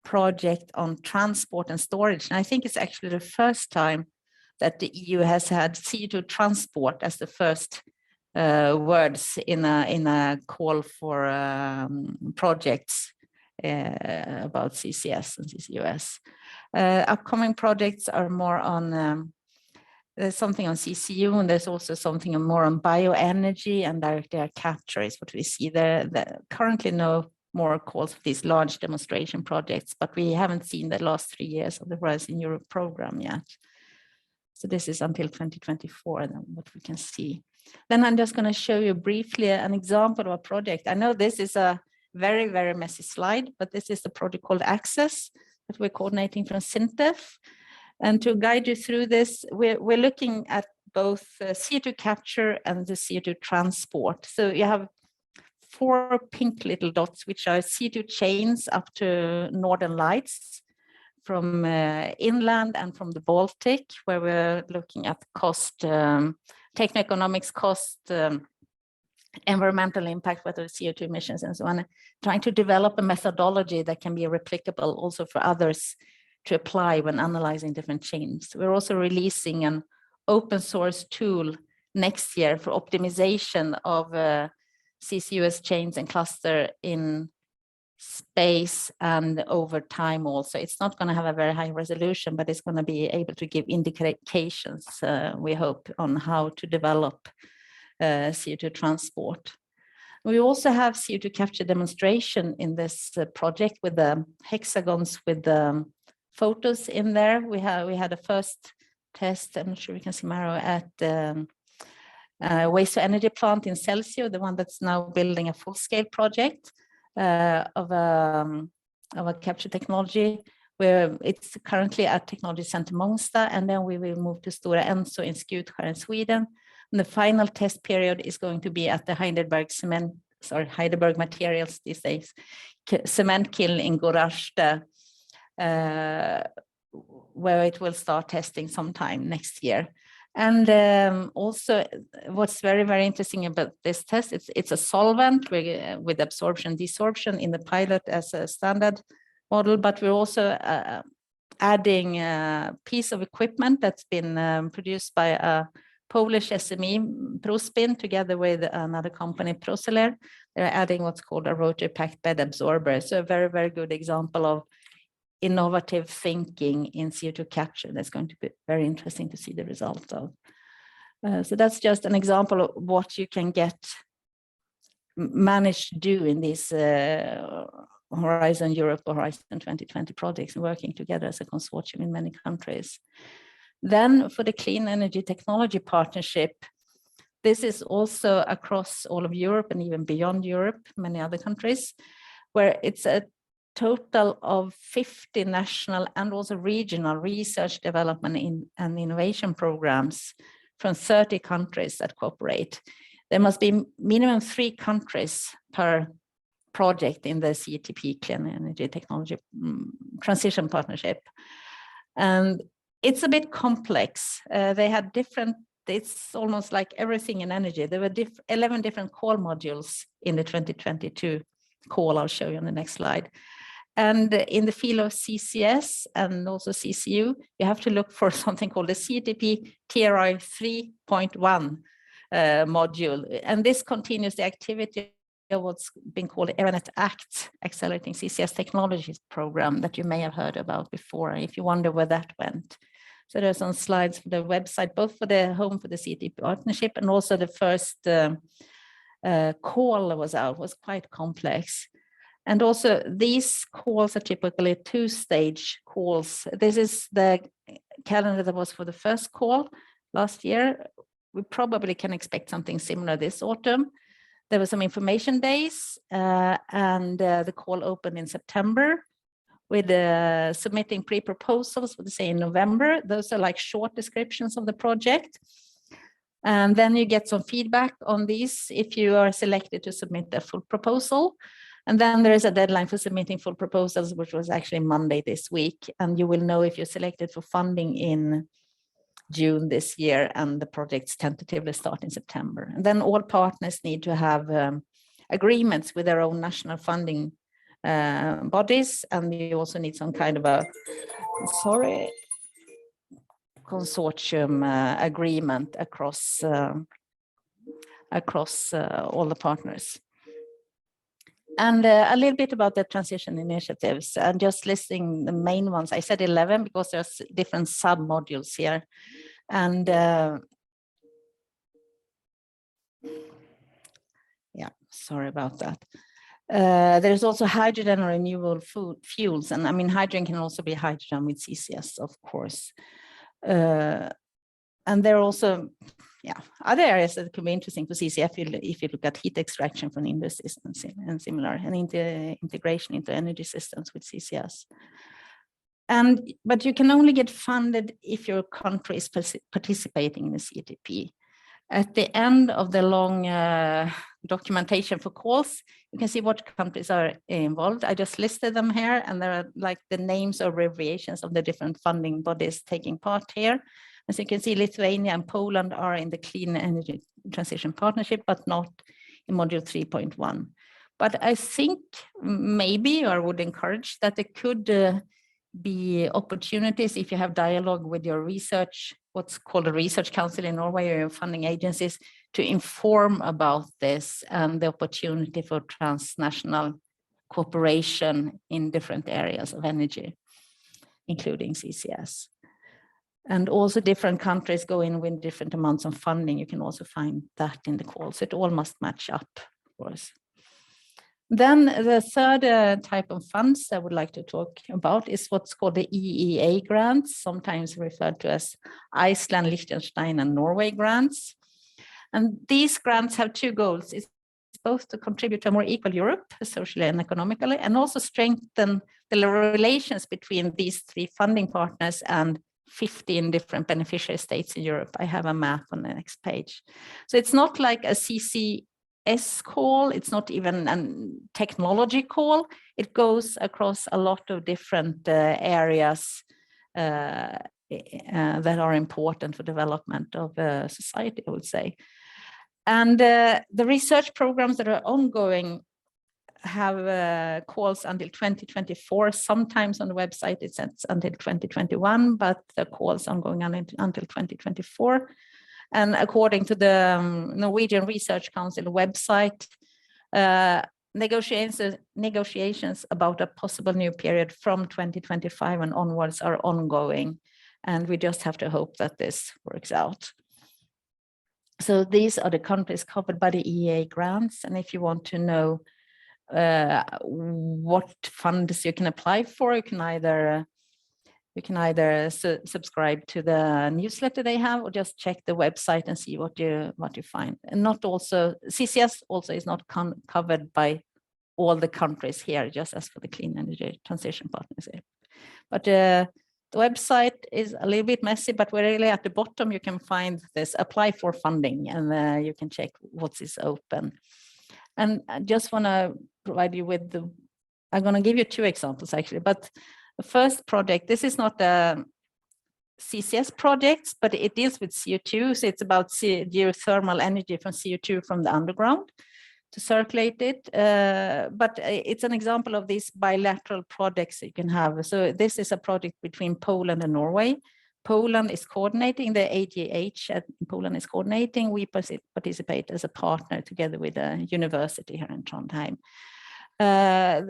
project on transport and storage. And I think it's actually the first time that the EU has had CO2 transport as the first words in a call for projects about CCS and CCUS. Upcoming projects are more on, there's something on CCU, and there's also something more on bioenergy and direct air capture is what we see there. Currently no more calls for these large demonstration projects, but we haven't seen the last 3 years of the Horizon Europe program yet. So this is until 2024, then what we can see. Then I'm just going to show you briefly an example of a project. I know this is a very, very messy slide, but this is the project called Access that we're coordinating from Sintef. And to guide you through this, we're looking at both CO2 capture and the CO2 transport. So you have 4 pink little dots, which are CO2 chains up to Northern Lights from inland and from the Baltic, where we're looking at cost, techno-economics cost, environmental impact, whether CO2 emissions and so on, trying to develop a methodology that can be replicable also for others to apply when analyzing different chains. We're also releasing an open source tool next year for optimization of CCUS chains and cluster in space and over time also. It's not going to have a very high resolution, but it's going to be able to give indications, we hope, on how to develop CO2 transport. We also have CO2 capture demonstration in this project with the hexagons with the photos in there. We had a first test, I'm not sure we can see Maro, at the waste to energy plant in Celsio, the one that's now building a full-scale project of a capture technology, where it's currently at Technology Center Mångsta, and then we will move to Stora Enso in Skutskär in Sweden. And the final test period is going to be at the Heidelberg Materials these days, cement kiln in Gorazde, where it will start testing sometime next year. And also what's very, very interesting about this test, it's a solvent with absorption, desorption in the pilot as a standard model, but we're also adding a piece of equipment that's been produced by a Polish SME, ProSpin, together with another company, Proceler. They're adding what's called a rotary packed bed absorber. So a very, very good example of innovative thinking in CO2 capture. That's going to be very interesting to see the results of. So that's just an example of what you can manage to do in these Horizon Europe or Horizon 2020 projects, working together as a consortium in many countries. Then for the Clean Energy Technology Partnership, this is also across all of Europe and even beyond Europe, many other countries, where it's a total of 50 national and also regional research development and innovation programs from 30 countries that cooperate. There must be minimum 3 countries per project in the CETP, Clean Energy Technology Transition Partnership. And it's a bit complex. They had different, it's almost like everything in energy. There were 11 different call modules in the 2022 call. I'll show you on the next slide. And in the field of CCS and also CCU, you have to look for something called the CETP TRI 3.1 module. And this continues the activity of what's been called the ERANET ACT, Accelerating CCS Technologies Program, that you may have heard about before, if you wonder where that went. So there's some slides for the website, both for the home for the CETP partnership, and also the first call that was out was quite complex. And also these calls are typically 2-stage calls. This is the calendar that was for the first call last year. We probably can expect something similar this autumn. There were some information days and the call opened in September with submitting pre-proposals, would say in November. Those are like short descriptions of the project. And then you get some feedback on these if you are selected to submit a full proposal. And then there is a deadline for submitting full proposals, which was actually Monday this week. And you will know if you're selected for funding in June this year, and the projects tentatively start in September. And then all partners need to have agreements with their own national funding bodies. And you also need some kind of a, consortium agreement across all the partners. And a little bit about the transition initiatives, and just listing the main ones. I said 11 because there's different sub-modules here. And yeah, sorry about that. There's also hydrogen or renewable fuels. And I mean, hydrogen can also be hydrogen with CCS, of course. And there are also other areas that could be interesting for CCF if you look at heat extraction from industries and similar, and integration into energy systems with CCS. But you can only get funded if your country is participating in the CTP. At the end of the long documentation for calls, you can see what countries are involved. I just listed them here, and there are like the names or abbreviations of the different funding bodies taking part here. As you can see, Lithuania and Poland are in the Clean Energy Transition Partnership, but not in Module 3.1. But I think maybe, or would encourage that there could be opportunities if you have dialogue with your research, what's called a research council in Norway, or your funding agencies, to inform about this and the opportunity for transnational cooperation in different areas of energy, including CCS. And also different countries go in with different amounts of funding. You can also find that in the calls. It all must match up, of course. Then the third type of funds I would like to talk about is what's called the EEA grants, sometimes referred to as Iceland, Liechtenstein, and Norway grants. And these grants have two goals. It's both to contribute to a more equal Europe, socially and economically, and also strengthen the relations between these three funding partners and 15 different beneficiary states in Europe. I have a map on the next page. So it's not like a CCS call, it's not even a technology call. It goes across a lot of different areas that are important for development of society, I would say. And the research programs that are ongoing have calls until 2024. Sometimes on the website it says until 2021, but the calls ongoing until 2024. And according to the Norwegian Research Council website, negotiations about a possible new period from 2025 and onwards are ongoing. And we just have to hope that this works out. So these are the countries covered by the EEA grants. And if you want to know what funds you can apply for, you can either subscribe to the newsletter they have, or just check the website and see what you find. And not also CCS also is not covered by all the countries here, just as for the Clean Energy Transition Partnership. But the website is a little bit messy, but we're really at the bottom. You can find this apply for funding, and you can check what is open. And I just want to provide you with I'm going to give you two examples actually, but the first project, this is not a CCS project, but it deals with CO2. So it's about geothermal energy from CO2 from the underground to circulate it. But it's an example of these bilateral projects you can have. So this is a project between Poland and Norway. Poland is coordinating, the AGH at Poland is coordinating. We participate as a partner together with a university here in Trondheim.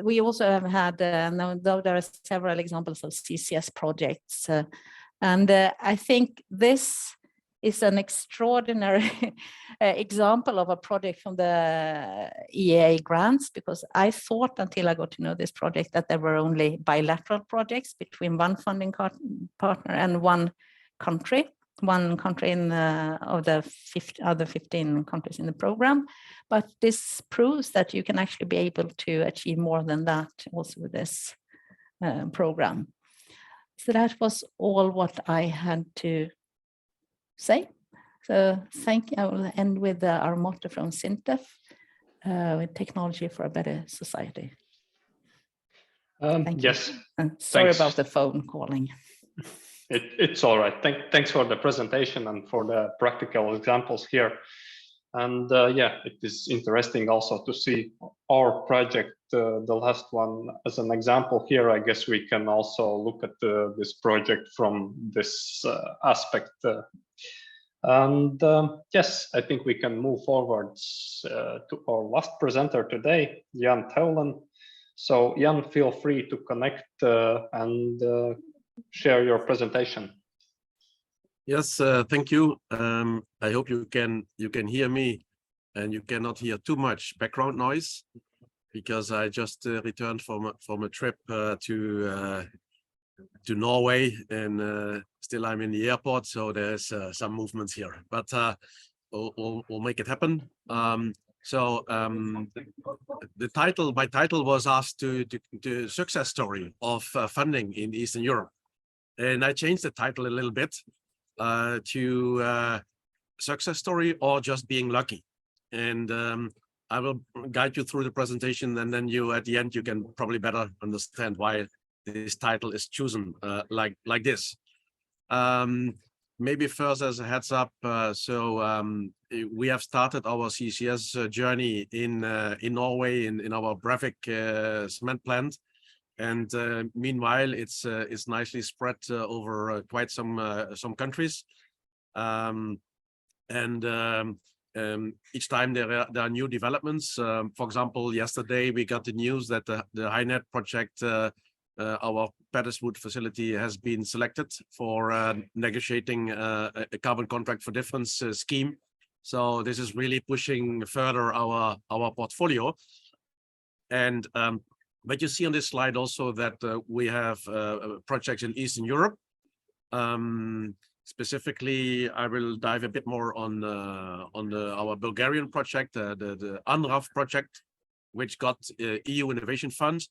We also have had, though there are several examples of CCS projects, and I think this is an extraordinary example of a project from the EEA grants, because I thought until I got to know this project that there were only bilateral projects between one funding partner and one country in of the other 15 countries in the program. But this proves that you can actually be able to achieve more than that also with this program. So that was all what I had to say. So thank you. I will end with our motto from SINTEF, with technology for a better society. Yes. Sorry about the phone calling. It's all right. Thanks for the presentation and for the practical examples here. And yeah, it is interesting also to see our project, the last one, as an example here. I guess we can also look at this project from this aspect. And yes, I think we can move forward to our last presenter today, Jan Teulen. So Jan, feel free to connect and share your presentation. Yes, thank you. I hope you can hear me, and you cannot hear too much background noise, because I just returned from a trip to Norway, and still I'm in the airport, so there's some movements here, but we'll make it happen. So the title, my title was asked to success story of funding in Eastern Europe, and I changed the title a little bit to success story or just being lucky. And I will guide you through the presentation, and then you at the end you can probably better understand why this title is chosen like this. Maybe first as a heads up, we have started our CCS journey in Norway in our Brevik cement plant, and meanwhile it's nicely spread over quite some countries, each time there are new developments. For example, yesterday we got the news that the HyNet project, our Petterswood facility, has been selected for negotiating a carbon contract for difference scheme. So this is really pushing further our portfolio. And but you see on this slide also that we have projects in Eastern Europe. Specifically, I will dive a bit more on our Bulgarian project, the UNRAV project, which got EU Innovation Funds.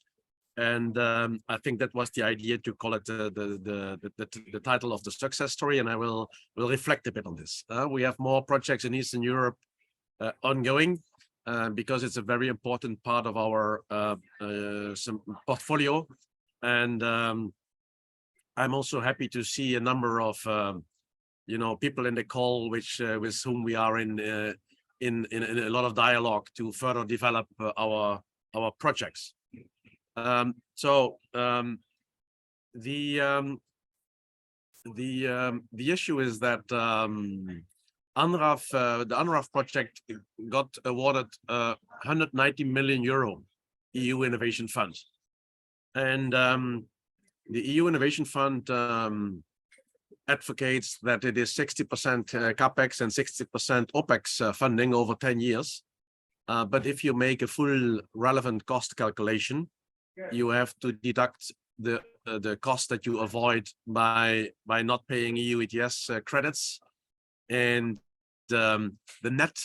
And I think that was the idea to call it the title of the success story, and I will reflect a bit on this. We have more projects in Eastern Europe ongoing because it's a very important part of our portfolio. And I'm also happy to see a number of people in the call with whom we are in a lot of dialogue to further develop our projects. The issue is that the UNRAV project got awarded 190 million euro EU Innovation Fund, and the EU Innovation Fund advocates that it is 60% capex and 60% opex funding over 10 years. But if you make a full relevant cost calculation, you have to deduct the cost that you avoid by not paying EU ETS credits, and the net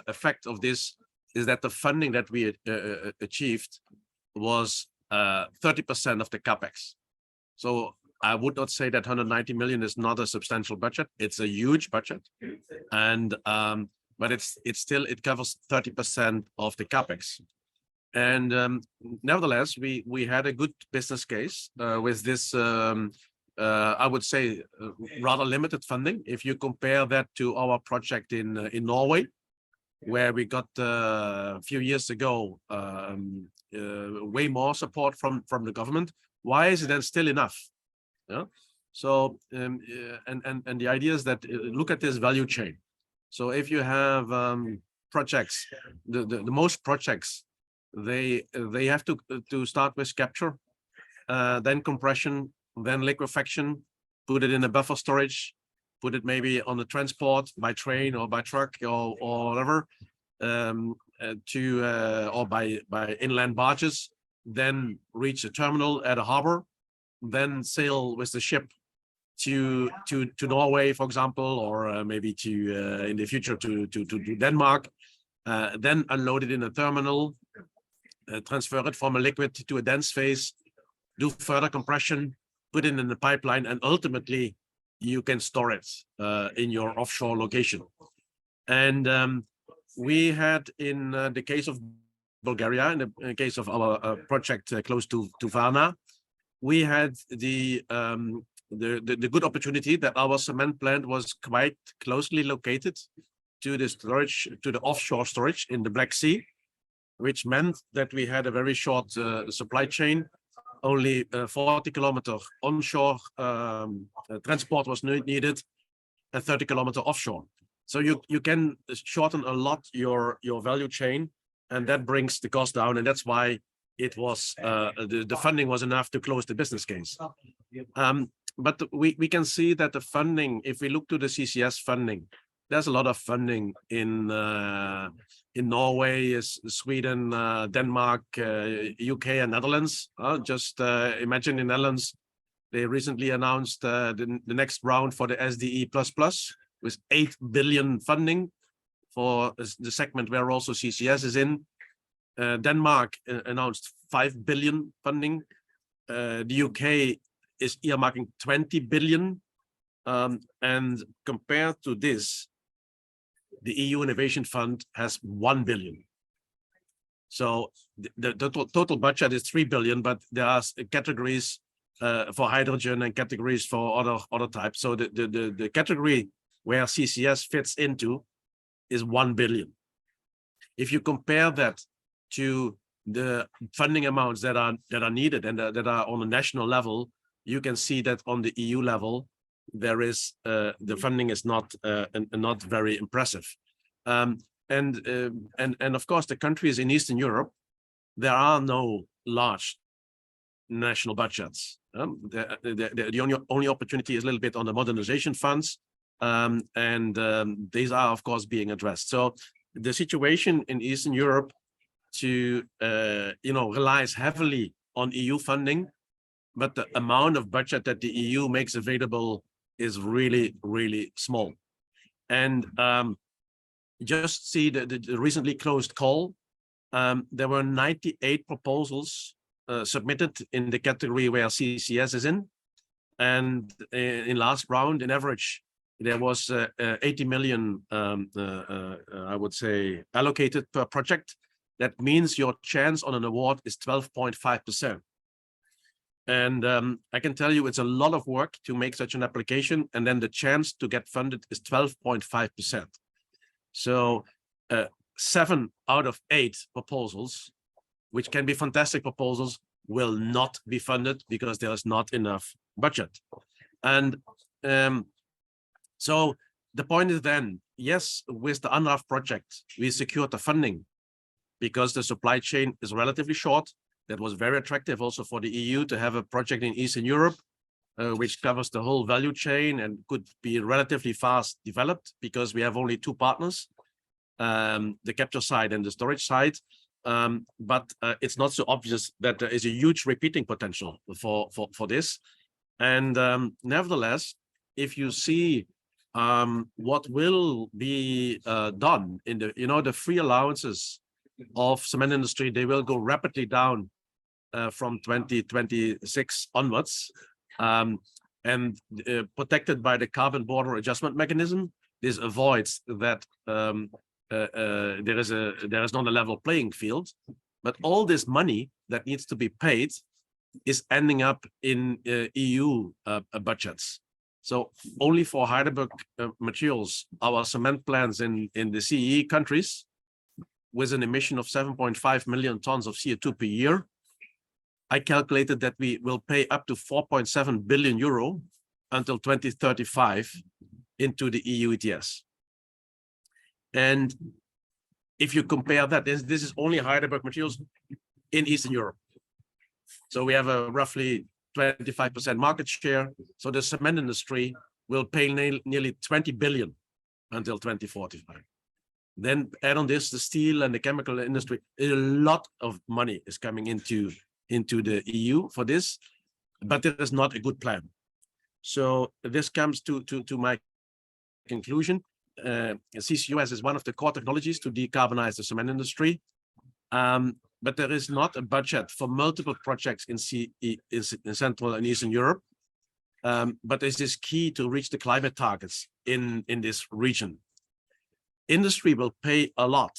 effect of this is that the funding that we achieved was 30% of the capex. So I would not say that 190 million is not a substantial budget. It's a huge budget, and but it covers 30% of the capex. And nevertheless, we had a good business case with this, I would say, rather limited funding. If you compare that to our project in Norway, where we got a few years ago way more support from the government, why is it then still enough? Yeah. So and the idea is that look at this value chain. So if you have projects, the most projects, they have to start with capture, then compression, then liquefaction, put it in a buffer storage, put it maybe on the transport by train or by truck or whatever, or by inland barges, then reach a terminal at a harbor, then sail with the ship to Norway, for example, or maybe to in the future to Denmark, then unload it in a terminal, transfer it from a liquid to a dense phase, do further compression, put it in the pipeline, and ultimately you can store it in your offshore location. And we had, in the case of Bulgaria, in the case of our project close to Varna, we had the good opportunity that our cement plant was quite closely located to the storage, to the offshore storage in the Black Sea, which meant that we had a very short supply chain. Only 40 kilometer onshore transport was needed, and 30 kilometer offshore. So you can shorten a lot your value chain, and that brings the cost down. And that's why it was the funding was enough to close the business case. But we can see that the funding, if we look to the CCS funding, there's a lot of funding in Norway, Sweden, Denmark, UK, and Netherlands. Just imagine in Netherlands, they recently announced the next round for the SDE++ with 8 billion funding for the segment where also CCS is in. Denmark announced 5 billion funding. The UK is earmarking 20 billion. And compared to this, the EU Innovation Fund has 1 billion. So the total budget is 3 billion, but there are categories for hydrogen and categories for other types. So the category where CCS fits into is 1 billion. If you compare that to the funding amounts that are needed and that are on a national level, you can see that on the EU level, there is the funding is not very impressive. And of course, the countries in Eastern Europe, there are no large national budgets. The only opportunity is a little bit on the modernization funds, and these are of course being addressed. So the situation in Eastern Europe relies heavily on EU funding, but the amount of budget that the EU makes available is really, really small. And just see the recently closed call. There were 98 proposals submitted in the category where CCS is in. And in last round, in average, there was 80 million, I would say, allocated per project. That means your chance on an award is 12.5%. And I can tell you it's a lot of work to make such an application, and then the chance to get funded is 12.5%. So 7 out of 8 proposals, which can be fantastic proposals, will not be funded because there is not enough budget. And so the point is then, yes, with the UNRWA project, we secured the funding because the supply chain is relatively short. That was very attractive also for the EU to have a project in Eastern Europe, which covers the whole value chain and could be relatively fast developed because we have only 2 partners, the capture side and the storage side. But it's not so obvious that there is a huge repeating potential for this. And nevertheless, if you see what will be done in the free allowances of cement industry, they will go rapidly down from 2026 onwards, and protected by the carbon border adjustment mechanism. This avoids that there is not a level playing field, but all this money that needs to be paid is ending up in EU budgets. So only for Heidelberg Materials, our cement plants in the CEE countries, with an emission of 7.5 million tons of CO2 per year, I calculated that we will pay up to 4.7 billion euro until 2035 into the EU ETS. And if you compare that, this is only Heidelberg Materials in Eastern Europe. So we have a roughly 25% market share. So the cement industry will pay nearly 20 billion until 2045. Then add on this, the steel and the chemical industry, a lot of money is coming into the EU for this, but there is not a good plan. So this comes to my conclusion. CCUS is one of the core technologies to decarbonize the cement industry, but there is not a budget for multiple projects in Central and Eastern Europe. But this is key to reach the climate targets in this region. Industry will pay a lot,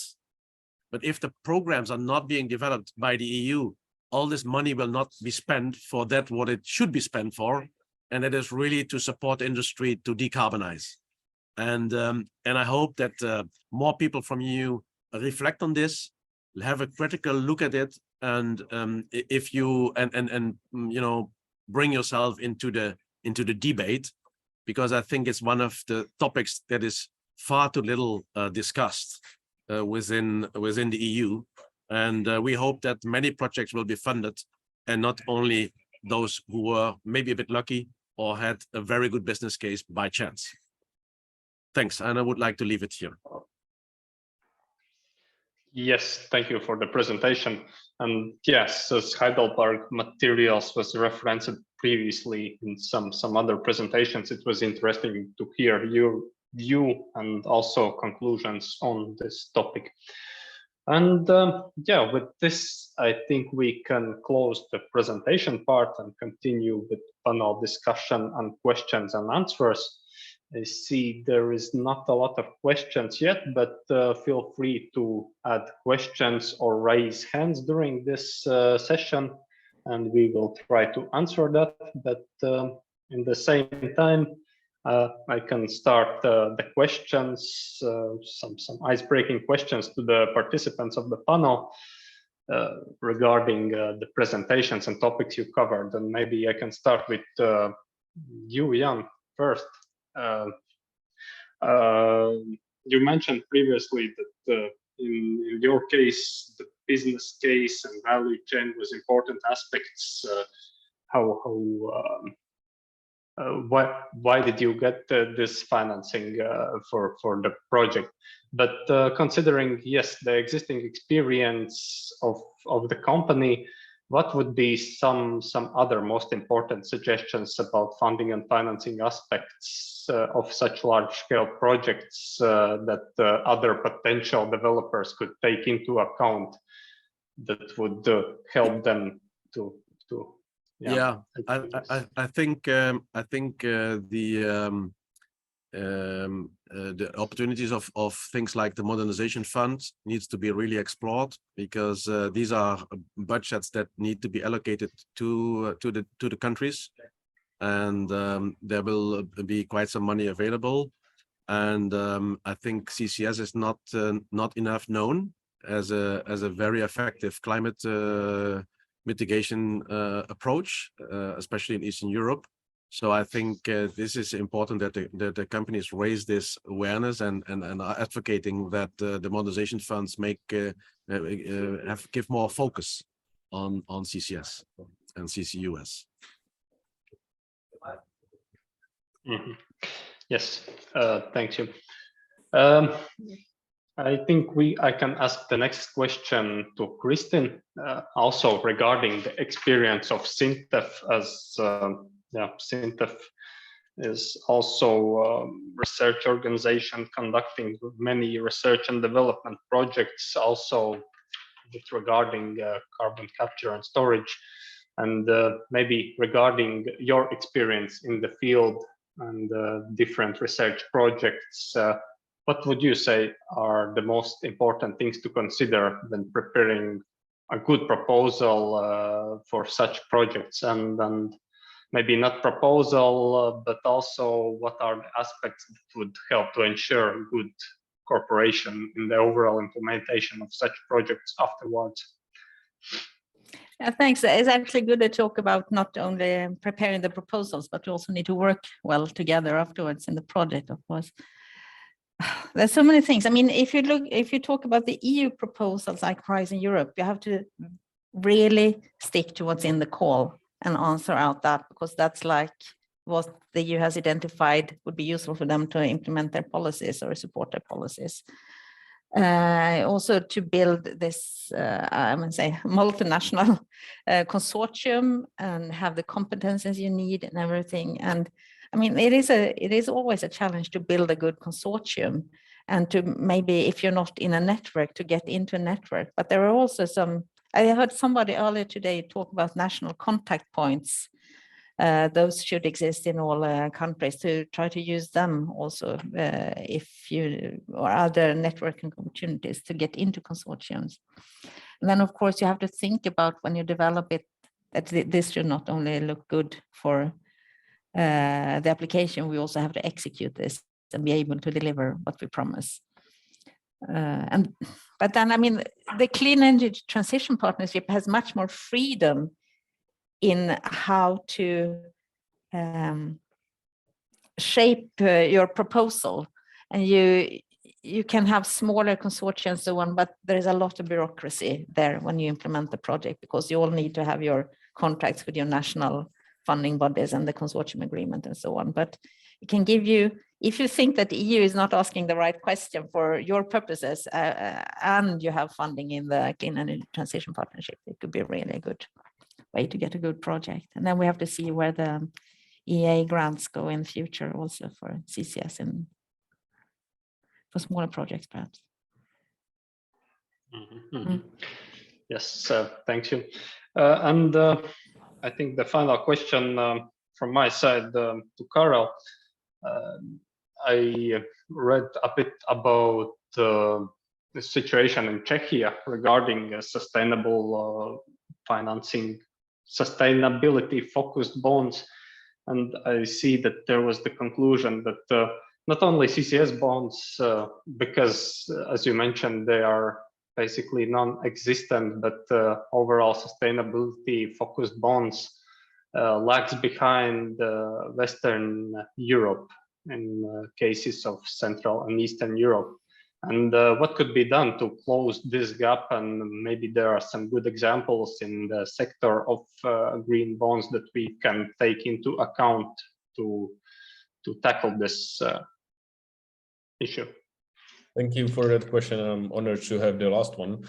but if the programs are not being developed by the EU, all this money will not be spent for that what it should be spent for, and it is really to support industry to decarbonize. And I hope that more people from EU reflect on this, have a critical look at it, and if you bring yourself into the debate, because I think it's one of the topics that is far too little discussed within the EU, and we hope that many projects will be funded, and not only those who were maybe a bit lucky or had a very good business case by chance. Thanks, and I would like to leave it here. Yes, thank you for the presentation. And yes, as Heidelberg Materials was referenced previously in some other presentations, it was interesting to hear your view and also conclusions on this topic. And yeah, with this, I think we can close the presentation part and continue with panel discussion and questions and answers. I see there is not a lot of questions yet, but feel free to add questions or raise hands during this session, and we will try to answer that. But in the same time, I can start the questions, some ice-breaking questions to the participants of the panel regarding the presentations and topics you covered. And maybe I can start with you, Jan, first. You mentioned previously that in your case, the business case and value chain was important aspects. Why did you get this financing for the project? But considering, yes, the existing experience of the company, what would be some other most important suggestions about funding and financing aspects of such large-scale projects that other potential developers could take into account that would help them to yeah, I think the opportunities of things like the modernization fund needs to be really explored, because these are budgets that need to be allocated to the countries, and there will be quite some money available. And I think CCS is not enough known as a very effective climate mitigation approach, especially in Eastern Europe. So I think this is important that the companies raise this awareness and are advocating that the modernization funds give more focus on CCS and CCUS. Mm-hmm. Yes, thank you. I think I can ask the next question to Kristin, also regarding the experience of SINTEF, as SINTEF is also a research organization conducting many research and development projects, also with regarding carbon capture and storage, and maybe regarding your experience in the field and different research projects. What would you say are the most important things to consider when preparing a good proposal for such projects, and maybe not proposal, but also what are the aspects that would help to ensure good cooperation in the overall implementation of such projects afterwards? Yeah, thanks. It's actually good to talk about not only preparing the proposals, but you also need to work well together afterwards in the project, of course. There's so many things. I mean, if you talk about the EU proposals like Horizon Europe, you have to really stick to what's in the call and answer out that, because that's like what the EU has identified would be useful for them to implement their policies or support their policies. Also to build this, I would say, multinational consortium and have the competences you need and everything. And I mean, it is always a challenge to build a good consortium, and to maybe, if you're not in a network, to get into a network. But there are also I heard somebody earlier today talk about national contact points. Those should exist in all countries, to try to use them also or other networking opportunities to get into consortiums. And then, of course, you have to think about when you develop it, that this should not only look good for the application, we also have to execute this and be able to deliver what we promise. But then, I mean, the Clean Energy Transition Partnership has much more freedom in how to shape your proposal, and you can have smaller consortia and so on, but there is a lot of bureaucracy there when you implement the project, because you all need to have your contracts with your national funding bodies and the consortium agreement and so on. But it can give you, if you think that the EU is not asking the right question for your purposes, and you have funding in the Clean Energy Transition Partnership, it could be really a good way to get a good project. And then we have to see where the EA grants go in future also for CCS smaller projects, perhaps. Yes, thank you. And I think the final question from my side to Karel. I read a bit about the situation in Czechia regarding sustainable financing, sustainability-focused bonds, and I see that there was the conclusion that not only CCS bonds, because as you mentioned, they are basically non-existent, but overall sustainability-focused bonds lags behind Western Europe in cases of Central and Eastern Europe. And what could be done to close this gap? And maybe there are some good examples in the sector of green bonds that we can take into account to tackle this issue. Thank you for that question. I'm honored to have the last one.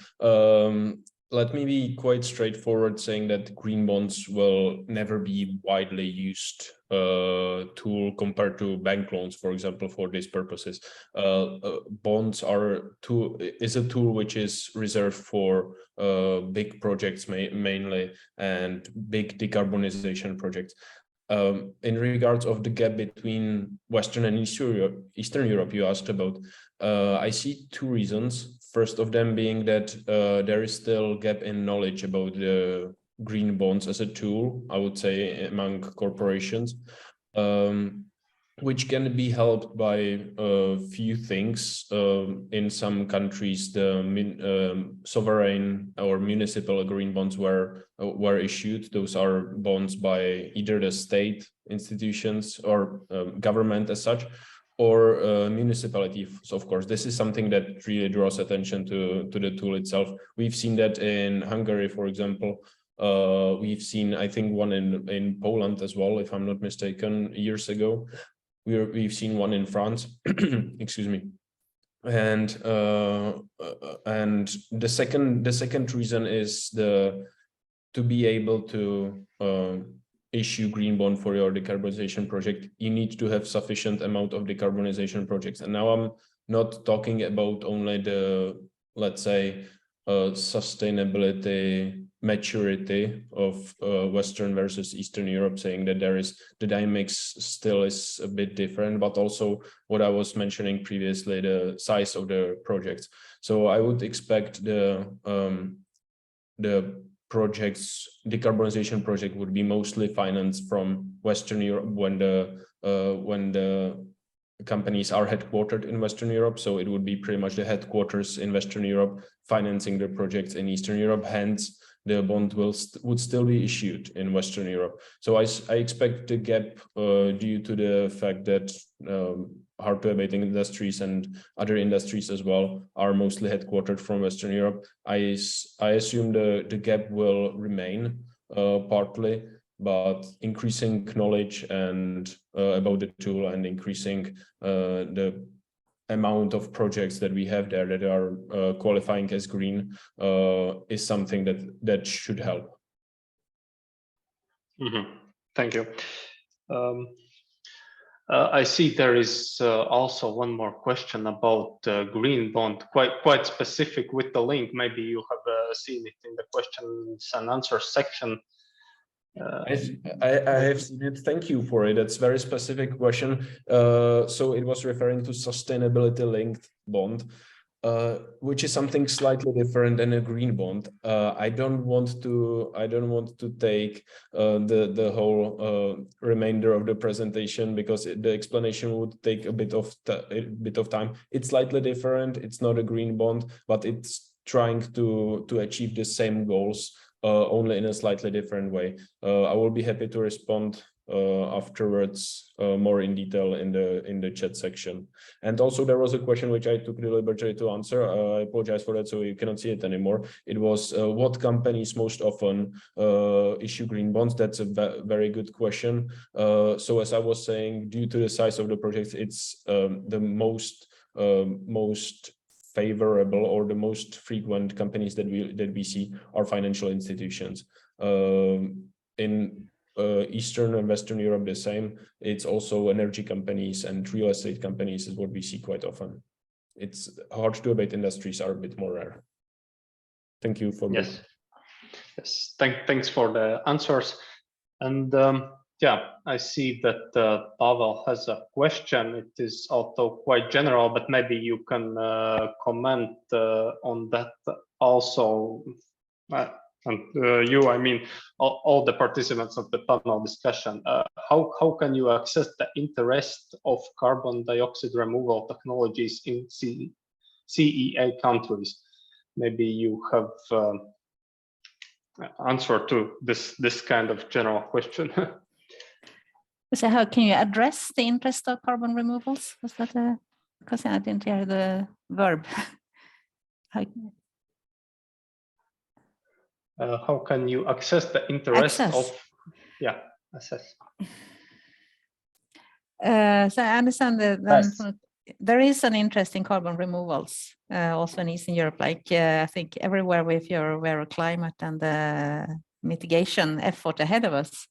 Let me be quite straightforward, saying that green bonds will never be widely used tool compared to bank loans, for example, for these purposes. Bonds is a tool which is reserved for big projects mainly, and big decarbonization projects. In regards of the gap between Western and Eastern Europe, you asked about, I see two reasons. First of them being that there is still gap in knowledge about the green bonds as a tool, I would say, among corporations, which can be helped by a few things. In some countries, the sovereign or municipal green bonds were issued. Those are bonds by either the state institutions or government as such, or municipality. So of course, this is something that really draws attention to the tool itself. We've seen that in Hungary, for example. We've seen, I think, one in Poland as well, if I'm not mistaken, years ago. We've seen one in France. Excuse me. And the second reason is to be able to issue green bond for your decarbonization project, you need to have sufficient amount of decarbonization projects. And now I'm not talking about only the, let's say, sustainability maturity of Western versus Eastern Europe, saying that the dynamics still is a bit different, but also what I was mentioning previously, the size of the projects. So I would expect the projects, decarbonization project would be mostly financed from Western Europe when the companies are headquartered in Western Europe. So it would be pretty much the headquarters in Western Europe financing the projects in Eastern Europe. Hence, the bond would still be issued in Western Europe. So I expect the gap due to the fact that hard-to-abating industries and other industries as well are mostly headquartered from Western Europe. I assume the gap will remain partly, but increasing knowledge and about the tool and increasing the amount of projects that we have there that are qualifying as green is something that should help. Thank you. I see there is also one more question about green bond, quite specific with the link. Maybe you have seen it in the questions and answers section. I have seen it. Thank you for it. It's a very specific question. So it was referring to sustainability linked bond, which is something slightly different than a green bond. I don't want to take the whole remainder of the presentation because the explanation would take a bit of time. It's slightly different. It's not a green bond, but it's trying to achieve the same goals. Only in a slightly different way. I will be happy to respond afterwards more in detail in the chat section. And also there was a question which I took the liberty to answer. I apologize for that, so you cannot see it anymore. It was what companies most often issue green bonds? That's a very good question. So as I was saying, due to the size of the projects, it's the most favorable or the most frequent companies that we see are financial institutions. In Eastern and Western Europe, the same. It's also energy companies and real estate companies is what we see quite often. it's hard to abate industries are a bit more rare. Thank you for yes. Yes, thanks for the answers. And yeah, I see that Pavel has a question. It is also quite general, but maybe you can comment on that also. And you, I mean, all the participants of the panel discussion, how can you access the interest of carbon dioxide removal technologies in CEE countries? Maybe you have answer to this kind of general question. So how can you address the interest of carbon removals? Was that a, because I didn't hear the verb. How can you access the interest of, yeah, assess. So I understand that there is an interest in carbon removals also in Eastern Europe, like I think everywhere if you're aware of climate and the mitigation effort ahead of us.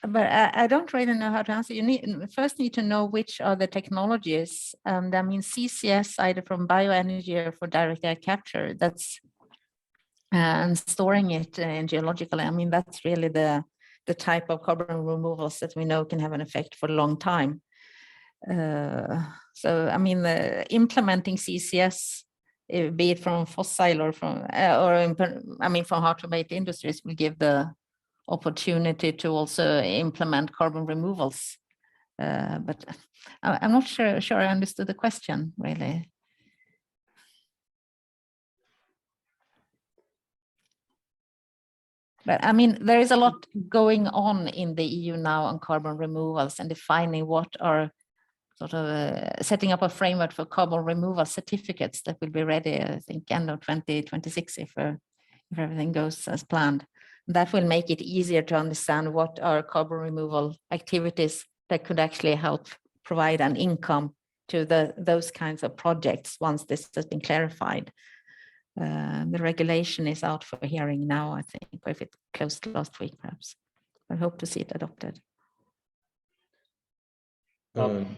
But I don't really know how to answer. You first need to know which are the technologies. I mean, CCS, either from bioenergy or for direct air capture, that's and storing it in geologically. I mean, that's really the type of carbon removals that we know can have an effect for a long time. So, I mean, implementing CCS, be it from fossil or from, I mean, from hard to abate industries, will give the opportunity to also implement carbon removals. But I'm not sure I understood the question really. But I mean, there is a lot going on in the EU now on carbon removals and defining what are sort of setting up a framework for carbon removal certificates that will be ready, I think, end of 2026 if everything goes as planned. That will make it easier to understand what are carbon removal activities that could actually help provide an income to those kinds of projects once this has been clarified. The regulation is out for hearing now, I think, or if it closed last week, perhaps. I hope to see it adopted. I'm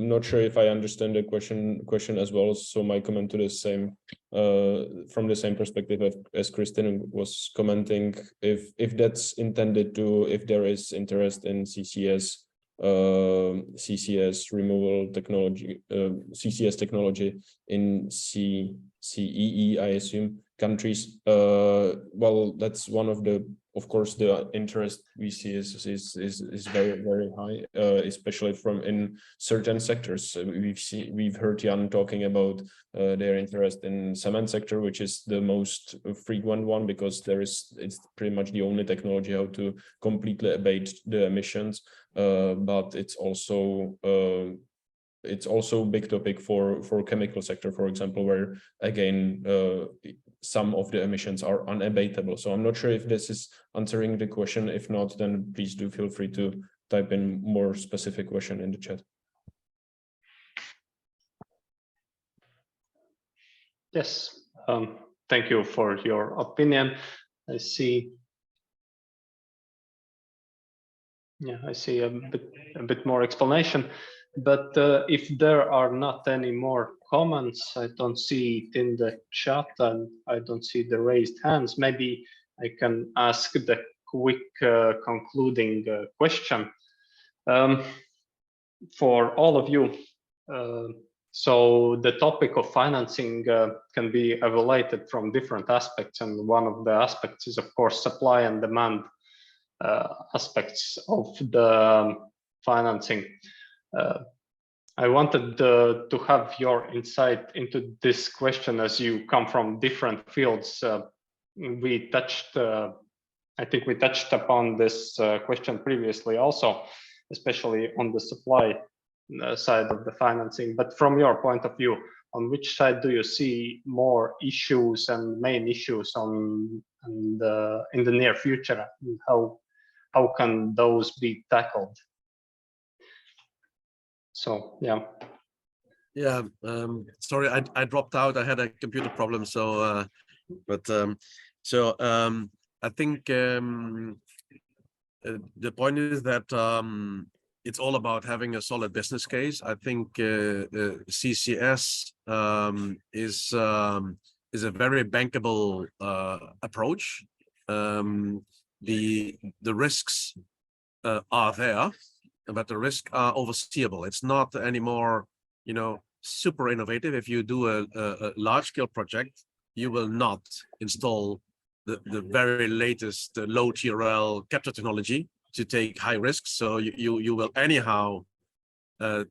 not sure if I understand the question as well. So my comment to the same from the same perspective as Kristin was commenting, if that's intended to, if there is interest in CCS removal technology, CCS technology in CEE, I assume, countries. Well, that's one of the, of course, the interest we see is very, very high, especially from in certain sectors. We've heard Jan talking about their interest in cement sector, which is the most frequent one because it's pretty much the only technology how to completely abate the emissions. But it's also a big topic for chemical sector, for example, where again some of the emissions are unabatable. So I'm not sure if this is answering the question. If not, then please do feel free to type in more specific question in the chat. Yes, thank you for your opinion. I see. Yeah, I see a bit more explanation. But if there are not any more comments, I don't see it in the chat and I don't see the raised hands. Maybe I can ask the quick concluding question for all of you. So the topic of financing can be evaluated from different aspects, and one of the aspects is, of course, supply and demand aspects of the financing. I wanted to have your insight into this question as you come from different fields. We touched, I think we touched upon this question previously also, especially on the supply side of the financing. But from your point of view, on which side do you see more issues and main issues in the near future? And how can those be tackled? So yeah. Yeah, sorry, I dropped out. I had a computer problem. So, I think the point is that it's all about having a solid business case. I think CCS is a very bankable approach. The risks are there, but the risks are overseeable. It's not anymore, super innovative. If you do a large-scale project, you will not install the very latest low TRL capture technology to take high risks. So you will anyhow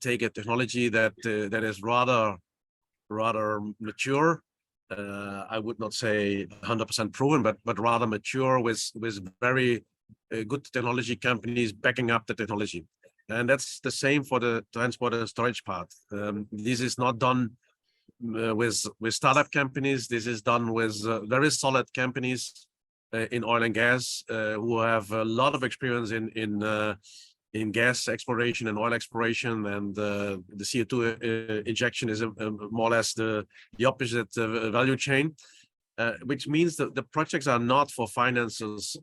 take a technology that is rather mature. I would not say 100% proven, but rather mature with very good technology companies backing up the technology. And that's the same for the transport and storage part. This is not done with startup companies. This is done with very solid companies in oil and gas who have a lot of experience in gas exploration and oil exploration, and the CO2 injection is more or less the opposite value chain, which means that the projects are not for financiers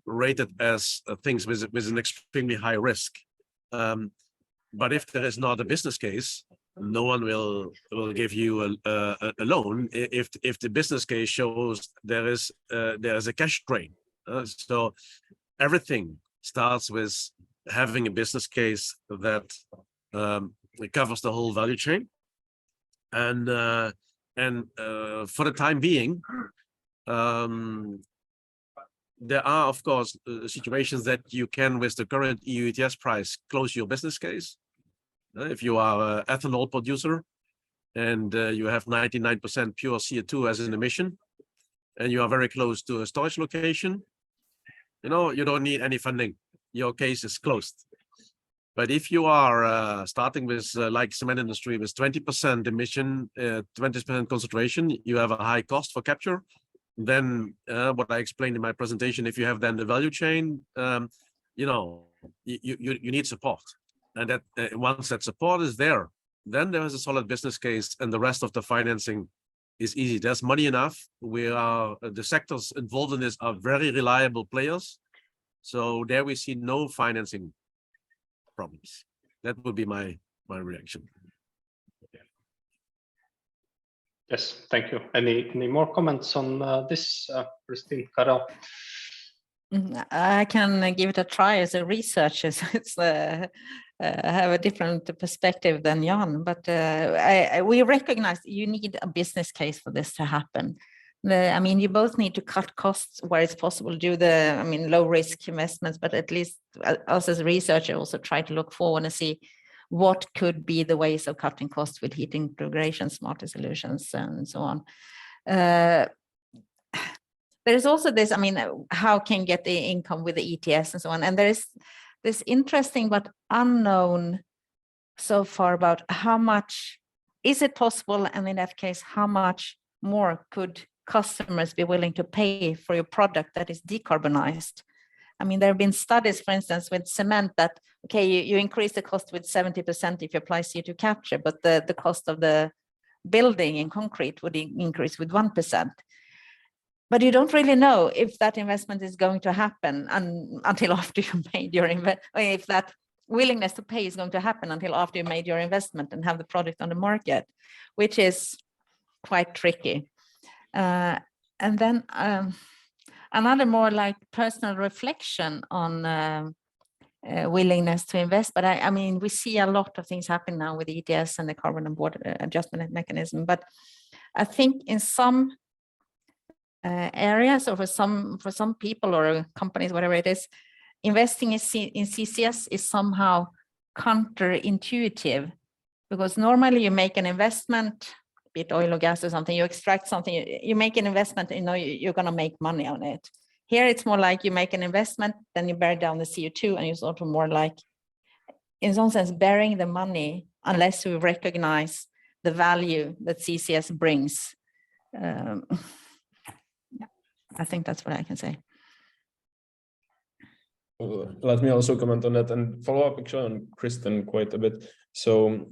rated as things with an extremely high risk. But if there is not a business case, no one will give you a loan if the business case shows there is a cash drain. So everything starts with having a business case that covers the whole value chain, and for the time being, there are of course situations that you can, with the current EU ETS price, close your business case. If you are an ethanol producer and you have 99% pure CO2 as an emission, and you are very close to a storage location, you don't need any funding. Your case is closed. But if you are starting with, like cement industry, with 20% emission, 20% concentration, you have a high cost for capture. Then what I explained in my presentation, if you have then the value chain, you need support. And that once that support is there, then there is a solid business case, and the rest of the financing is easy. There's money enough. The sectors involved in this are very reliable players. So there we see no financing problems. That would be my reaction. Yes, thank you. Any more comments on this, Christine, Karel? I can give it a try as a researcher. So it's have a different perspective than Jan, but we recognize you need a business case for this to happen. You both need to cut costs where it's possible, do low risk investments, but at least us as a researcher also try to look forward and see what could be the ways of cutting costs with heat integration, smarter solutions, and so on. There is also this, how can you get the income with the ETS and so on. And there is this interesting but unknown so far about how much is it possible, and in that case, how much more could customers be willing to pay for your product that is decarbonized. There have been studies, for instance, with cement that, okay, you increase the cost with 70% if you apply CO2 capture, but the cost of the building in concrete would increase with 1%. But you don't really know if that investment is going to happen until after you made your investment, if that willingness to pay is going to happen until after you made your investment and have the product on the market, which is quite tricky. And then another more like personal reflection on willingness to invest. But we see a lot of things happen now with ETS and the carbon and border adjustment mechanism. But I think in some areas, or for some people or companies, whatever it is, investing in CCS is somehow counterintuitive, because normally you make an investment, be it oil or gas or something, you extract something, you make an investment, you're going to make money on it. Here it's more like you make an investment, then you bury down the CO2, and you're sort of more like, in some sense, burying the money unless we recognize the value that CCS brings. I think that's what I can say. Let me also comment on that and follow up actually on Kristen quite a bit. So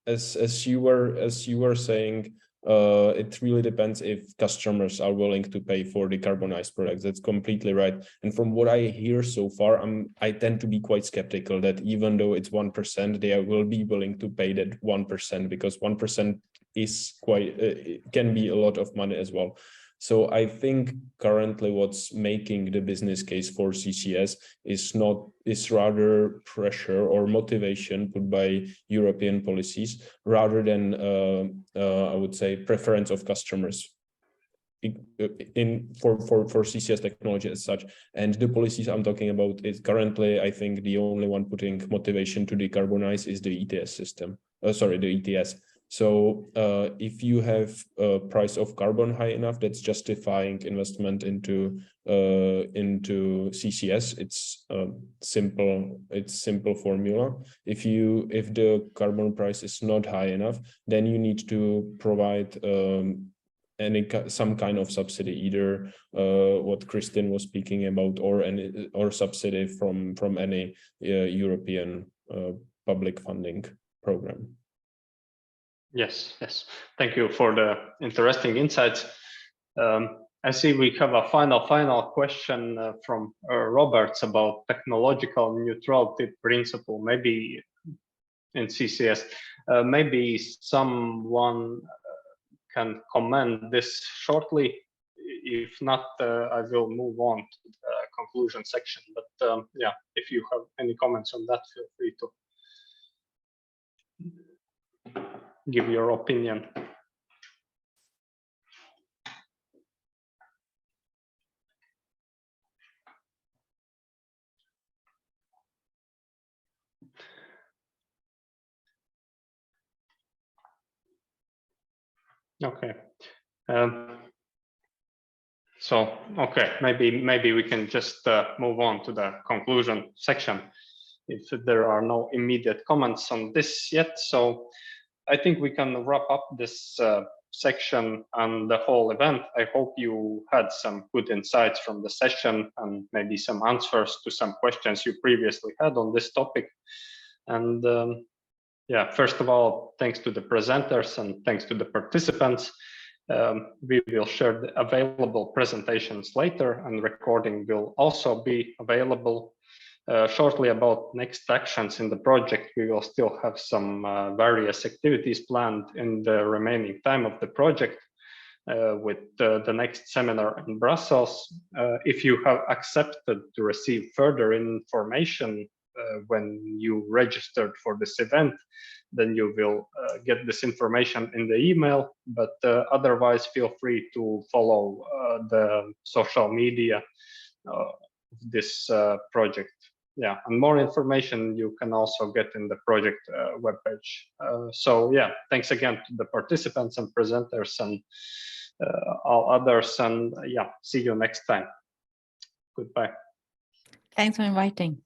as you were saying, It really depends if customers are willing to pay for decarbonized products. That's completely right. And from what I hear so far, I tend to be quite skeptical that even though it's 1%, they will be willing to pay that 1%, because 1% is quite it can be a lot of money as well. So I think currently what's making the business case for CCS is rather pressure or motivation put by European policies rather than I would say preference of customers for CCS technology as such. And the policies I'm talking about is currently, I think the only one putting motivation to decarbonize is the ETS system. The ETS. So if you have a price of carbon high enough, that's justifying investment into CCS. It's simple formula. If the carbon price is not high enough, then you need to provide some kind of subsidy, either what Kristin was speaking about, or subsidy from any European public funding program. Yes. Thank you for the interesting insights. I see we have a final question from Roberts about technological neutrality principle, maybe in CCS. Maybe someone can comment this shortly. If not, I will move on to the conclusion section. But yeah, if you have any comments on that, feel free to give your opinion. Okay. Maybe we can just move on to the conclusion section if there are no immediate comments on this yet. So I think we can wrap up this section and the whole event. I hope you had some good insights from the session and maybe some answers to some questions you previously had on this topic. And yeah, first of all, thanks to the presenters and thanks to the participants. We will share the available presentations later, and recording will also be available. Shortly about next actions in the project, we will still have some various activities planned in the remaining time of the project with the next seminar in Brussels. If you have accepted to receive further information when you registered for this event, then you will get this information in the email, but otherwise feel free to follow the social media of this project. Yeah, and more information you can also get in the project webpage. So yeah, thanks again to the participants and presenters and all others, and yeah, see you next time. Goodbye. Thanks for inviting.